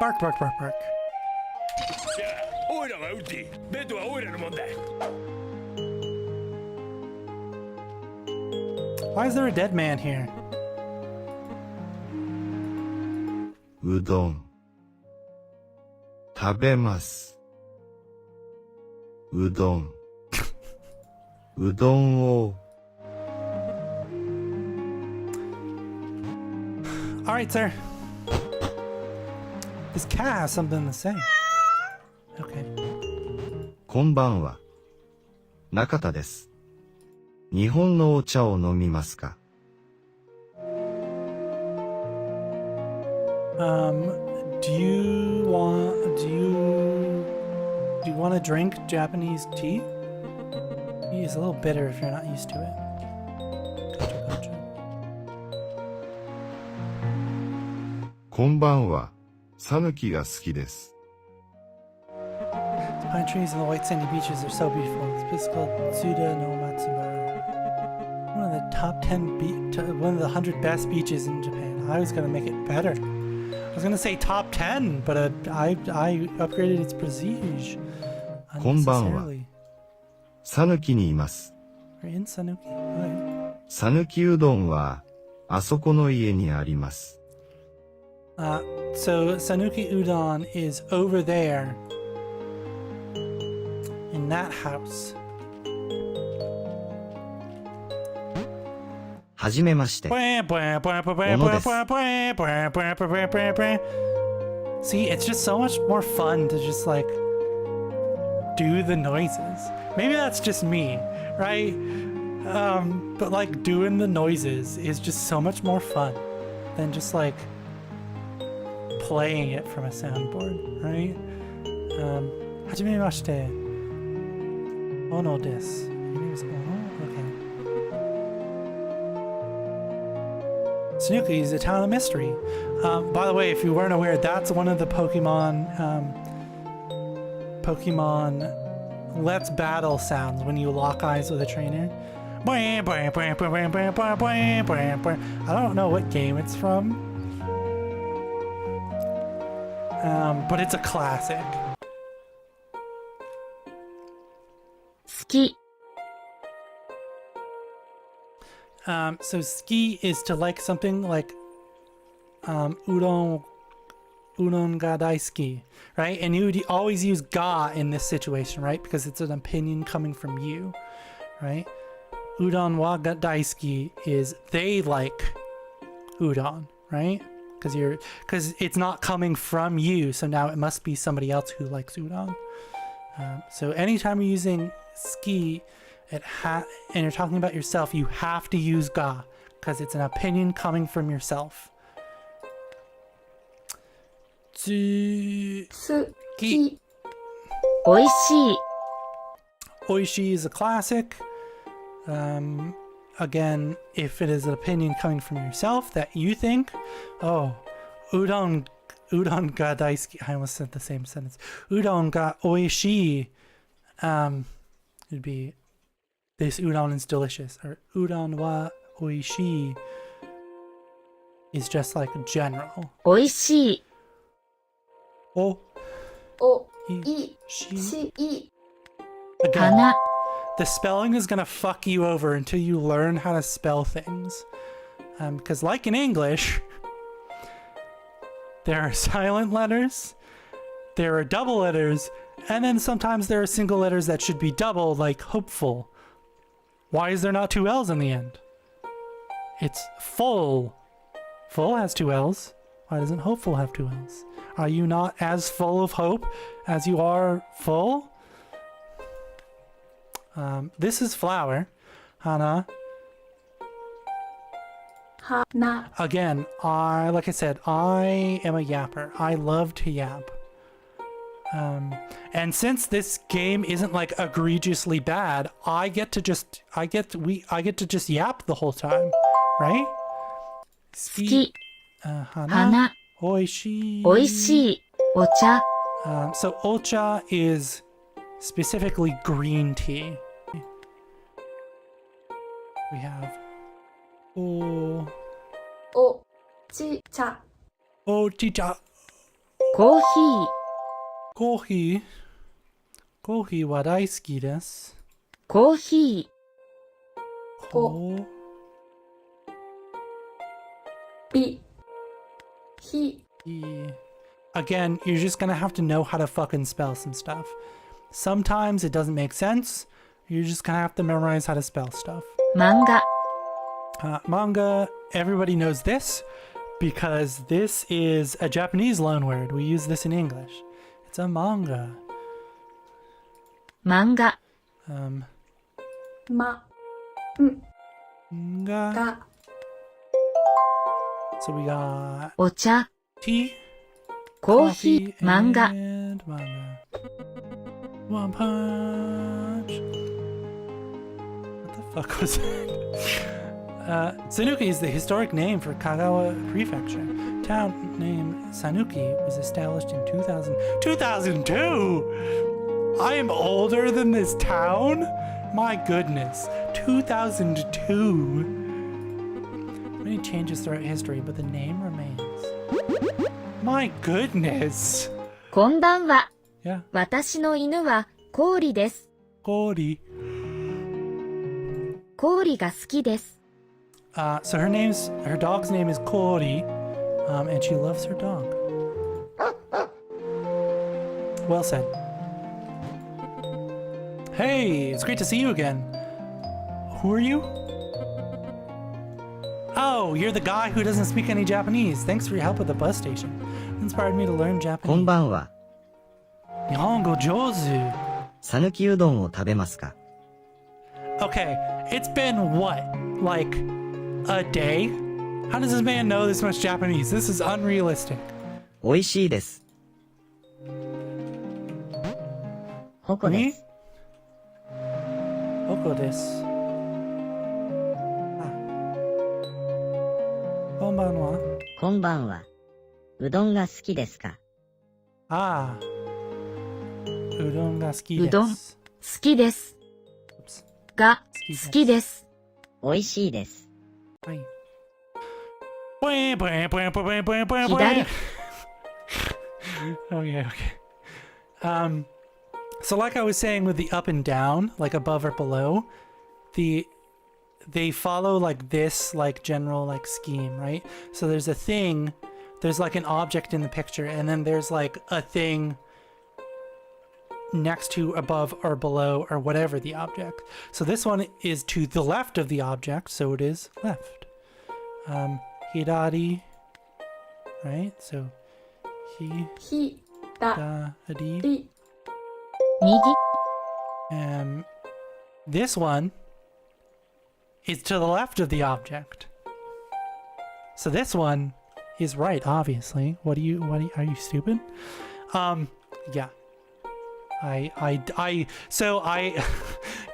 Bark, bark, bark, bark. じゃあオイラが打ってベッドはオイラのもんだ。Why is there a dead man here? うどん。食べます。うどん。うどんを。Alright, sir. This cat has something to say. Okay. こんばんは。中田です。日本のお茶を飲みますか？ Do you want to drink Japanese tea? Tea is a little bitter if you're not used to it. Gotcha. こんばんは。さぬきが好きです。The pine trees and the white sandy beaches are so beautiful. This place is called Tsuda no Matsubara. One of the top 10 one of the 100 best beaches in Japan. I was gonna make it better. I was gonna say top 10, but I upgraded its prestige こんばんは。 unnecessarily. さぬきにいます。 We're in Sanuki. Okay. さぬきうどんは、あそこの家にあります。So Sanuki Udon is over there in that house. はじめまして。 See, it's just so much more fun to just like do the noises. Maybe that's just me, right? But like doing the noises is just so much more fun than just like playing it from a soundboard, right? はじめまして。Ono desu. Your name is Ono? Okay. Sanuki is a town of mystery. By the way, if you weren't aware, that's one of the Pokemon Let's Battle sounds when you lock eyes with a trainer. I don't know what game it's from. But it's a classic. 好き。 So ski is to like something like udon ga daisuki, right? And you would always use ga in this situation, right? Because it's an opinion coming from you, right? Udon wa ga daisuki is they like udon, right? Because it's not coming from you, so now it must be somebody else who likes udon. So anytime you're using ski and you're talking about yourself, you have to use ga because it's an opinion coming from yourself. 好き。おいしい。 Oishi is a classic. Again, if it is an opinion coming from yourself that you think, oh, udon ga daisuki. I almost said the same sentence. Udon ga oishii. It'd be this udon is delicious, or udon wa oishii is just like general. おいしい。 O お i い shi. しい。 Again, 花。 the spelling is gonna fuck you over until you learn how to spell things. Because like in English, there are silent letters, there are double letters, and then sometimes there are single letters that should be double, like hopeful. Why is there not two L's in the end? It's full. Full has two L's. Why doesn't hopeful have two L's? Are you not as full of hope as you are full? This is flower. Hana. 花。 Again, like I said, I am a yapper. I love to yap. And since this game isn't like egregiously bad, I get to just yap the whole time, right? 好き。 Hana. 花。 Oishii. おいしい。お茶。 So ocha is specifically green tea. We have おち茶。 ochicha. コーヒー。 Kohi. Kohi wa daisuki desu. コーヒー。こり、ひ、 Again, you're just gonna have to know how to fucking spell some stuff. Sometimes it doesn't make sense. You're just gonna have to memorize how to spell stuff. 漫画 Manga, everybody knows this because this is a Japanese loanword. We use this in English. It's a manga. 漫画 ま、 Manga. が、 So we got お茶 tea, コーヒ coffee, ー漫画 and manga. One punch. What the fuck was that? Sanuki is the historic name for Kagawa Prefecture. Town name Sanuki was established in 2002! I am older than this town? My goodness. 2002. Many changes throughout history, but the name remains. My goodness. こんばんは Yeah. 私の犬は氷です Cody. 氷が好きです So her dog's name is Cody, and she loves her dog. Well said. Hey, it's great to see you again. Who are you? Oh, you're the guy who doesn't speak any Japanese. Thanks for your help at the bus station. It inspired me to learn こ Japanese. んばんは。 Nihongo jozu. さぬきうどんを食べますか？ Okay, it's been what? Like a day? How does this man know this much Japanese? This is unrealistic. 美味しいです。ほこです。 Oko desu. Konbanwa. こんばんは。うどんが好きですか？ Ah. Udon ga suki うどん desu. 好きです Oops. が好きです 美味しいです。 Hi. 左 Okay, okay. So like I was saying with the up and down, like above or below, they follow like this like general like scheme, right? So there's a thing, there's like an object in the picture, and then there's like a thing next to, above, or below, or whatever the object. So this one is to the left of the object, so it is left. Hidari, right? Soひ、だ、 hidari. り、 右 This one is to the left of the object. So this one is right, obviously. Are you stupid? Yeah. So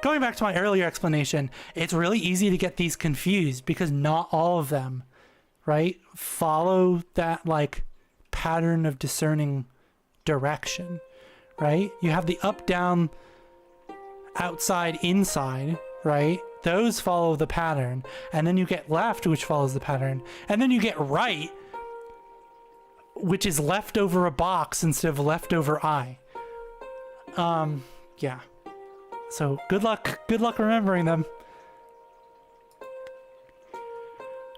going back to my earlier explanation, it's really easy to get these confused because not all of them, right, follow that like pattern of discerning direction, right? You have the up, down, outside, inside, right? Those follow the pattern. And then you get left, which follows the pattern. And then you get right, which is left over a box instead of left over eye. Yeah. So good luck remembering them.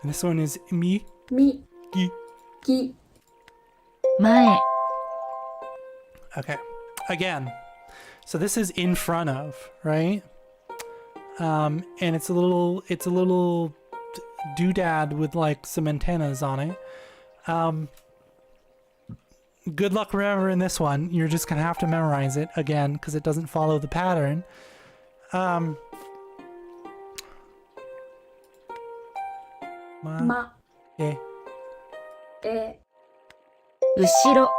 And this one is mi, み、 gi. ぎ、 前 Okay. Again. So this is in front of, right? And it's a little doodad with like some antennas on it. Good luck remembering this one. You're just gonna have to memorize it again because it doesn't follow the pattern. Ma, ま、 eh. え、後ろ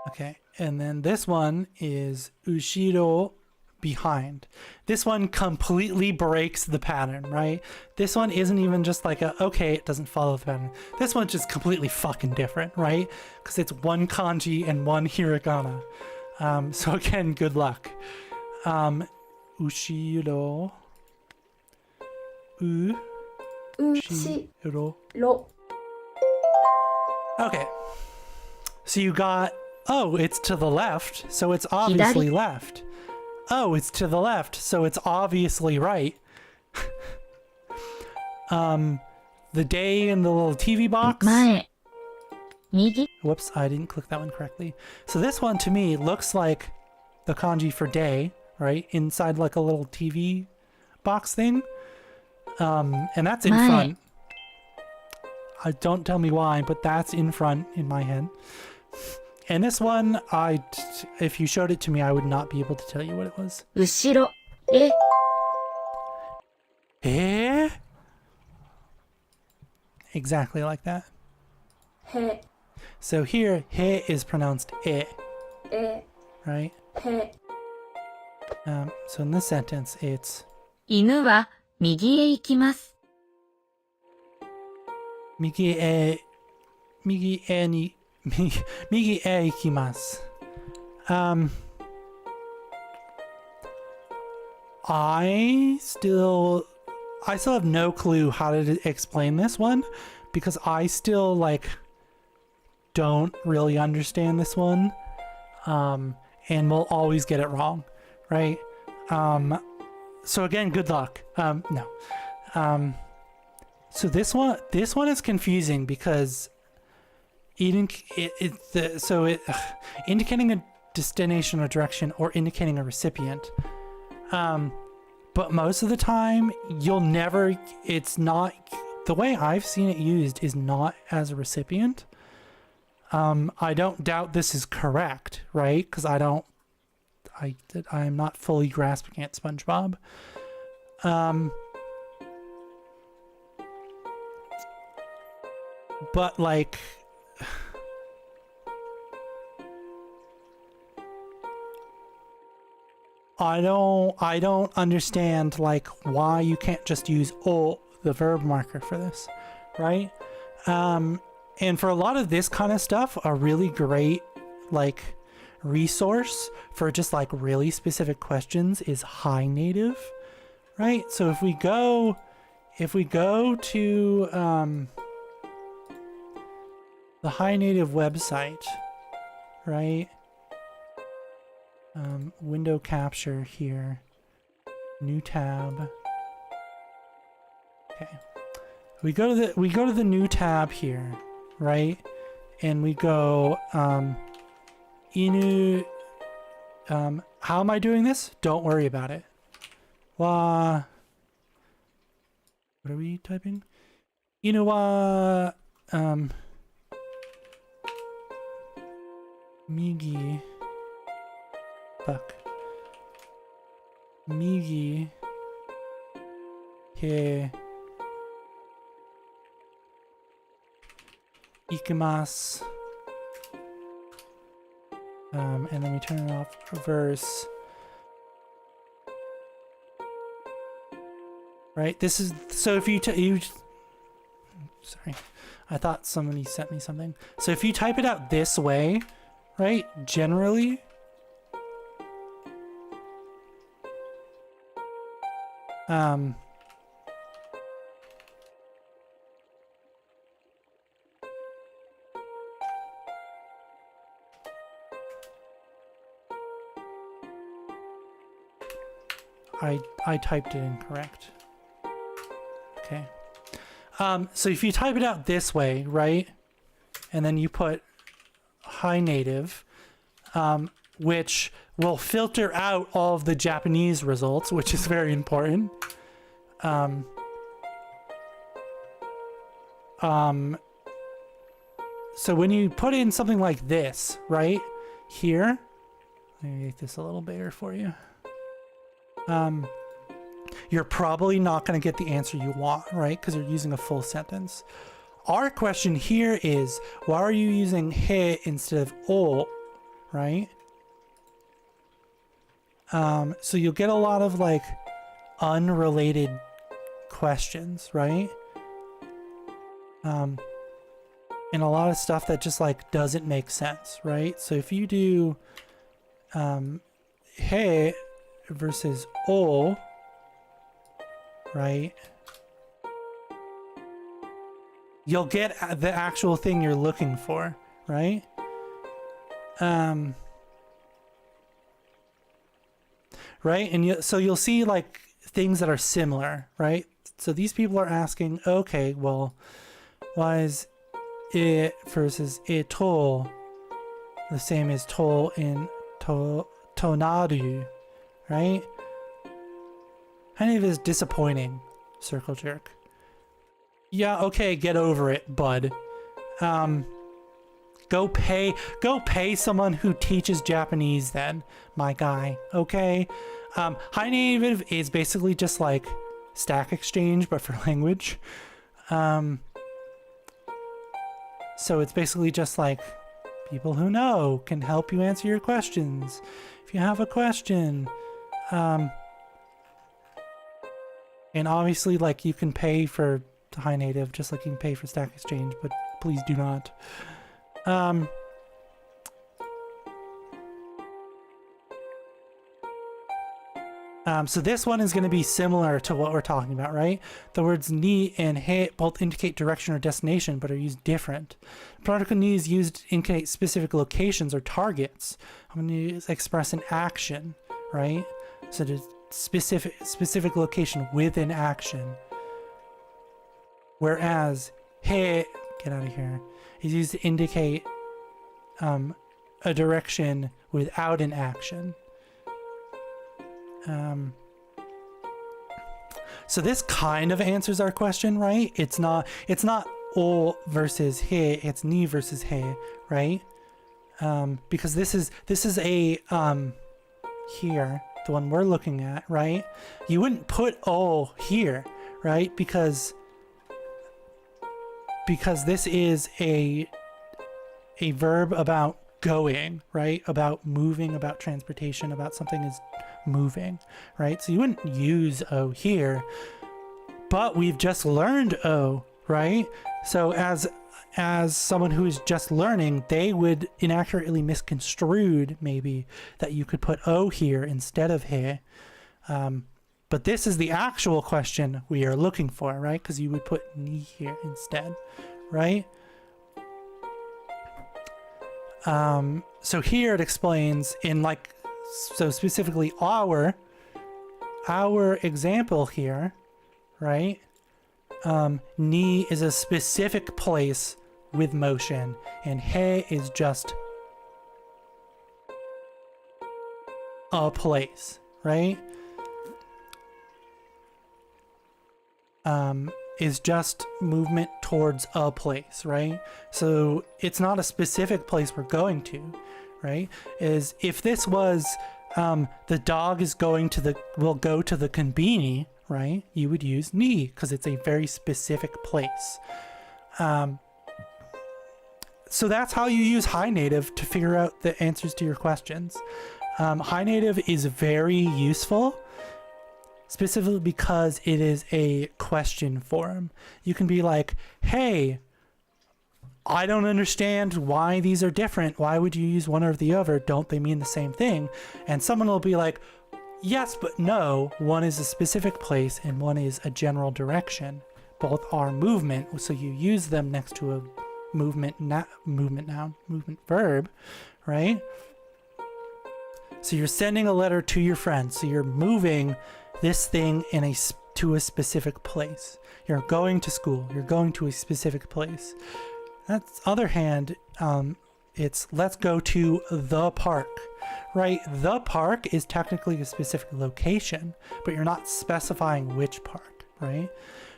Okay, and then this one is ushiro, behind. This one completely breaks the pattern, right? This one isn't even just like okay, it doesn't follow the pattern. This one's just completely fucking different, right? Because it's one kanji and one hiragana. So again, good luck. Ushiro. うし Ushiro. ろ、 Okay. So you got, oh, it's to the left, so it's obviously left. Oh, it's to the left, so it's obviously right. the day in the little TV box. 前、右、 Whoops, I didn't click that one correctly. So this one to me looks like the kanji for day, right? Inside like a little TV box thing. And that's in Right. front. Don't tell me why, but that's in front in my head. And this one, if you showed it to me, I would not be able to tell you what it was. 後ろ、え、 Eh? Exactly like that. へ、 So here, he is pronounced e, え、 right? へ、 So in this sentence, it's 犬は右へ行きます。 migi e ikimasu. I still have no clue how to explain this one because I still don't really understand this one. And will always get it wrong, right? So again, good luck. No. So this one is confusing because indicating a destination or direction or indicating a recipient. But most of the time it's not, the way I've seen it used is not as a recipient. I don't doubt this is correct, right? Because I'm not fully grasping at SpongeBob. But I don't understand why you can't just use o, the verb marker, for this, right? And for a lot of this kind of stuff, a really great resource for just really specific questions is High Native, right? So if we go to the High Native website, right? Window capture here, new tab. Okay, we go to the new tab here, right? And we go inu. How am I doing this? Don't worry about it. Wa. What are we typing? Inu wa migi. Fuck. Migi. He. Ikimasu. And then we turn it off, reverse. Right? This is, so if you sorry. I thought somebody sent me something. So if you type it out this way, right? Generally, I typed it incorrect. Okay. So if you type it out this way, right? And then you put High Native, which will filter out all of the Japanese results, which is very important. So when you put in something like this, right? Here, let me make this a little bigger for you. You're probably not going to get the answer you want, right? Because you're using a full sentence. Our question here is, why are you using he instead of o, right? So you'll get a lot of unrelated questions, right? And a lot of stuff that just doesn't make sense, right? So if you do he versus o, right? You'll get the actual thing you're looking for, right? Right? And so you'll see things that are similar, right? So these people are asking, okay, well, why is it versus itol the same as tol in tonaru, right? Kind of is disappointing, circle jerk. Yeah, okay, get over it, bud. Go pay someone who teaches Japanese then, my guy, okay? High native is basically just like Stack Exchange, but for language. So it's basically just like people who know can help you answer your questions. If you have a question, and obviously like you can pay for High Native just like you can pay for Stack Exchange, but please do not. So this one is going to be similar to what we're talking about, right? The words ni and he both indicate direction or destination, but are used different. Particle ni is used to indicate specific locations or targets. I'm going to express an action, right? So the specific location with an action. Whereas he, get out of here, is used to indicate a direction without an action. So this kind of answers our question, right? It's not o versus he, it's ni versus he, right? Because this is a here, the one we're looking at, right? You wouldn't put o here, right? Because this is a verb about going, right? About moving, about transportation, about something is moving, right? So you wouldn't use O here, but we've just learned O, right? So as someone who is just learning, they would inaccurately misconstrued maybe that you could put O here instead of he. But this is the actual question we are looking for, right? Because you would put ni here instead, right? So here it explains in like, so specifically our example here, right? Ni is a specific place with motion, and he is just a place, right? Is just movement towards a place, right? So it's not a specific place we're going to, right? Is if this was the dog is going to will go to the konbini, right? You would use ni because it's a very specific place. So that's how you use High Native to figure out the answers to your questions. High Native is very useful, specifically because it is a question form. You can be like, hey, I don't understand why these are different. Why would you use one or the other? Don't they mean the same thing? And someone will be like, yes, but no. One is a specific place and one is a general direction. Both are movement, so you use them next to a movement noun, movement verb, right? So you're sending a letter to your friend. So you're moving this thing to a specific place. You're going to school. You're going to a specific place. That's other hand, it's let's go to the park, right? The park is technically a specific location, but you're not specifying which park, right?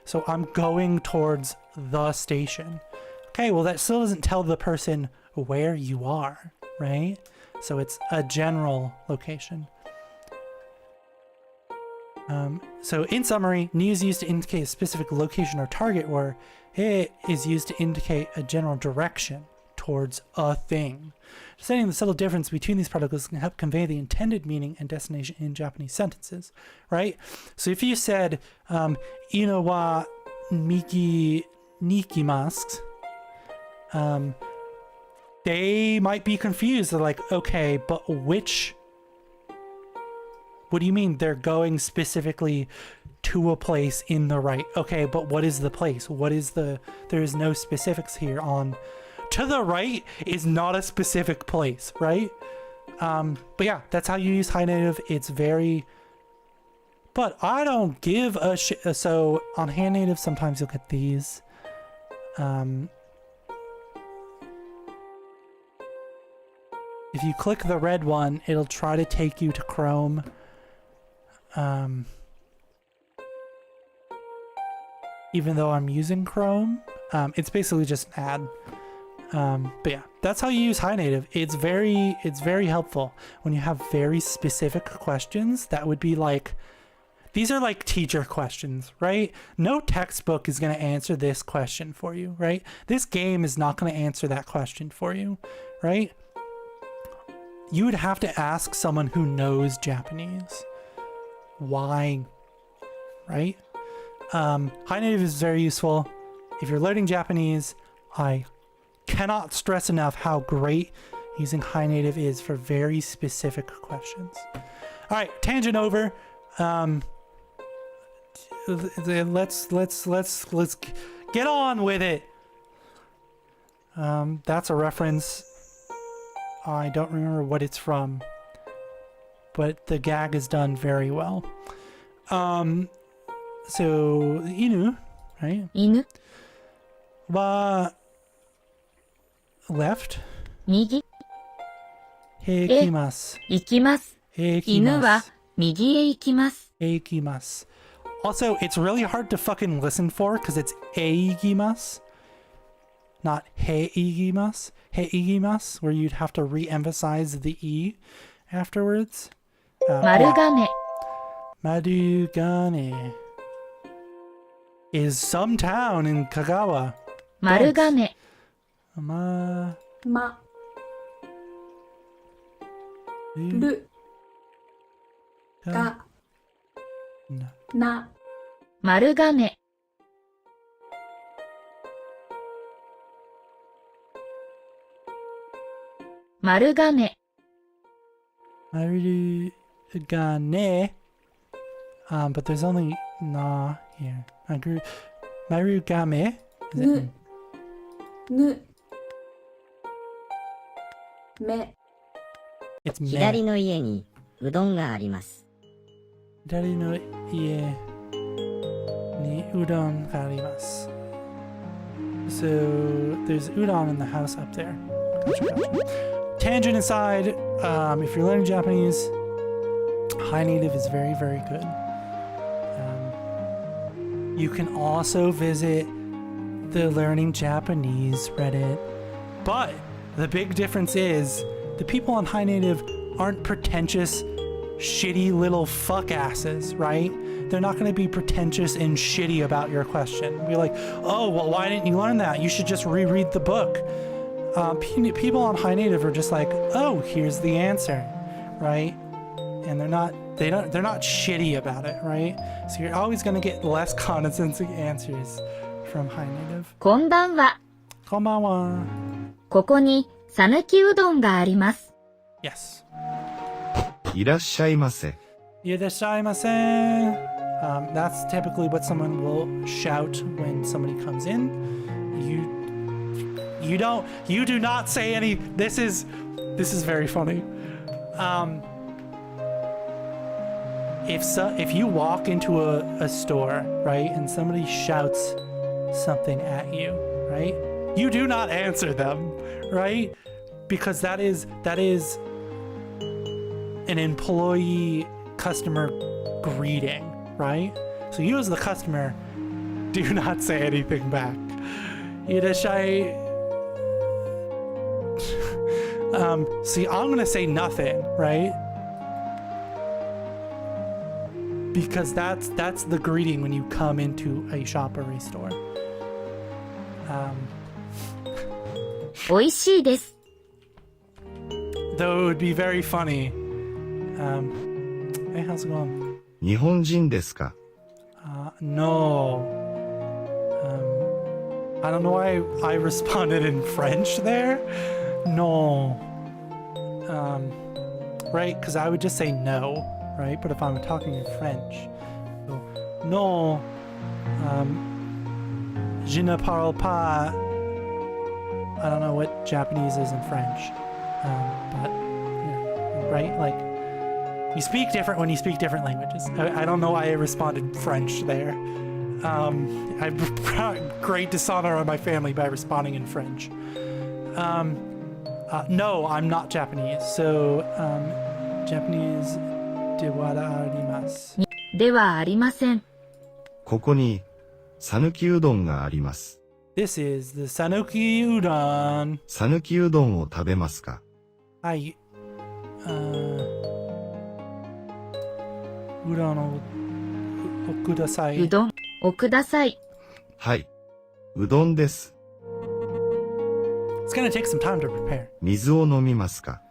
So I'm going towards the station. Okay, well that still doesn't tell the person where you are, right? So it's a general location. So in summary, ni is used to indicate a specific location or target, where he is used to indicate a general direction towards a thing. Understanding the subtle difference between these particles can help convey the intended meaning and destination in Japanese sentences, right? So if you said, ino wa miki nikimasu, they might be confused. They're like, okay, but what do you mean they're going specifically to a place in the right? Okay, but what is the place? There is no specifics here on to the right is not a specific place, right? But yeah, that's how you use High Native. It's very But I don't give a shit. So on hand native, sometimes you'll get these. If you click the red one, it'll try to take you to Chrome. Even though I'm using Chrome, it's basically just an ad. But yeah, that's how you use High Native. It's very helpful when you have very specific questions. That would be like, these are like teacher questions, right? No textbook is going to answer this question for you, right? This game is not going to answer that question for you, right? You would have to ask someone who knows Japanese. Why? Right? High Native is very useful. If you're learning Japanese, I cannot stress enough how great using High Native is for very specific questions. All right, tangent over. Let's get on with it. That's a reference. I don't remember what it's from, but the gag is done very well. So inu, right? 犬 Wa left. 右 Heikimasu. 行きます。犬は Heikimasu. 右へ行きます。 Eikimasu. Also, it's really hard to fucking listen for because it's eigimasu, not heigimasu. Heigimasu, where you'd have to re-emphasize the e afterwards. 丸亀 Madugane is some town in Kagawa. 丸亀 Ma ま ru る ga が na. な丸亀 丸亀 Marugane. But there's only na here. Marugame. Is it? ぬぬめ It's me. 左の家にうどんがあります。 Hidari no ie ni udon ga arimasu. So there's udon in the house up there. Gotcha. Tangent aside, if you're learning Japanese, High Native is very, very good. You can also visit the Learning Japanese Reddit. But the big difference is the people on High Native aren't pretentious, shitty little fuck asses, right? They're not going to be pretentious and shitty about your question. Be like, oh, well, why didn't you learn that? You should just reread the book. People on High Native are just like, oh, here's the answer, right? And they're not shitty about it, right? So you're always going to get less condescending answers from High Native. こんばんは。 Konbanwa. ここにさぬきうどんがあります。 Yes. いらっしゃいませ。 Irashimasen. That's typically what someone will shout when somebody comes in. You do not say any. This is very funny. If you walk into a store, right, and somebody shouts something at you, right, you do not answer them, right, because that is an employee customer greeting, right? So you as the customer do not say anything back. Irashai. See, I'm gonna say nothing, right? Because that's the greeting when you come into a shop or a store. 美味しいです。 Though it would be very funny. Hey, how's it going? 日本人ですか？ No. I don't know why I responded in French there. No. Right? Because I would just say no, right? But if I'm talking in French, so, no. Je ne parle pas. I don't know what Japanese is in French. But, yeah, right? Like, You speak different when you speak different languages. I don't know why I responded French there. I brought great dishonor on my family by responding in French. No, I'm not Japanese. So, Japanese de wada arimasu. ではありません。ここに、さぬきうどんがあります。 This is the Sanuki udon. さぬきうどんを食べますか？ I, udon o kudasai. うどんをください。はい。うどんです。 It's gonna take some time to prepare. 水を飲みますか？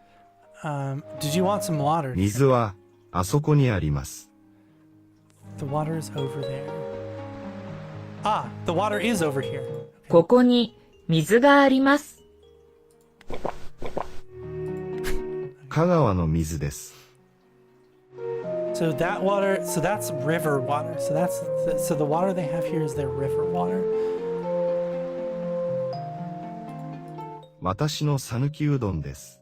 Did you want some water? 水は、あそこにあります。 The water is over there. Ah, the water is over here. ここに水があります。香川の水です。 So that water, so that's river water. So so the water they have here is their river water. 私のさぬきうどんです。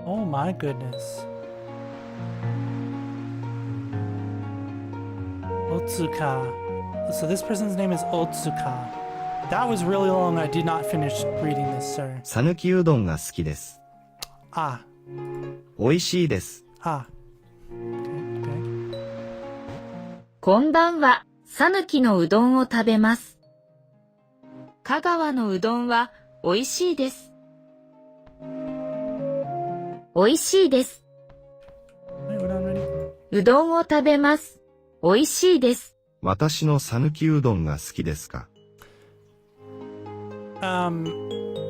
Oh my goodness. Otsuka. So this person's name is Otsuka. That was really long. I did not finish reading this, sir. さぬきうどんが好きです。 Ah. 美味しいです。 Ah. Okay, okay. こんばんは。さぬきのうどんを食べます。香川のうどんは美味しいです。美味しいです。 Hey, we're not ready. うどんを食べます。美味しいです。私のさぬきうどんが好きですか？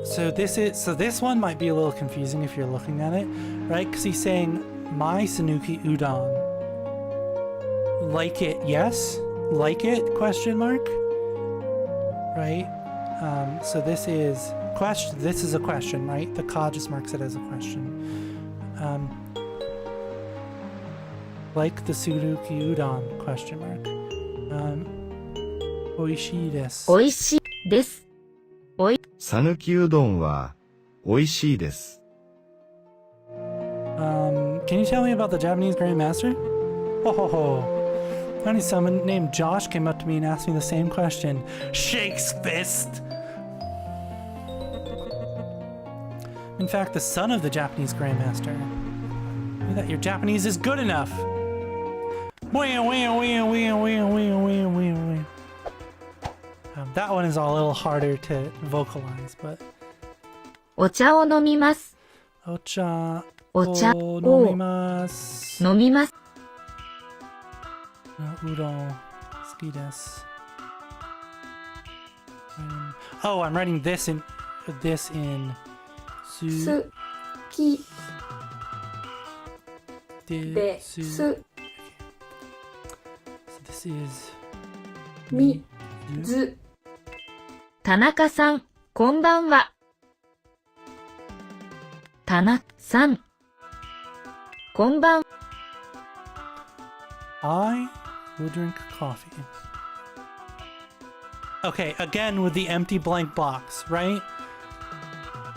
So this one might be a little confusing if you're looking at it, right? Because he's saying my Sanuki udon. Like it, yes. Like it? Question mark. Right. So this is question. This is a question, right? The ka just marks it as a question. Like the Sanuki udon? Question mark. Oishii desu. 美味しいです。さぬきうどんは、美味しいです。 Can you tell me about the Japanese Grandmaster? Ho ho ho. Funny, someone named Josh came up to me and asked me the same question. Shakes fist! In fact, the son of the Japanese Grandmaster. Maybe that your Japanese is good enough. That one is a little harder to vocalize, but... お茶を飲みます。お茶お茶をを飲みます。飲みます。うどん好きです。Oh, I'm writing this in su 好きでです。 So this is 水田中さん、こんばんは。田中さん、こんばん。I will drink coffee. Okay, again with the empty blank box, right?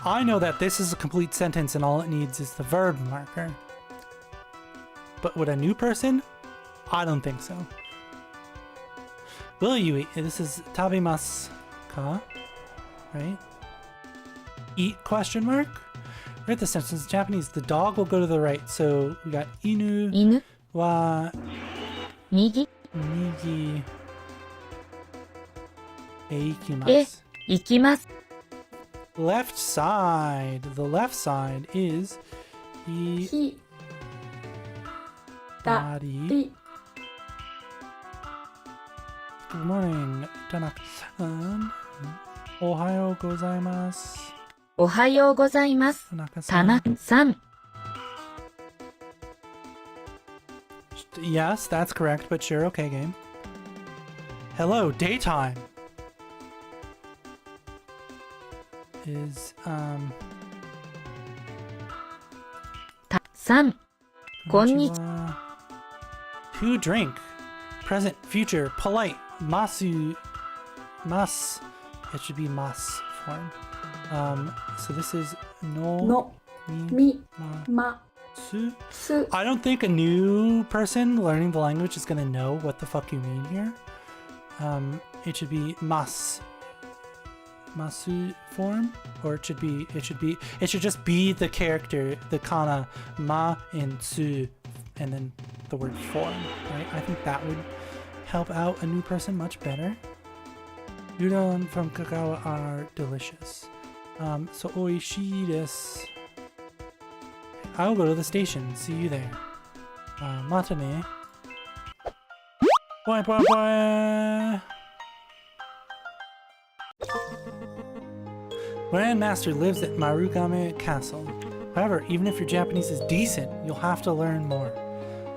I know that this is a complete sentence and all it needs is the verb marker. But with a new person, I don't think so. Will you eat? This is tabimasu ka, right? Eat question mark? Read the sentence in Japanese. The dog will go to the right. So we got inu 犬 wa 右 migi e へ ikimasu. 行きます。 Left side. The left side is ひだ Daddy. り Good morning, Tanaka-san. Ohayo gozaimasu. おはようございます。田 Tanaka-san. 中さん、 Yes, that's correct, but sure, okay, game. Hello, daytime. Is, たさん、こんにちは。To drink. Present, future, polite. Masu. Mas. It should be mas form. So this is no. のみ、 ma, ま、 su. す、 I don't think a new person learning the language is gonna know what the fuck you mean here. It should be masu form, or it should just be the character, the kana ma and su, and then the word form, right? I think that would help out a new person much better. Udon from Kagawa are delicious. So oishii desu. I'll go to the station. See you there. Mata ne. Boing, boing, boing. Grandmaster lives at Marugame Castle. However, even if your Japanese is decent, you'll have to learn more.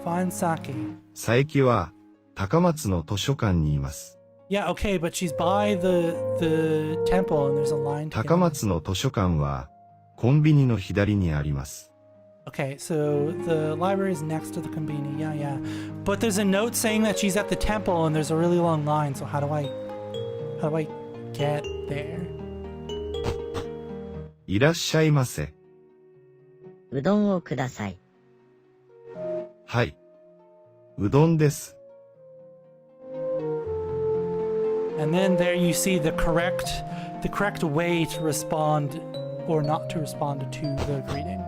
Find sake. 佐伯は高松の図書館にいます。 Yeah, okay, but she's by the temple and there's a line to get 高松の図書館はコンビニの左にあります。 Okay, so the library is next to the konbini. Yeah, yeah. But there's a note saying that she's at the temple and there's a really long line. So how do I get there? いらっしゃいませ。うどんをください。はい。うどんです。 And then there you see the correct way to respond or not to respond to the greeting.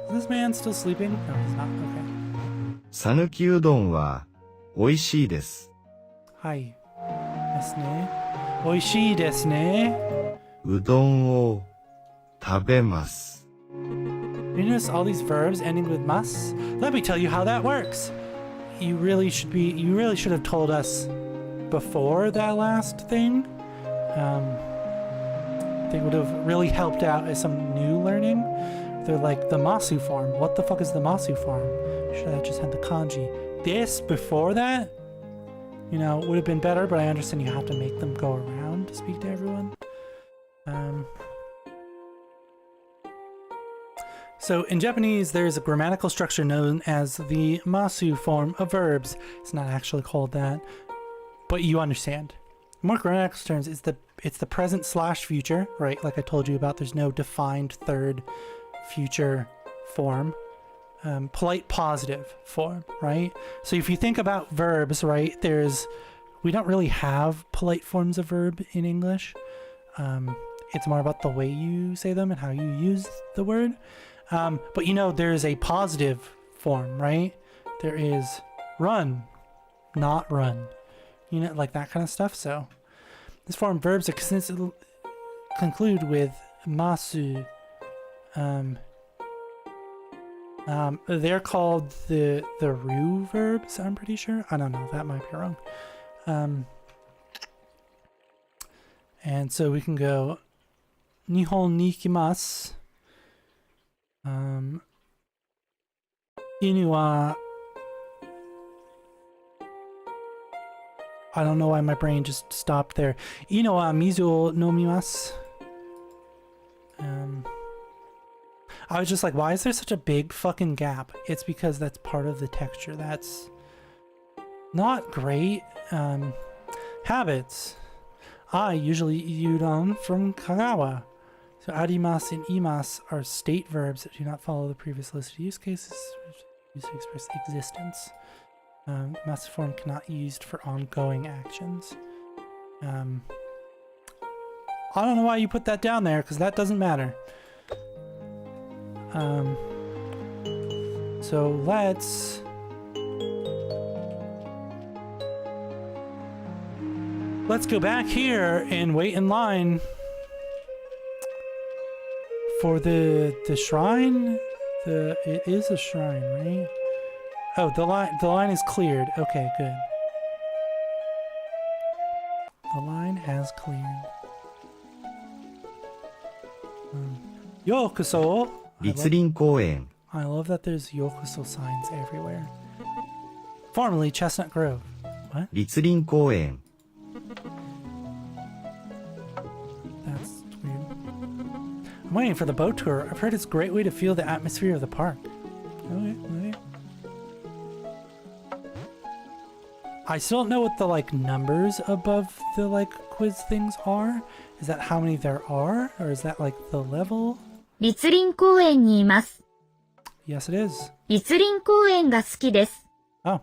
Is this man still sleeping? No, he's not. Okay. さぬきうどんは美味しいです。 Hi. Desu ne. Oishii desu ne. うどんを食べます。 You notice all these verbs ending with mas? Let me tell you how that works. You really should have told us before that last thing. They would have really helped out as some new learning. They're like the masu form. What the fuck is the masu form? Should have just had the kanji. This before that, you know, would have been better, but I understand you have to make them go around to speak to everyone. So in Japanese, there's a grammatical structure known as the masu form of verbs. It's not actually called that, but you understand. In more grammatical terms, it's the present slash future, right? Like I told you about, there's no defined third future form. Polite positive form, right? So if you think about verbs, right, we don't really have polite forms of verb in English. It's more about the way you say them and how you use the word. But you know, there's a positive form, right? There is run, not run. You know, like that kind of stuff. So this form verbs that conclude with masu. They're called the ru verbs, I'm pretty sure. I don't know, that might be wrong. And so we can go Nihon ni ikimasu. Inu wa, I don't know why my brain just stopped there. Inu wa mizu o nomimasu. I was just like, why is there such a big fucking gap? It's because that's part of the texture. That's not great. Habits. I usually eat udon from Kagawa. So arimasu and imasu are state verbs that do not follow the previous listed use cases used to express existence. Masu form cannot be used for ongoing actions. I don't know why you put that down there, because that doesn't matter. So let's go back here and wait in line for the shrine. It is a shrine, right? Oh, the line is cleared. Okay, good. The line has cleared. Yokoso. 立林公園 I love that there's Yokoso signs everywhere. Formerly Chestnut Grove. What? 立林公園 That's weird. I'm waiting for the boat tour. I've heard it's a great way to feel the atmosphere of the park. Okay. I still don't know what the like numbers above the like quiz things are. Is that how many there are? Or is that like the level? 立林公園にいます。 Yes, it is. 立林公園が好きです。 Oh.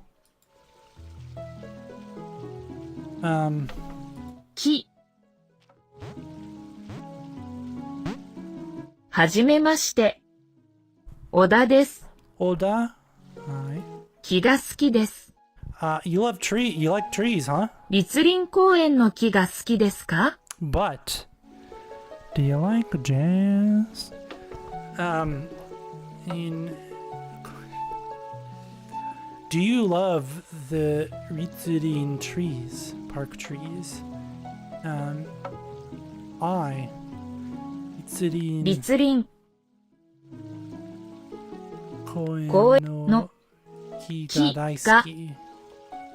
木。はじめまして。小田です。 Oda? Alright. 木が好きです。 You love you like trees, huh? 立林公園の木が好きですか？ But, do you like jazz? Do you love the Ritsurin trees, park trees? Ritsurin 立林公園のの木が大好き。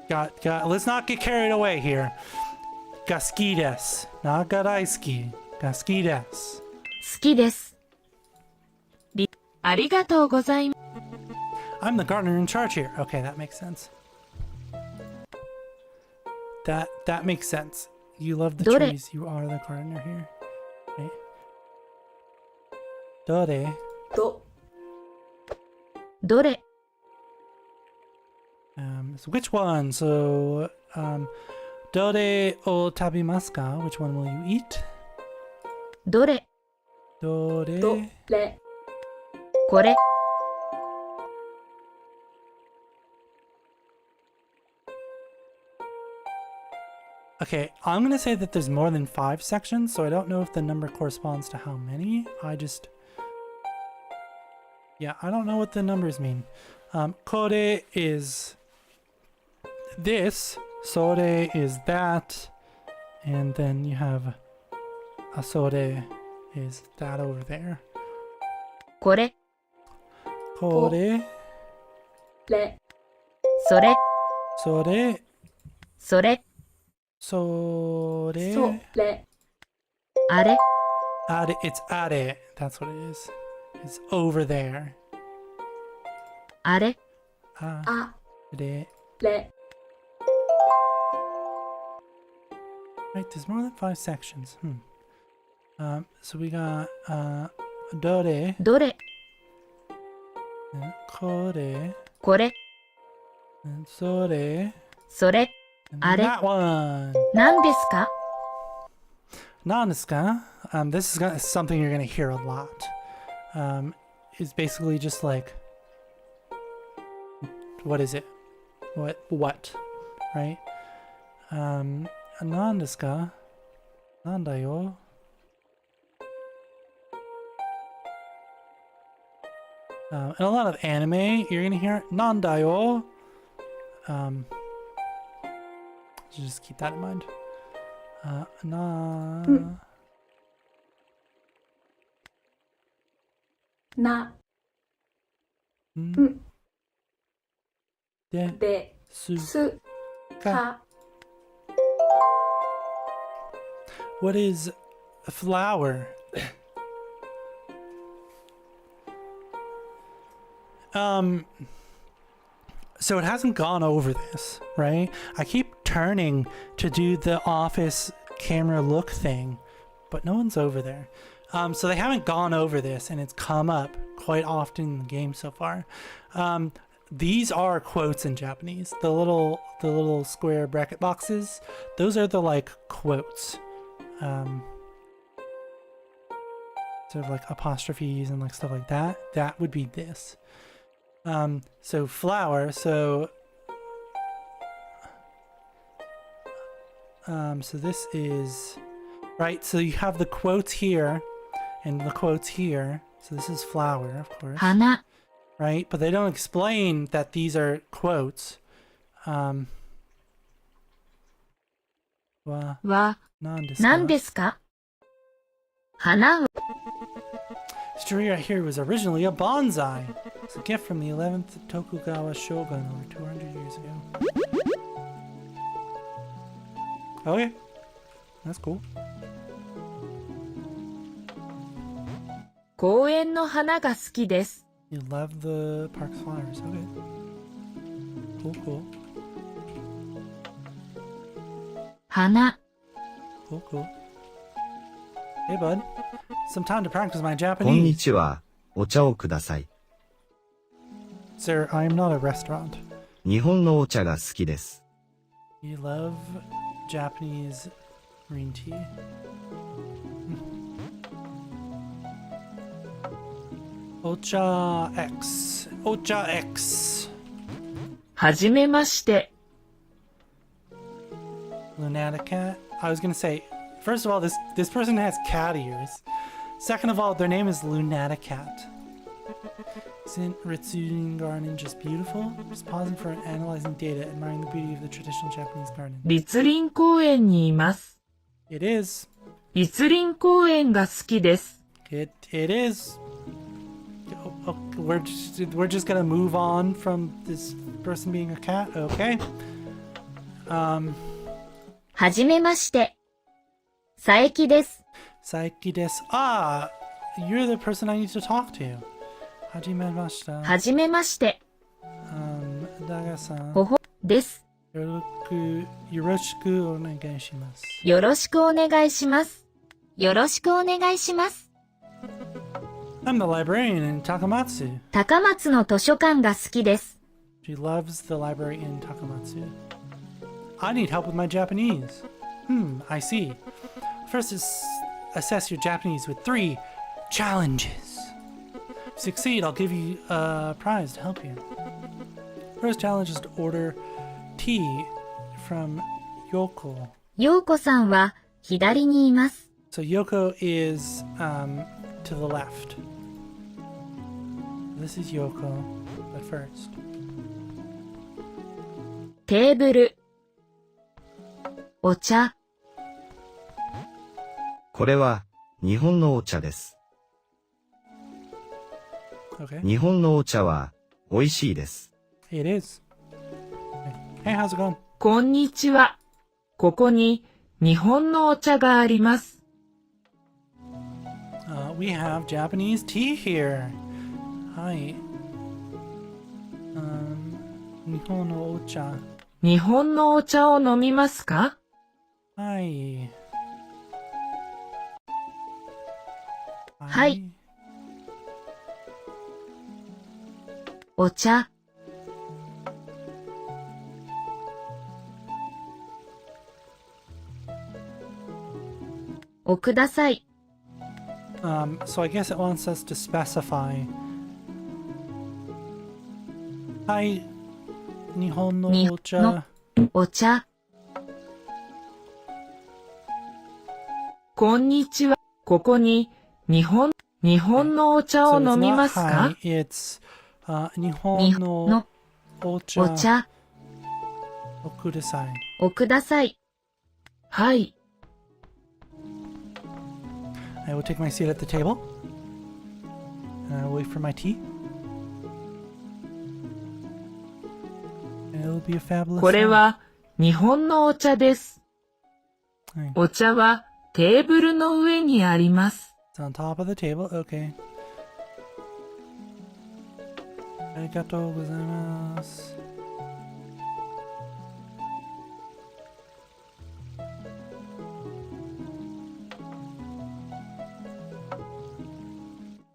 Let's not get carried away here. が好きです。なが大好き。が好きです。好きです。ありがとうございます。 I'm the gardener in charge here. Okay, that makes sense. That makes sense. You love the どれ？ trees. You are the gardener here. Okay. どれ？どれ？ So which one? So, どれを食べますか? Which one will you eat? どれ？どれ？これ。 Okay, I'm gonna say that there's more than 5 sections, so I don't know if the number corresponds to how many. Yeah, I don't know what the numbers mean. Kore is this, sore is that, and then you have asore is that over there. これ。Kore, それ。 sore, それ。 sore, あれ。 are, it's are, that's what it is. It's over there. あれ。 Are. Right, there's more than 5 sections. So we got dore, どれ。 and kore, これ。 and sore, それ。 and あれ。 that one. 何ですか？ Naniska. This is something you're gonna hear a lot. It's basically just like, what is it? What? Right? Nandeska. Nandayo. In a lot of anime, you're gonna hear Nandayo. So just keep that in mind. What is a flower? So it hasn't gone over this, right? I keep turning to do the office camera look thing, but no one's over there. So they haven't gone over this, and it's come up quite often in the game so far. These are quotes in Japanese. The little square bracket boxes, those are the like quotes. Sort of like apostrophes and like stuff like that. That would be this. So flower, so this is, right, so you have the quotes here and the quotes here. So this is flower, of course. 花。 Right? But they don't explain that these are quotes. は何ですか? 何ですか？花は This tree right here was originally a bonsai. It's a gift from the 11th Tokugawa shogun over 200 years ago. Okay. That's cool. 公園の花が好きです。 You love the park's flowers. Okay. Cool, cool. 花。Cool, cool. Hey, bud. Some time to practice my こんに Japanese. ちは。お茶をください。 Sir, I am not a restaurant. 日本のお茶が好きです。 You love Japanese green tea. Ocha X. Ocha X. はじめまして。 Lunata cat. I was gonna say, first of all, this person has cat ears. Second of all, their name is Lunata cat. Isn't Ritsuin garden just beautiful? Just pausing for analyzing data, admiring the beauty of the traditional Japanese garden. 立林公園にいます。 It is. 立林公園が好きです。 It is. We're just gonna move on from this person being a cat. Okay. はじめまして。佐伯です。 Saiki desu. Ah, you're the person I need to talk to. Hajimemashita. はじめまして。 Daga-san. ほほです。Yoroshiku onegaishimasu. よろしくお願いします。よろしくお願いします。 I'm the librarian in Takamatsu. 高松の図書館が好きです。 She loves the library in Takamatsu. I need help with my Japanese. I see. First is assess your Japanese with 3 challenges. If you succeed, I'll give you a prize to help you. First challenge is to order tea from Yoko. ようこさんは左にいます。 So Yoko is to the left. This is Yoko, but first. テーブル。お茶。これは日本のお茶です。 Okay. 日本のお茶は美味しいです。 It is. Hey, how's it going? こんにちは。ここに日本のお茶があります。 We have Japanese tea here. Hi. 日本のお茶。日本のお茶を飲みますか？ Hi. はい。お茶。おください。So I guess it wants us to specify. Hi. 日本のお茶。お茶。こんにちは。ここに日本のお茶を So 飲み it's ま not すか？ hi, it's 日本のお茶。お茶。おください。おください。はい。 I will take my seat at the table. And I will wait for my tea. And it will be a fabulous これは日本のお茶です。はいお茶はテーブルの上にあります。 It's on top of the table. Okay. ありがとうございます。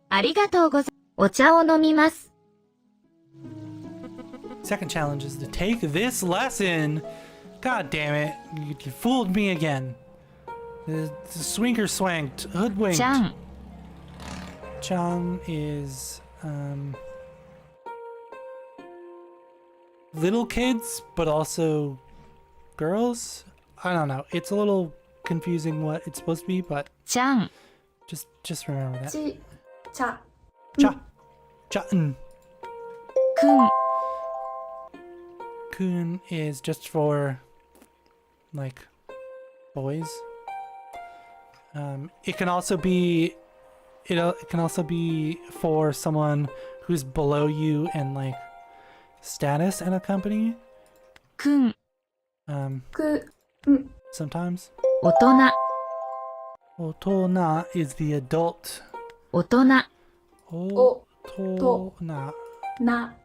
ありがとうございます。お茶を飲みます。 Second challenge is to take this lesson. God damn it. You fooled me again. The swinker swanked. Hoodwinked. ちゃん。 Chan is little kids, but also girls. I don't know. It's a little confusing what it's supposed to be, but ちゃん。 just remember that. ち、茶、 Cha, chan. くん。 Kun is just for like boys. It can also be for someone who's below you in like status in a company. くん。 く、 Sometimes. 大人。 Otona is the adult. 大人。 Otona. な、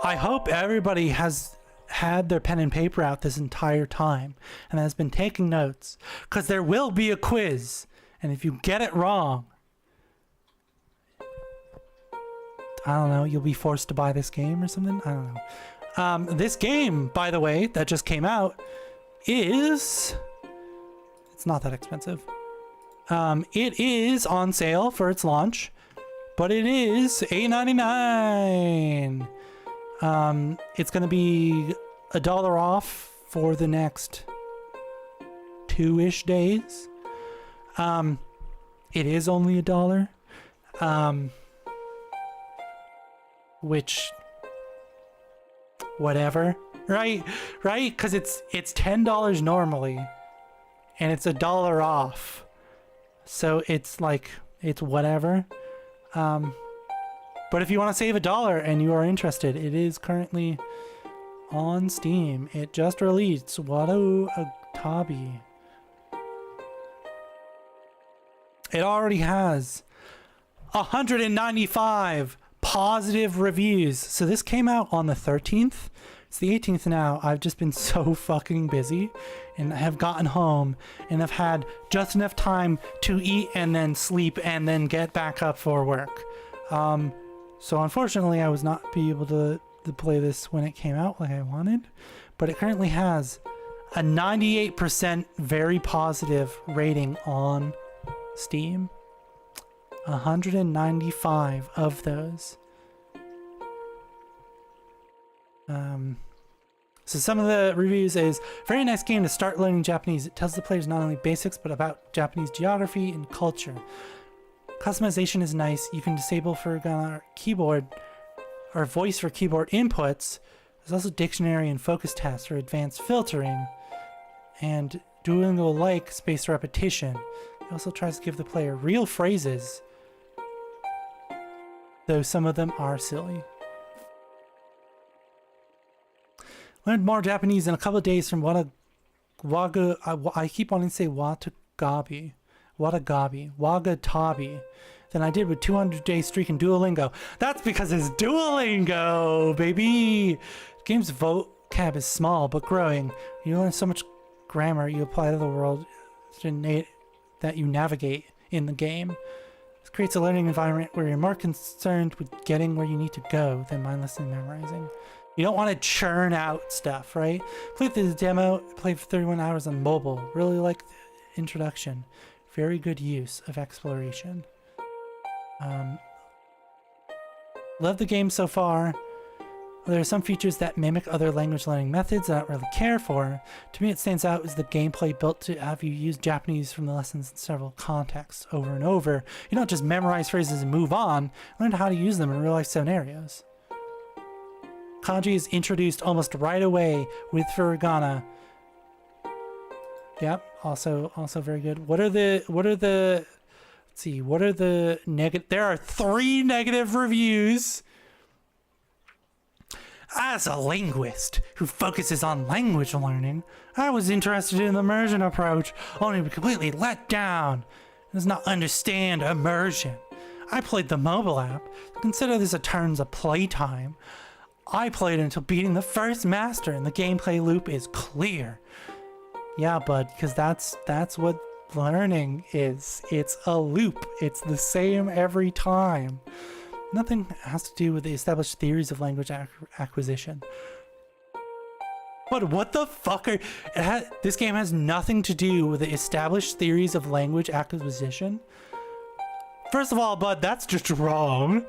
I hope everybody has had their pen and paper out this entire time and has been taking notes, because there will be a quiz, and if you get it wrong, I don't know, you'll be forced to buy this game or something. I don't know. This game, by the way, that just came out it's not that expensive. It is on sale for its launch, but it is $8.99. It's gonna be $1 off for the next 2-ish days. It is only $1. Which, whatever, right? Because it's $10 normally, and it's $1 off. So it's like, it's whatever. But if you want to save $1 and you are interested, it is currently on Steam. It just released. Wagotabi. It already has 195 positive reviews. So this came out on the 13th. It's the 18th now. I've just been so fucking busy and have gotten home and have had just enough time to eat and then sleep and then get back up for work. So unfortunately I was not be able to play this when it came out like I wanted, but it currently has a 98% very positive rating on Steam. 195 of those. So some of the reviews is, very nice game to start learning Japanese. It tells the players not only basics, but about Japanese geography and culture. Customization is nice. You can disable for keyboard or voice for keyboard inputs. There's also dictionary and focus tasks for advanced filtering. And Duolingo-like spaced repetition. It also tries to give the player real phrases, though some of them are silly. Learned more Japanese in a couple of days from I keep wanting to say Wagotabi, than I did with 200-day streak in Duolingo. That's because it's Duolingo, baby! The game's vocab is small but growing. You learn so much grammar you apply to the world that you navigate in the game. This creates a learning environment where you're more concerned with getting where you need to go than mindlessly memorizing. You don't want to churn out stuff, right? Played through the demo, played for 31 hours on mobile. Really like the introduction. Very good use of exploration. Love the game so far. There are some features that mimic other language learning methods that I don't really care for. To me, it stands out as the gameplay built to have you use Japanese from the lessons in several contexts over and over. You don't just memorize phrases and move on. Learn how to use them in real life scenarios. Kanji is introduced almost right away with furigana. Yep, also very good. What are the let's see, what are the negative? There are 3 negative reviews. As a linguist who focuses on language learning, I was interested in the immersion approach, only to be completely let down. It does not understand immersion. I played the mobile app. Consider this a turns of playtime. I played until beating the first master, and the gameplay loop is clear. Yeah, bud, because that's what learning is. It's a loop. It's the same every time. Nothing has to do with the established theories of language acquisition. But what the fuck are... this game has nothing to do with the established theories of language acquisition? First of all, bud, that's just wrong.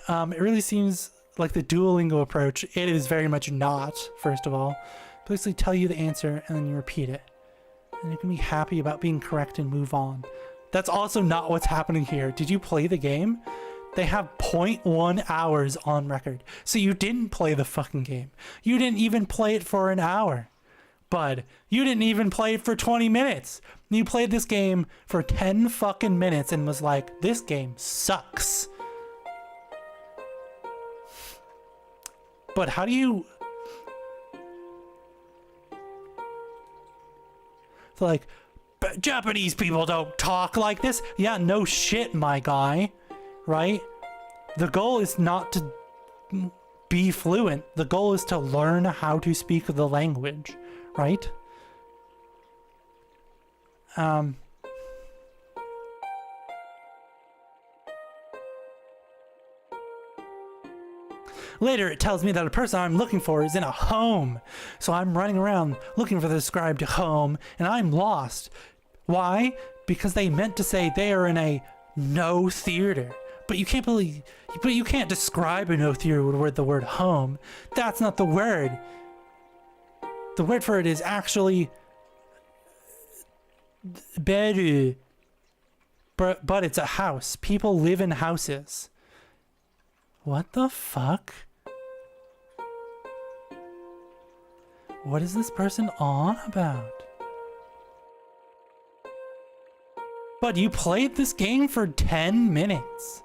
It really seems like the Duolingo approach. It is very much not, first of all. Basically tell you the answer and then you repeat it. And you can be happy about being correct and move on. That's also not what's happening here. Did you play the game? They have 0.1 hours on record. So you didn't play the fucking game. You didn't even play it for an hour. Bud, you didn't even play it for 20 minutes. You played this game for 10 fucking minutes and was like, this game sucks. But how do you... So like, Japanese people don't talk like this. Yeah, no shit, my guy. Right? The goal is not to be fluent. The goal is to learn how to speak the language, right? Later, it tells me that a person I'm looking for is in a home. So I'm running around looking for the described home, and I'm lost. Why? Because they meant to say they are in a no theater. But you can't describe a no theater with the word home. That's not the word. The word for it is actually beru. But it's a house. People live in houses. What the fuck? What is this person on about? But you played this game for 10 minutes.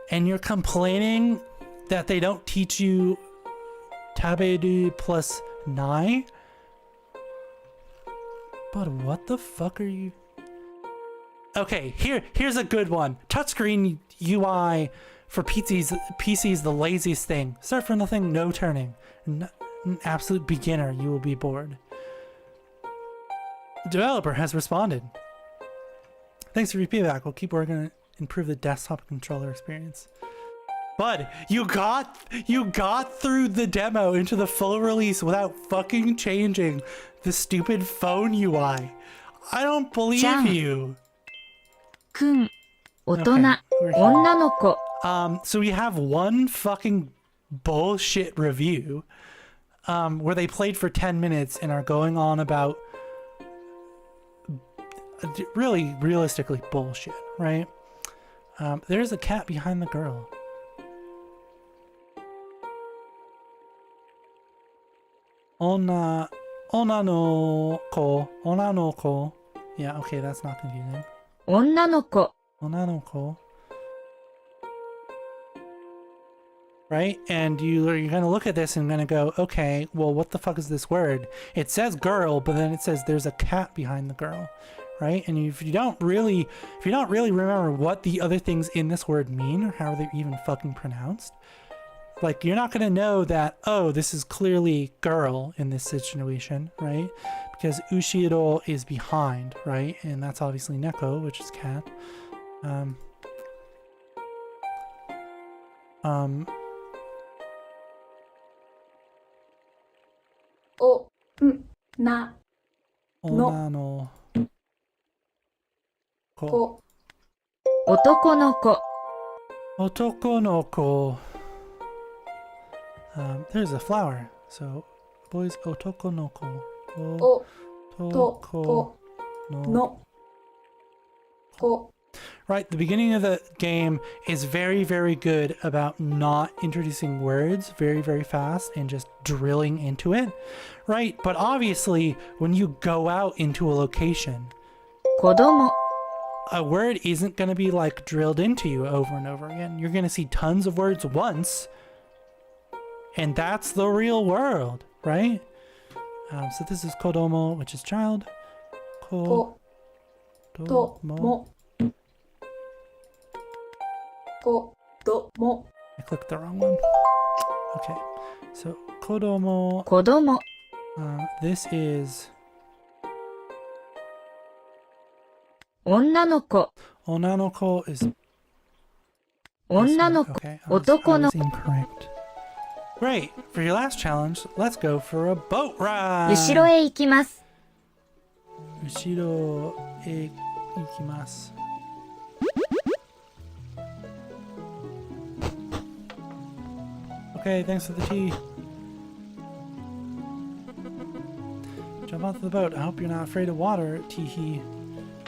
And you're complaining that they don't teach you taberu plus nai? But what the fuck are you... Okay, here's a good one. Touchscreen UI for PC's the laziest thing. Start from nothing, no turning. An absolute beginner, you will be bored. Developer has responded. Thanks for your feedback. We'll keep working to improve the desktop controller experience. Bud, you got through the demo into the full release without fucking changing the stupid phone UI. I don't believe you. くん、大人、女の子。 So we have one fucking bullshit review where they played for 10 minutes and are going on about really realistically bullshit, right? There's a cat behind the girl. Ona no ko. Yeah, okay, that's not confusing. 女の子。 Ona no ko. Right? And you're going to look at this and going to go, okay, well, what the fuck is this word? It says girl, but then it says there's a cat behind the girl, right? And if you don't really remember what the other things in this word mean or how they're even fucking pronounced, like, you're not going to know that, oh, this is clearly girl in this situation, right? Because ushiro is behind, right? And that's obviously neko, which is cat. Na Ona no ko. ko 男の子。 Otoko no ko. There's a flower. So, boys, otoko no ko. o to Otoko ko no ko. Right, the beginning of the game is very, very good about not introducing words very, very fast and just drilling into it, right? But obviously, when you go out into a location, 子供。 a word isn't going to be like drilled into you over and over again. You're going to see tons of words once, and that's the real world, right? So this is kodomo, which is child. Ko to mo ko to mo. I clicked the wrong one. Okay, so kodomo. 子供。 This is 女の子。 onanoko is 女の子。 okay. 男 I の was incorrect. Great. For your last challenge, let's go for a boat ride. 後ろへ行きます。後ろへ行きます. Okay, thanks for the tea. Jump onto the boat. I hope you're not afraid of water, teehee.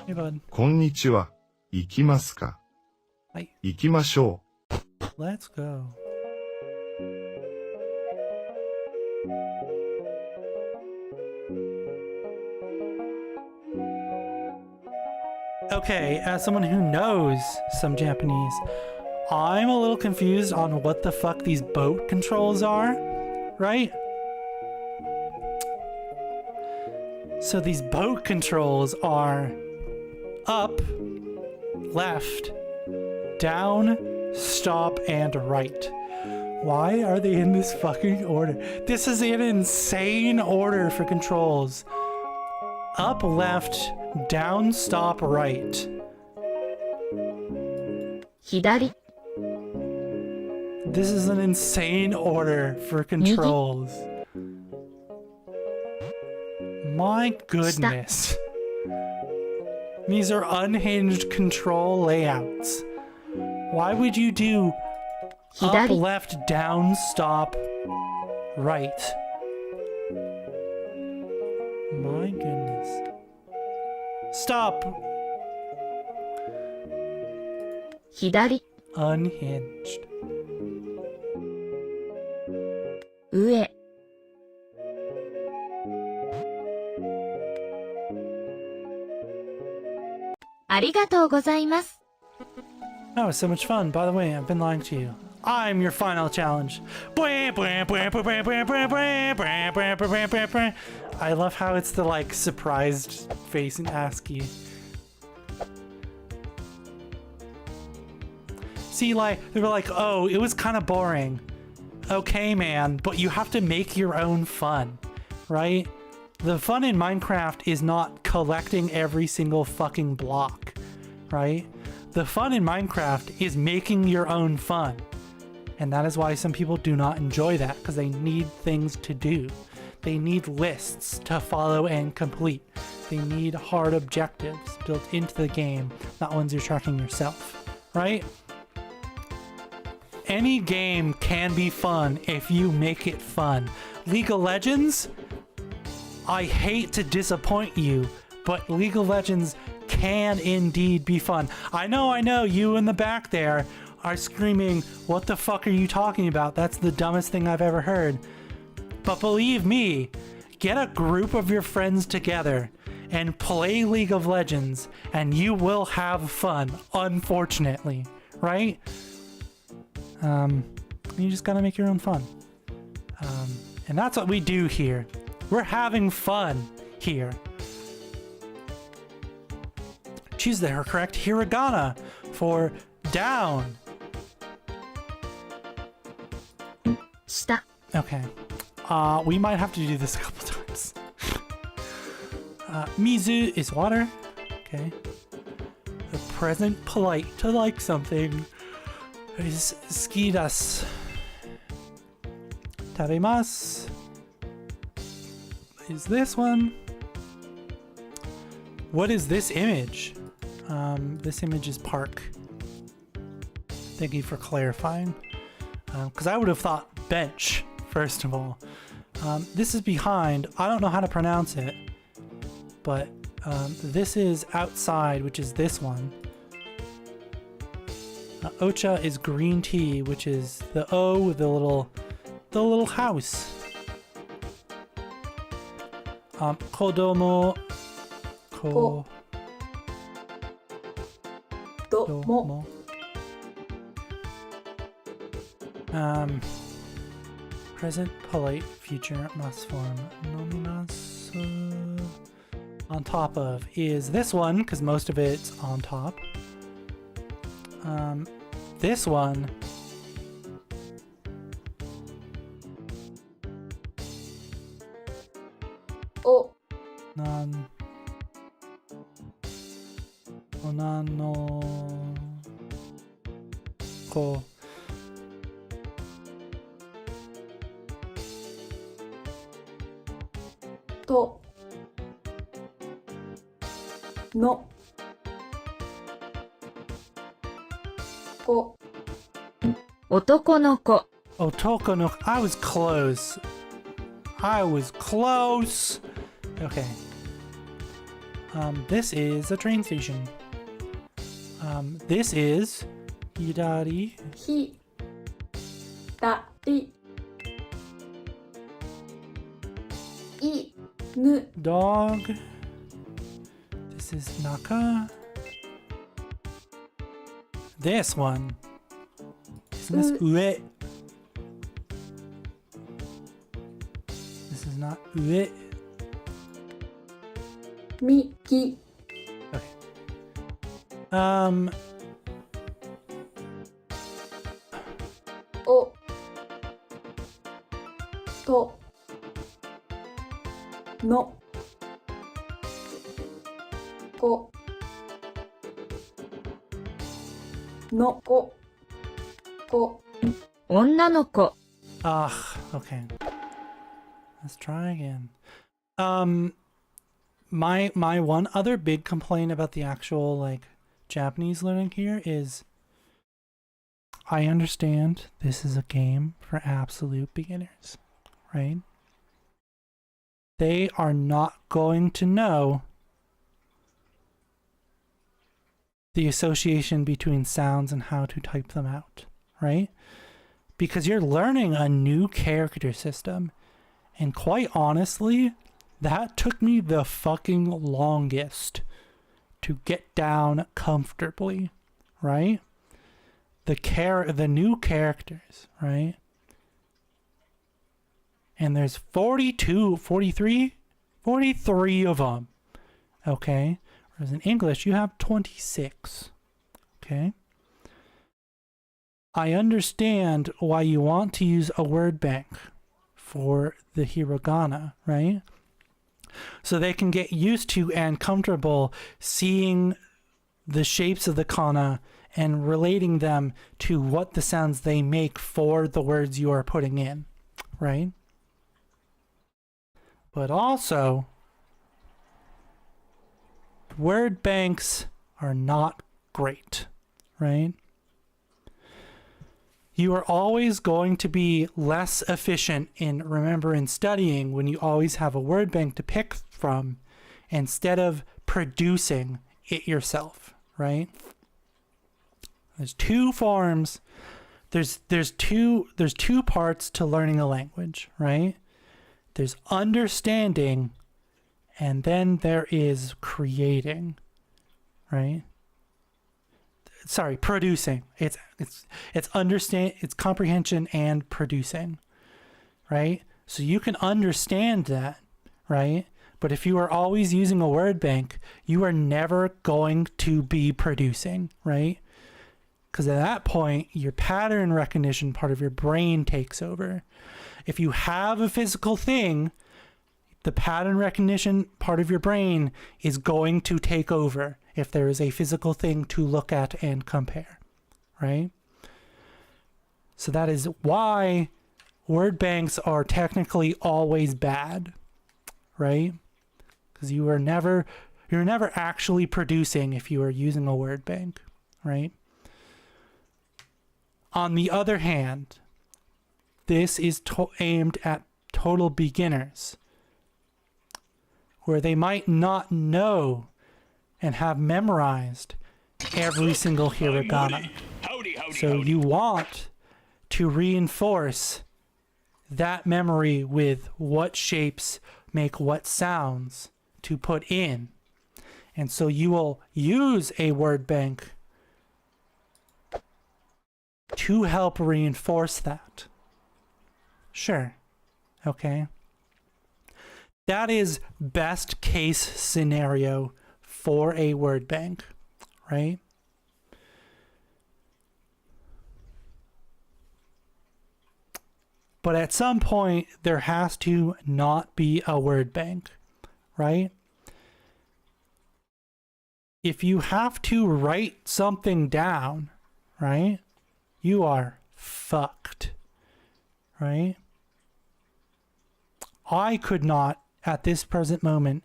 Hey, bud. こんにちは。行きますか？はい。行きましょ Let's go. Okay, as someone who knows some Japanese, I'm a little confused on what the fuck these boat controls are, right? So these boat controls are up, left, down, stop, and right. Why are they in this fucking order? This is an insane order for controls. Up, left, down, stop, right. 左、 This is an insane order for controls. My goodness. These are unhinged control layouts. Why would you do up, 左、 left, down, stop, right? My goodness. Stop. 左、 Unhinged. 上、 ありがとうございます。 That was so much fun. By the way, I've been lying to you. I'm your final challenge. I love how it's the like surprised face in ASCII. See, like, they were like, oh, it was kind of boring. Okay, man, but you have to make your own fun, right? The fun in Minecraft is not collecting every single fucking block, right? The fun in Minecraft is making your own fun. And that is why some people do not enjoy that, because they need things to do. They need lists to follow and complete. They need hard objectives built into the game, not ones you're tracking yourself, right? Any game can be fun if you make it fun. League of Legends, I hate to disappoint you, but League of Legends can indeed be fun. I know, you in the back there are screaming, what the fuck are you talking about? That's the dumbest thing I've ever heard. But believe me, get a group of your friends together and play League of Legends and you will have fun, unfortunately, right? You just gotta make your own fun. And that's what we do here. We're having fun here. Choose the correct hiragana for down. 下、 Okay. We might have to do this a couple times. Mizu is water. Okay. The present polite to like something is skidas. Tabemasu is this one. What is this image? This image is park. Thank you for clarifying. Because I would have thought bench, first of all. This is behind. I don't know how to pronounce it. But this is outside, which is this one. Ocha is green tea, which is the O with the little house. Kodomo. Domo. Present, polite, future, must form. Nomimasu. On top of is this one, because most of it's on top. This one. O. Onan no ko. To. No. Ko. 男の子、 Otoko no. I was close. I was close. Okay. This is a train station. This is Hidari. Hi. Da. Ri. I. Nu. Dog. This is Naka. This one. Isn't this Ue? This is not Ue. Miki. とのこのここ女の子。 Okay. Let's try again. My one other big complaint about the actual like Japanese learning here is I understand this is a game for absolute beginners, right? They are not going to know the association between sounds and how to type them out, right? Because you're learning a new character system. And quite honestly, that took me the fucking longest to get down comfortably, right? The new characters, right? And there's 43 of them, okay? Whereas in English, you have 26, okay? I understand why you want to use a word bank for the hiragana, right? So they can get used to and comfortable seeing the shapes of the kana and relating them to what the sounds they make for the words you are putting in, right? But also, word banks are not great, right? You are always going to be less efficient in remembering studying when you always have a word bank to pick from instead of producing it yourself, right? There's two forms. There's two parts to learning a language, right? There's understanding and then there is creating, right? Sorry, producing. It's comprehension and producing, right? So you can understand that, right? But if you are always using a word bank, you are never going to be producing, right? Because at that point, your pattern recognition part of your brain takes over. If you have a physical thing, the pattern recognition part of your brain is going to take over if there is a physical thing to look at and compare, right? So that is why word banks are technically always bad, right? Because you're never actually producing if you are using a word bank, right? On the other hand, this is aimed at total beginners, where they might not know and have memorized every single hiragana. So you want to reinforce that memory with what shapes make what sounds to put in. And so you will use a word bank to help reinforce that. Sure. Okay. That is best case scenario for a word bank, right? But at some point, there has to not be a word bank, right? If you have to write something down, right, you are fucked, right? I could not, at this present moment,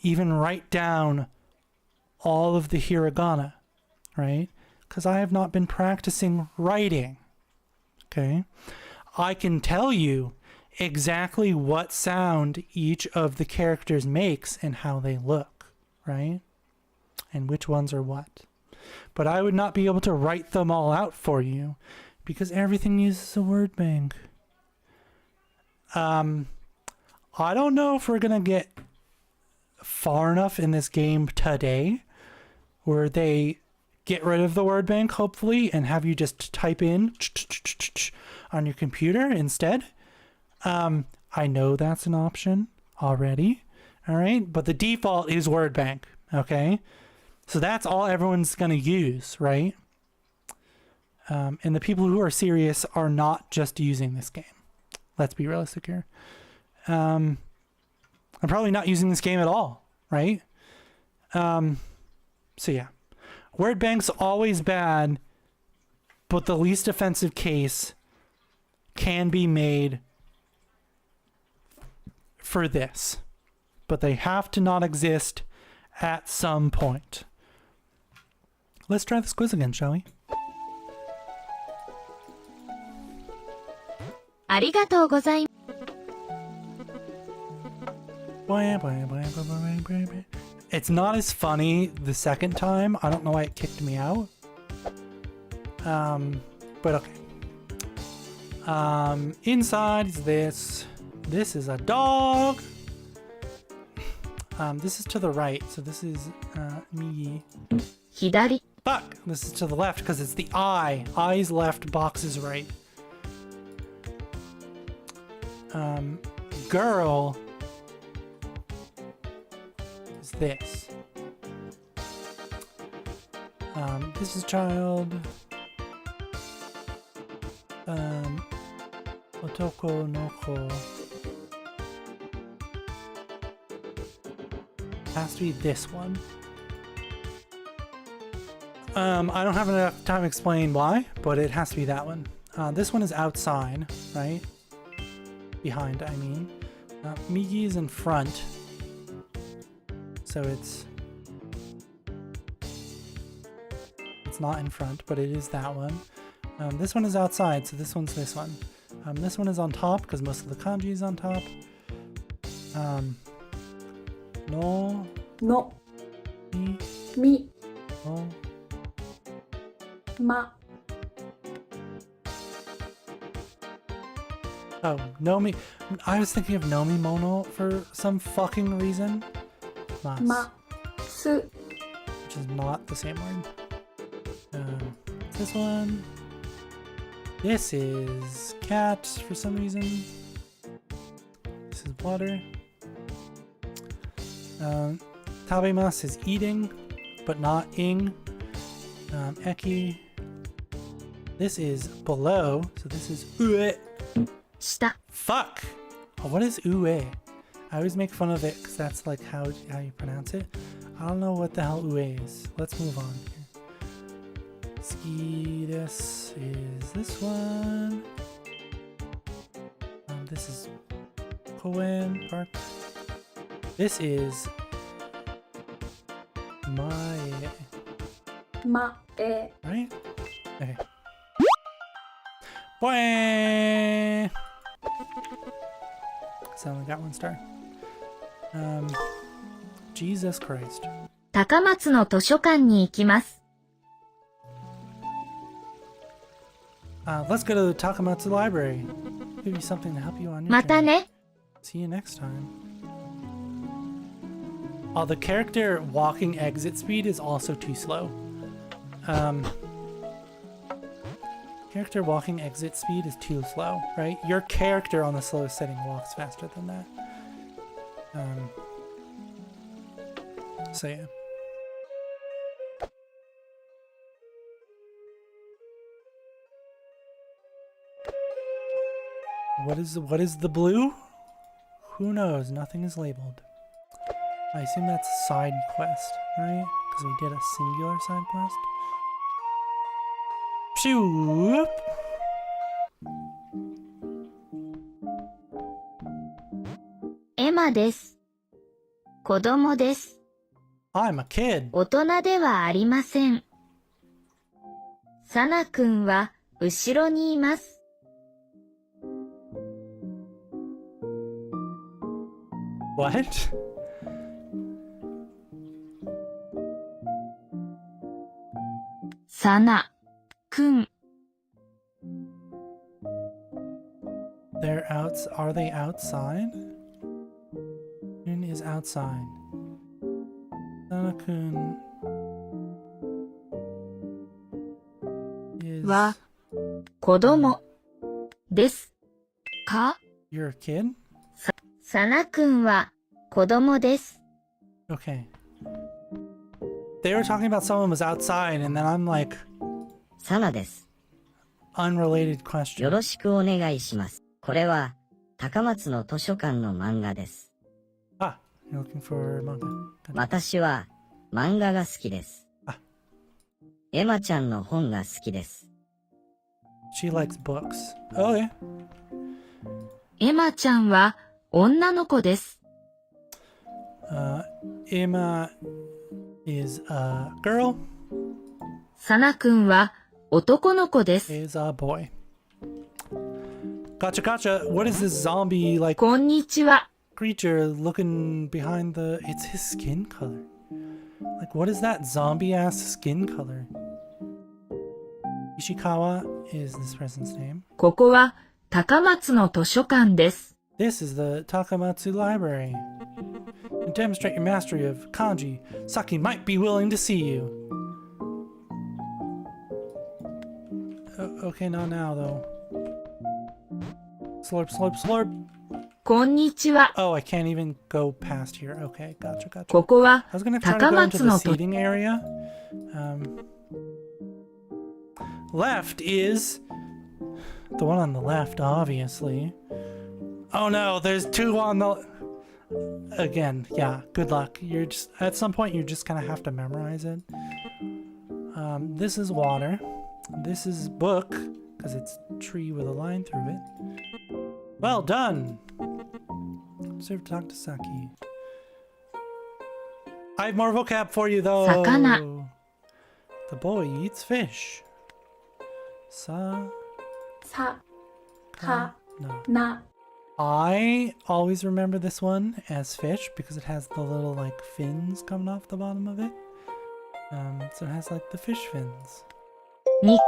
even write down all of the hiragana, right? Because I have not been practicing writing, okay? I can tell you exactly what sound each of the characters makes and how they look, right? And which ones are what. But I would not be able to write them all out for you because everything uses a word bank. I don't know if we're going to get far enough in this game today where they get rid of the word bank, hopefully, and have you just type in on your computer instead. I know that's an option already, all right? But the default is word bank, okay? So that's all everyone's going to use, right? And the people who are serious are not just using this game, Let's be realistic here. I'm probably not using this game at all, right? So yeah. Word bank's always bad, but the least offensive case can be made for this. But they have to not exist at some point. Let's try this quiz again, shall we? ありがとうございます。 It's not as funny the second time. I don't know why it kicked me out. But okay. Inside is this. This is a dog. This is to the right, so this is Migi. 左。 Fuck! This is to the left because it's the eye. Eye's left, box is right. Girl is this. This is child. Otoko no ko. Has to be this one. I don't have enough time to explain why, but it has to be that one. This one is outside, right? Behind, I mean. Migi is in front. So it's not in front, but it is that one. This one is outside, so this one's this one. This one is on top, because most of the kanji is on top. No. No. Mi. Mi. No. Ma. Oh, Nomi. I was thinking of Nomi Mono for some fucking reason. Mas. Ma. Su. Which is not the same word. This one. This is cat for some reason. This is water. Tabemas is eating, but not ing. Eki. This is below, so this is ue. 下。 Fuck! Oh, what is ue? I always make fun of it because that's like how you pronounce it. I don't know what the hell ue is. Let's move on here. Ski, this is this one. This is Koen Park. This is Mae. Ma. E. Right? Okay. Boing! So I only got 1 star. Jesus Christ. 高松の図書館に行きます。 Let's go to the Takamatsu Library. Give you something to help you on your また journey. ね。 See you next time. Oh, the character walking exit speed is also too slow. Character walking exit speed is too slow, right? Your character on the slowest setting walks faster than that. So yeah. What is the blue? Who knows? Nothing is labeled. I assume that's a side quest, right? Because we did a singular side quest. Pshoo! Emma です。子供です。 I'm a kid. 大人ではありません。サナくんは後ろにいます。 What? Sana くん。 They're outs. Are they outside? Kun is outside. Sana-kun is. は子供ですか？ You're a kid? サナくんは子供です。 Okay. They were talking about someone was outside, and then I'm like, サナです。 unrelated question. よろしくお願いします。これは高松の図書館の漫画です。Ah, you're looking for manga. 私は漫画が好きです。エマちゃんの本が好きです。She likes books. Oh, yeah. エマちゃんは女の子です。Emma is a girl. サナくんは男の子です。Is a boy. Gotcha, gotcha. What is this zombie like こんにちは。 creature looking behind the? It's his skin color. Like, what is that zombie ass skin color? Ishikawa is this person's name. ここは高松の図書館です。This is the Takamatsu Library. To demonstrate your mastery of kanji, Saki might be willing to see you. Okay, not now though. Slurp, slurp, slurp. こんにちは。 Oh, I can't even go past here. Okay, gotcha, gotcha. ここは I was gonna try to 高 go into 松 the の図 seating area. Left is the one on the left, obviously. Oh no, there's two on the. Again, yeah. Good luck. You're just at some point you're just gonna have to memorize it. This is water. This is book because it's tree with a line through it. Well done. Observe, talk to Saki. I have more vocab for you though. 魚 The boy eats fish. Sa. さ Ka. か No. な I always remember this one as fish because it has the little like fins coming off the bottom of it. So it has like the fish fins. 肉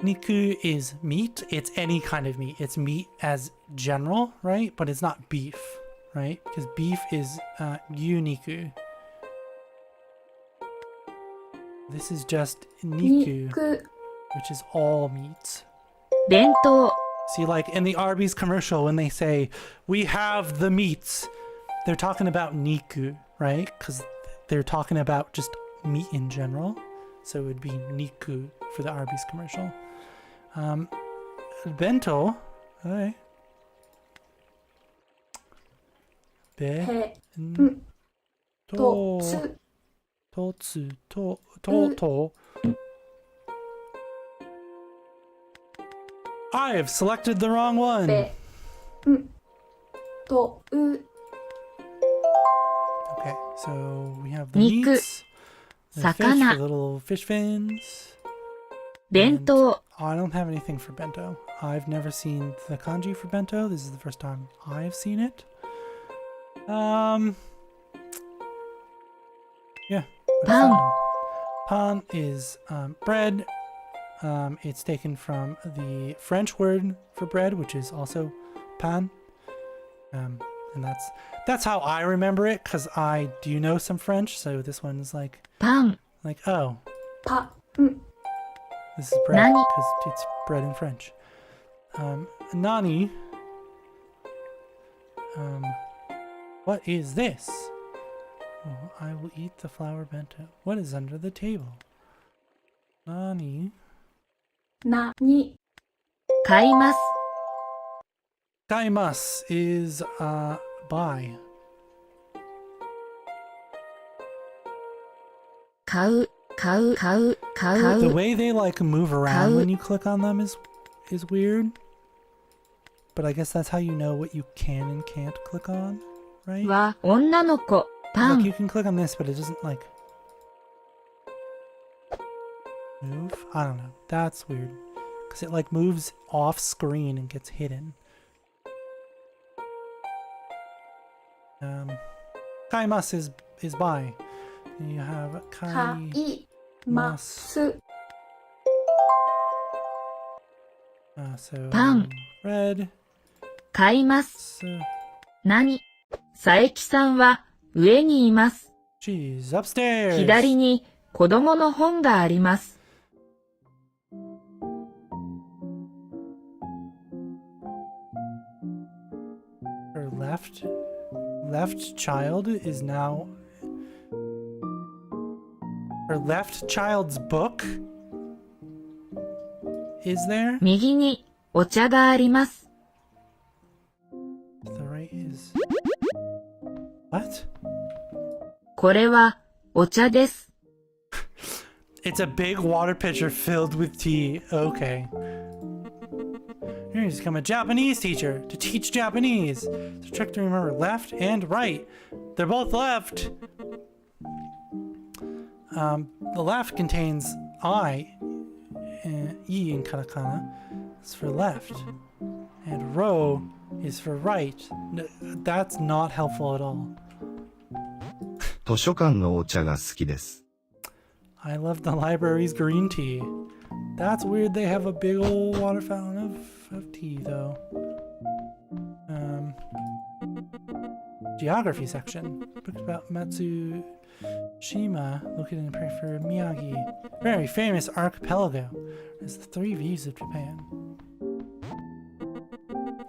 Niku is meat. It's any kind of meat. It's meat as general, right? But it's not beef, right? Because beef is yuniku. This is just niku, 肉 which is all meats. 弁当 See, like in the Arby's commercial, when they say, we have the meats, they're talking about niku, right? Because they're talking about just meat in general. So it would be niku for the Arby's commercial. Bento. Okay. へ To. とつ Totsu. To. I have selected the wrong one. べとう Okay, so we have the Niku. meats, the fish, Sakana. the little fish fins. 弁当 I don't have anything for bento. I've never seen the kanji for bento. This is the first time I've seen it. Yeah. what's that Pan. one? Pan is bread. It's taken from the French word for bread, which is also pan. And that's how I remember it, because I do know some French, so this one's like, パン oh, パン this is bread, Nani. because it's bread in French. Nani. What is this? Oh, I will eat the flour bento. What is under the table? Nani. なに 買います Kaimas is buy. 買う The way they like move around when you click on them is weird. But I guess that's how you know what you can and can't click on, right? は女の子パ Like ン you can click on this, but it doesn't like move. I don't know. That's weird. Because it like moves off screen and gets hidden. Kaimas is buy. And you have かいます So Pan. red. 買います So 何佐伯さんは上にいます she's upstairs. 左に子供の本があります Her left child is now her left child's book is there? 右にお茶があります is. What? これはお茶です。 It's a big water pitcher filled with tea. Okay. You're going to become a Japanese teacher to teach Japanese. It's a trick to remember left and right. They're both left. The left contains I, E in katakana. It's for left. And ro is for right. That's not helpful at all. 図書館のお茶が好きです。 I love the library's green tea. That's weird they have a big old water fountain of tea, though. Geography section. Book about Matsushima, located in the prefecture of Miyagi. Very famous archipelago. There's the 3 views of Japan.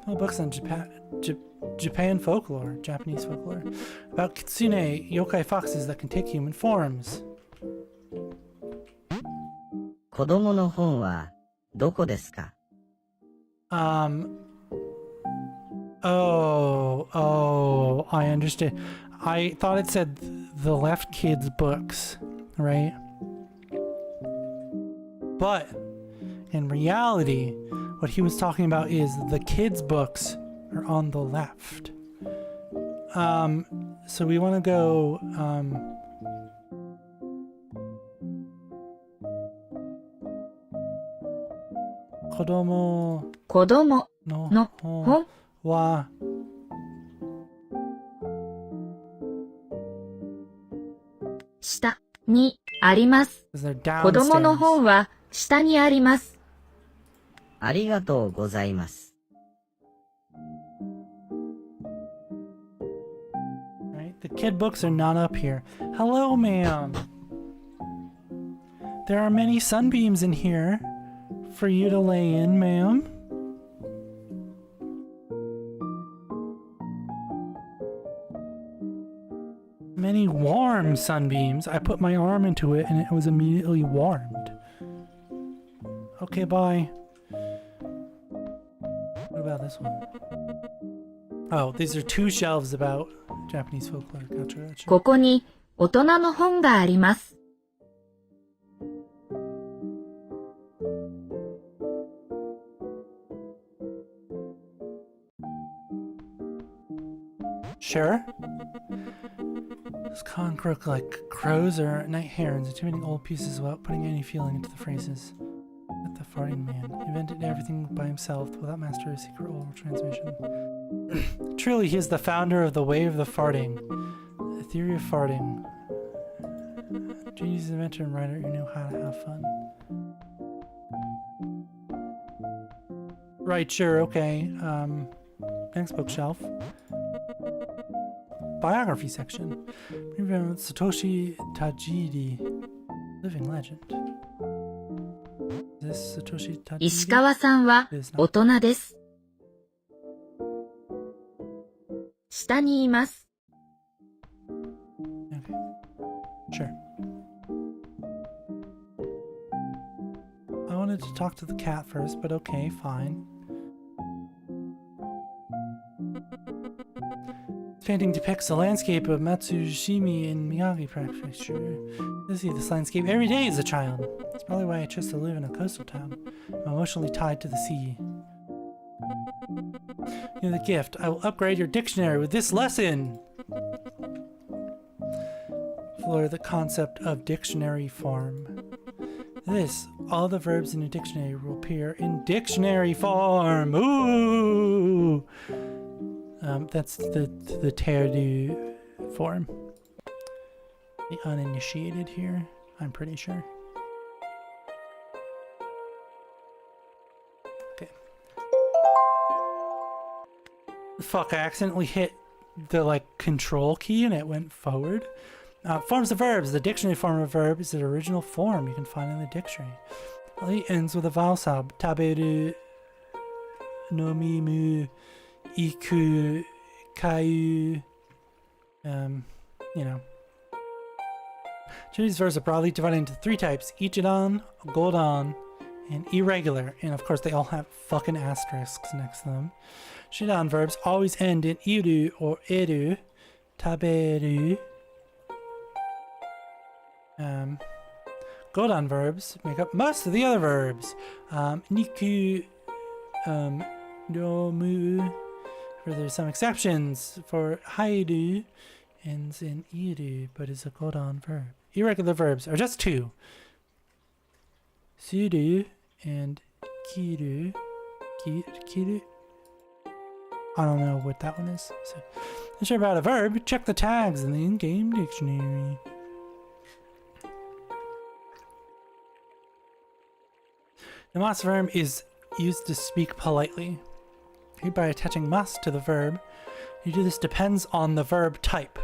Oh, books on Japan folklore, Japanese folklore. About kitsune, yokai foxes that can take human forms. 子供の本はどこですか？ Oh, I understood. I thought it said the left kids' books, right? But in reality, what he was talking about is the kids' books are on the left. So we want to go, Kodomo 子供 no の本 wa 下にあります。 'cause they're 子供の downstairs. 本は下にあります。ありがとうございます。 Right? The kid books are not up here. Hello, ma'am. There are many sunbeams in here for you to lay in, ma'am. Many warm sunbeams. I put my arm into it and it was immediately warmed. Okay, bye. What about this one? Oh, these are 2 shelves about Japanese folklore. Gotcha. ここに大人の本があります。 Sure. Those concrook like crows or night herons, intimidating old pieces without putting any feeling into the phrases. That the farting man invented everything by himself without mastering a secret oral transmission. Truly, he is the founder of the way of the farting. The theory of farting. Genius inventor and writer who knew how to have fun. Right, sure, okay. Next bookshelf. Biography section. Satoshi Tajiri, living legend. Is this Satoshi Tajiri? 石川さんは大人です。下にいます。 Okay. Sure. I wanted to talk to the cat first, but okay, fine. This painting depicts the landscape of Matsushima in Miyagi Prefecture. I see this landscape every day as a child. That's probably why I chose to live in a coastal town. I'm emotionally tied to the sea. You're the gift. I will upgrade your dictionary with this lesson. Explore the concept of dictionary form. This, all the verbs in a dictionary will appear in dictionary form. Ooh! That's the Teodu form. The uninitiated here, I'm pretty sure. Okay. Fuck, I accidentally hit the control key and it went forward. Forms of verbs. The dictionary form of verb is the original form you can find in the dictionary. It ends with a vowel sound. Taberu, nomimu, iku, kayu, Chinese verbs are broadly divided into 3 types: ichidan, godan, and irregular. And of course, they all have fucking asterisks next to them. Shidan verbs always end in iru or eru. Taberu. Godan verbs make up most of the other verbs. Niku, domu. There's some exceptions for hairu ends in iru, but is a Godan verb. Irregular verbs are just two. Suru and kiru. Kiru? I don't know what that one is. So, not sure about a verb? Check the tags in the in-game dictionary. The mas verb is used to speak politely. By attaching mas to the verb, you do this depends on the verb type,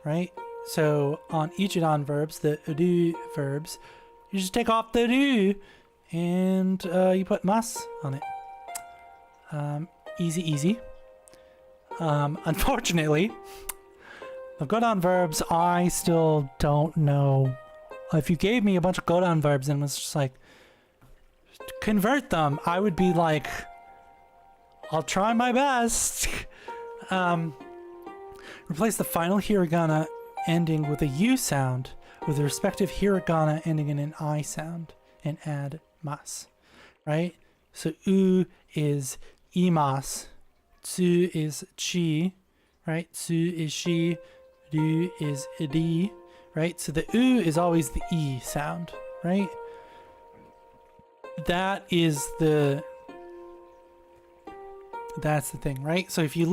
right? So on ichidan verbs, the ru verbs, you just take off the ru and you put mas on it. Easy, easy. Unfortunately, the Godan verbs, I still don't know. If you gave me a bunch of Godan verbs and was just like, convert them, I would be like, I'll try my best. Replace the final hiragana ending with a U sound with the respective hiragana ending in an I sound and add mas, right? So u is imas, tsu is chi, right? Tsu is shi, ru is ri, right? So the u is always the e sound, right? That's the thing, right? So if you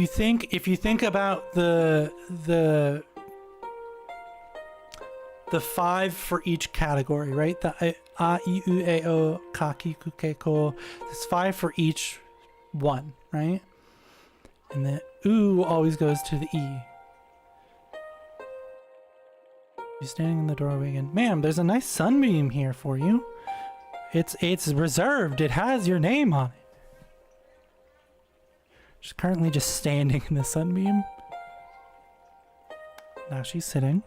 think about the 5 for each category, right? The a, I, u, e, o, ka, ki, ku, ke, ko. There's 5 for each one, right? And the u always goes to the e. You're standing in the doorway again. Ma'am, there's a nice sunbeam here for you. It's reserved. It has your name on it. She's currently just standing in the sunbeam. Now she's sitting.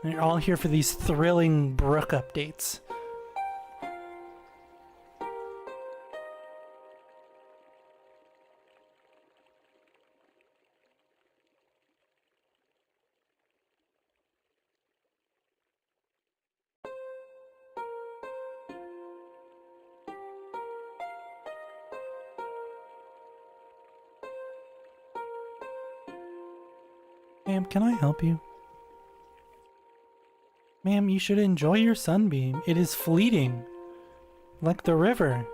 And you're all here for these thrilling Brook updates. Ma'am, can I help you? Ma'am, you should enjoy your sunbeam. It is fleeting. Like the river.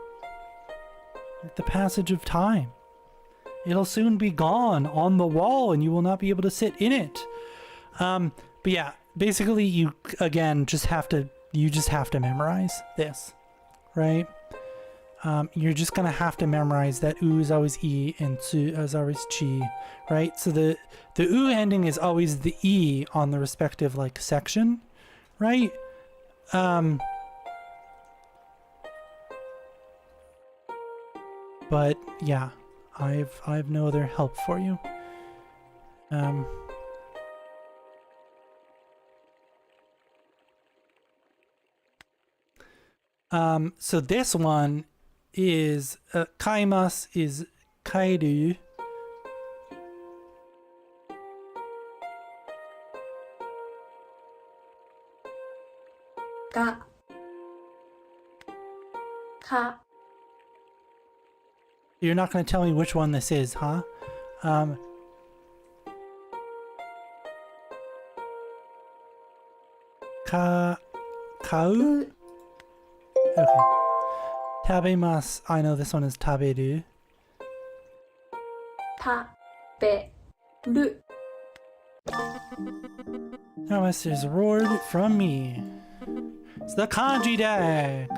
Like the passage of time. It'll soon be gone on the wall and you will not be able to sit in it. But yeah, basically you, again, just have to memorize this, right? You're just gonna have to memorize that u is always e and tsu is always chi, right? So the u ending is always the e on the respective like section, right? But yeah, I've no other help for you. So this one is kaimas is kairu. Ga. Ka. You're not going to tell me which one this is, huh? Kau? Okay. Tabemasu. I know this one is taberu. Taberu. Tabemasu is roared from me. It's the kanji dex.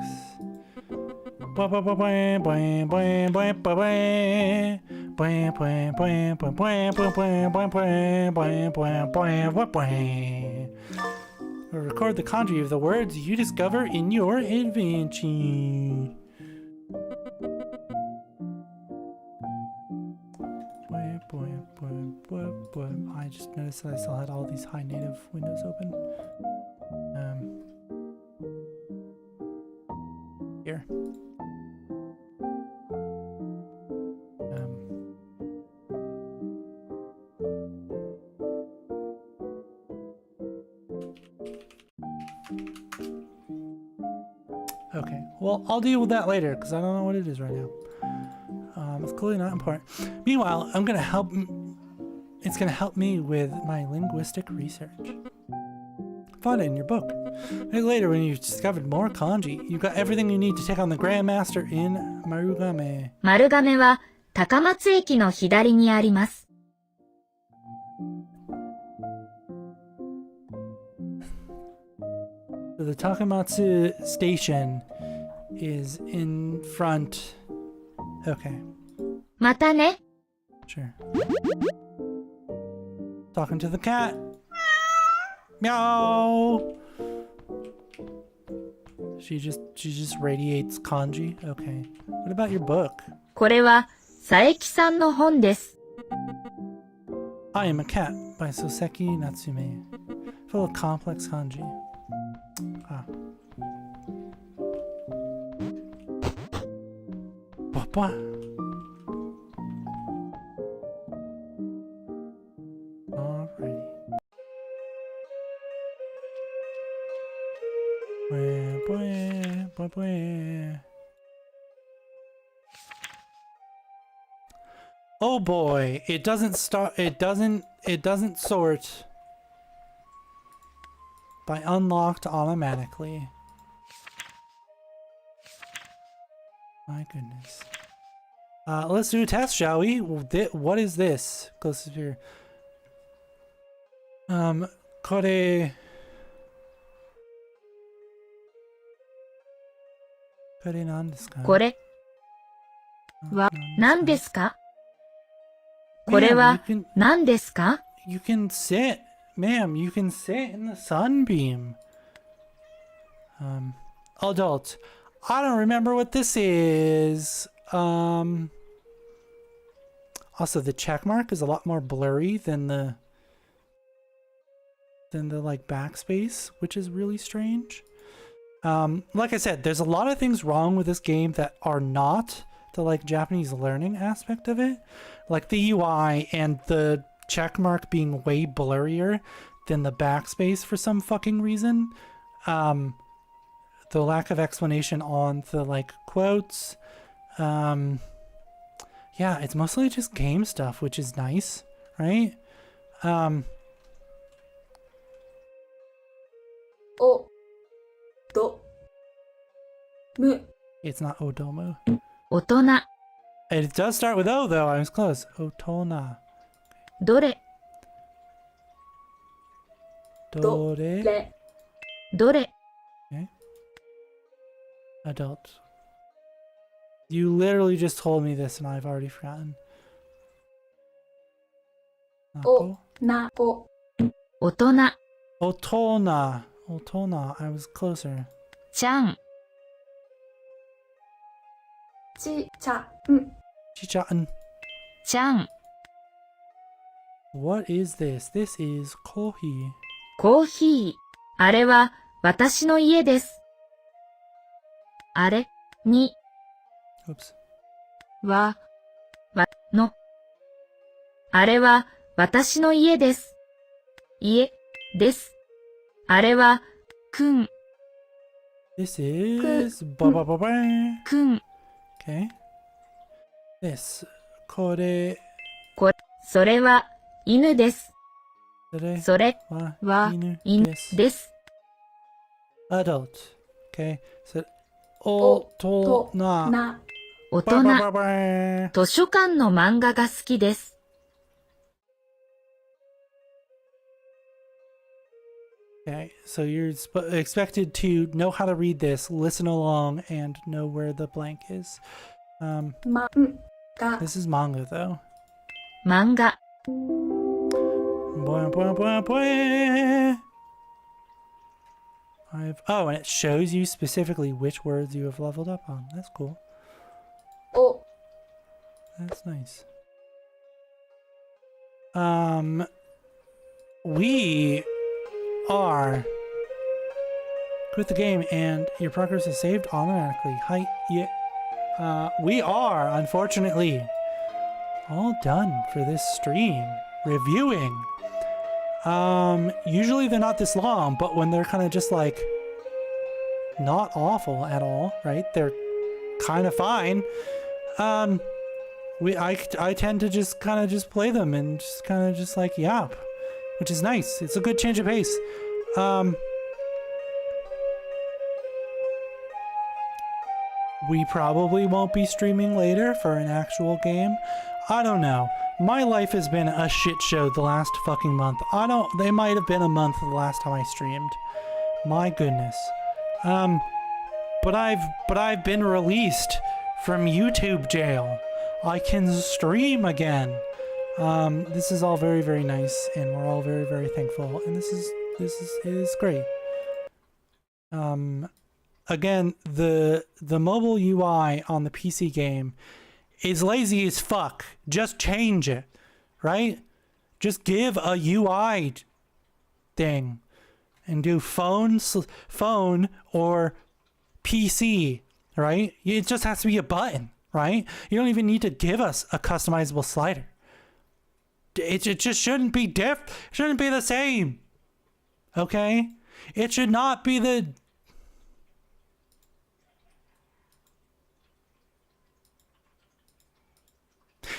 We'll record the kanji of the words you discover in your adventure. I just noticed that I still had all these high native windows open. Okay, well, I'll deal with that later because I don't know what it is right now. It's clearly not important. Meanwhile, I'm gonna help. It's gonna help me with my linguistic research. Find it in your book. Maybe later, when you've discovered more kanji, you've got everything you need to take on the Grandmaster in Marugame. 丸亀は高松駅の左にあります。So the Takamatsu station is in front. Okay, またね。 sure. Talking to the cat. Meow. She just radiates kanji. Okay. What about your book? これは佐伯さんの本です。I Am a Cat by Soseki Natsume. Full of complex kanji. Ah. Papa. Alrighty. Boy. Oh boy, it doesn't sort by unlocked automatically. My goodness. Let's do a test, shall we? What is this? Close to here. Kore 何ですか？これは何ですか？これは何ですか？ You can sit, ma'am, you can sit in the sunbeam. Adult. I don't remember what this is. Also the check mark is a lot more blurry than the like backspace, which is really strange. Like I said, there's a lot of things wrong with this game that are not the like Japanese learning aspect of it. Like the UI and the check mark being way blurrier than the backspace for some fucking reason. The lack of explanation on the like quotes. Yeah, it's mostly just game stuff, which is nice, right? It's not Odomu. 大人。 It does start with O though, I was close. Otona. どれ Dore. どれ Okay. Adult. You literally just told me this and I've already forgotten. Nako? なお大人。 Otona. Otona. I was closer. ちゃん。ちちゃん Chichan. ちゃん。 What is this? This is coffee. コーヒー。あれは私の家です。あれに Oops. の。あれは私の家です。家です。あれはくん This is ba. くん。 Okay. This. Kore. それは犬です。 Sore それ wa は inu 犬 desu. です。 Adult. Okay. So と otona. な大 Ba, 人。 ba, ba, ba. 図書館の漫画が好きです。 Okay, so you're expected to know how to read this, listen along, and know where the blank is. まんが This is manga, though. 漫画。 Boy, boy, boy, boy. Oh, and it shows you specifically which words you have leveled up on. That's cool. お That's nice. We are quit the game and your progress is saved automatically. Hi, yeah. We are unfortunately all done for this stream. Reviewing. Usually they're not this long, but when they're kind of just like not awful at all, right? They're kind of fine. I tend to just kind of just play them and just kind of just like yap, which is nice. It's a good change of pace. We probably won't be streaming later for an actual game. I don't know. My life has been a shit show the last fucking month. They might have been a month the last time I streamed. My goodness. But I've been released from YouTube jail. I can stream again. This is all very, very nice, and we're all very, very thankful. And this is great. Again, the mobile UI on the PC game is lazy as fuck. Just change it, right? Just give a UI thing and do phone or PC, right? It just has to be a button, right? You don't even need to give us a customizable slider. It just shouldn't be shouldn't be the same. Okay? It should not be the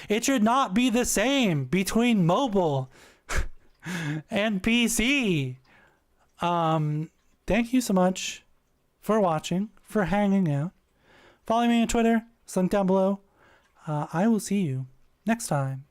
It should not be the same between mobile and PC. Thank you so much for watching, for hanging out. Follow me on Twitter, it's linked down below. I will see you next time.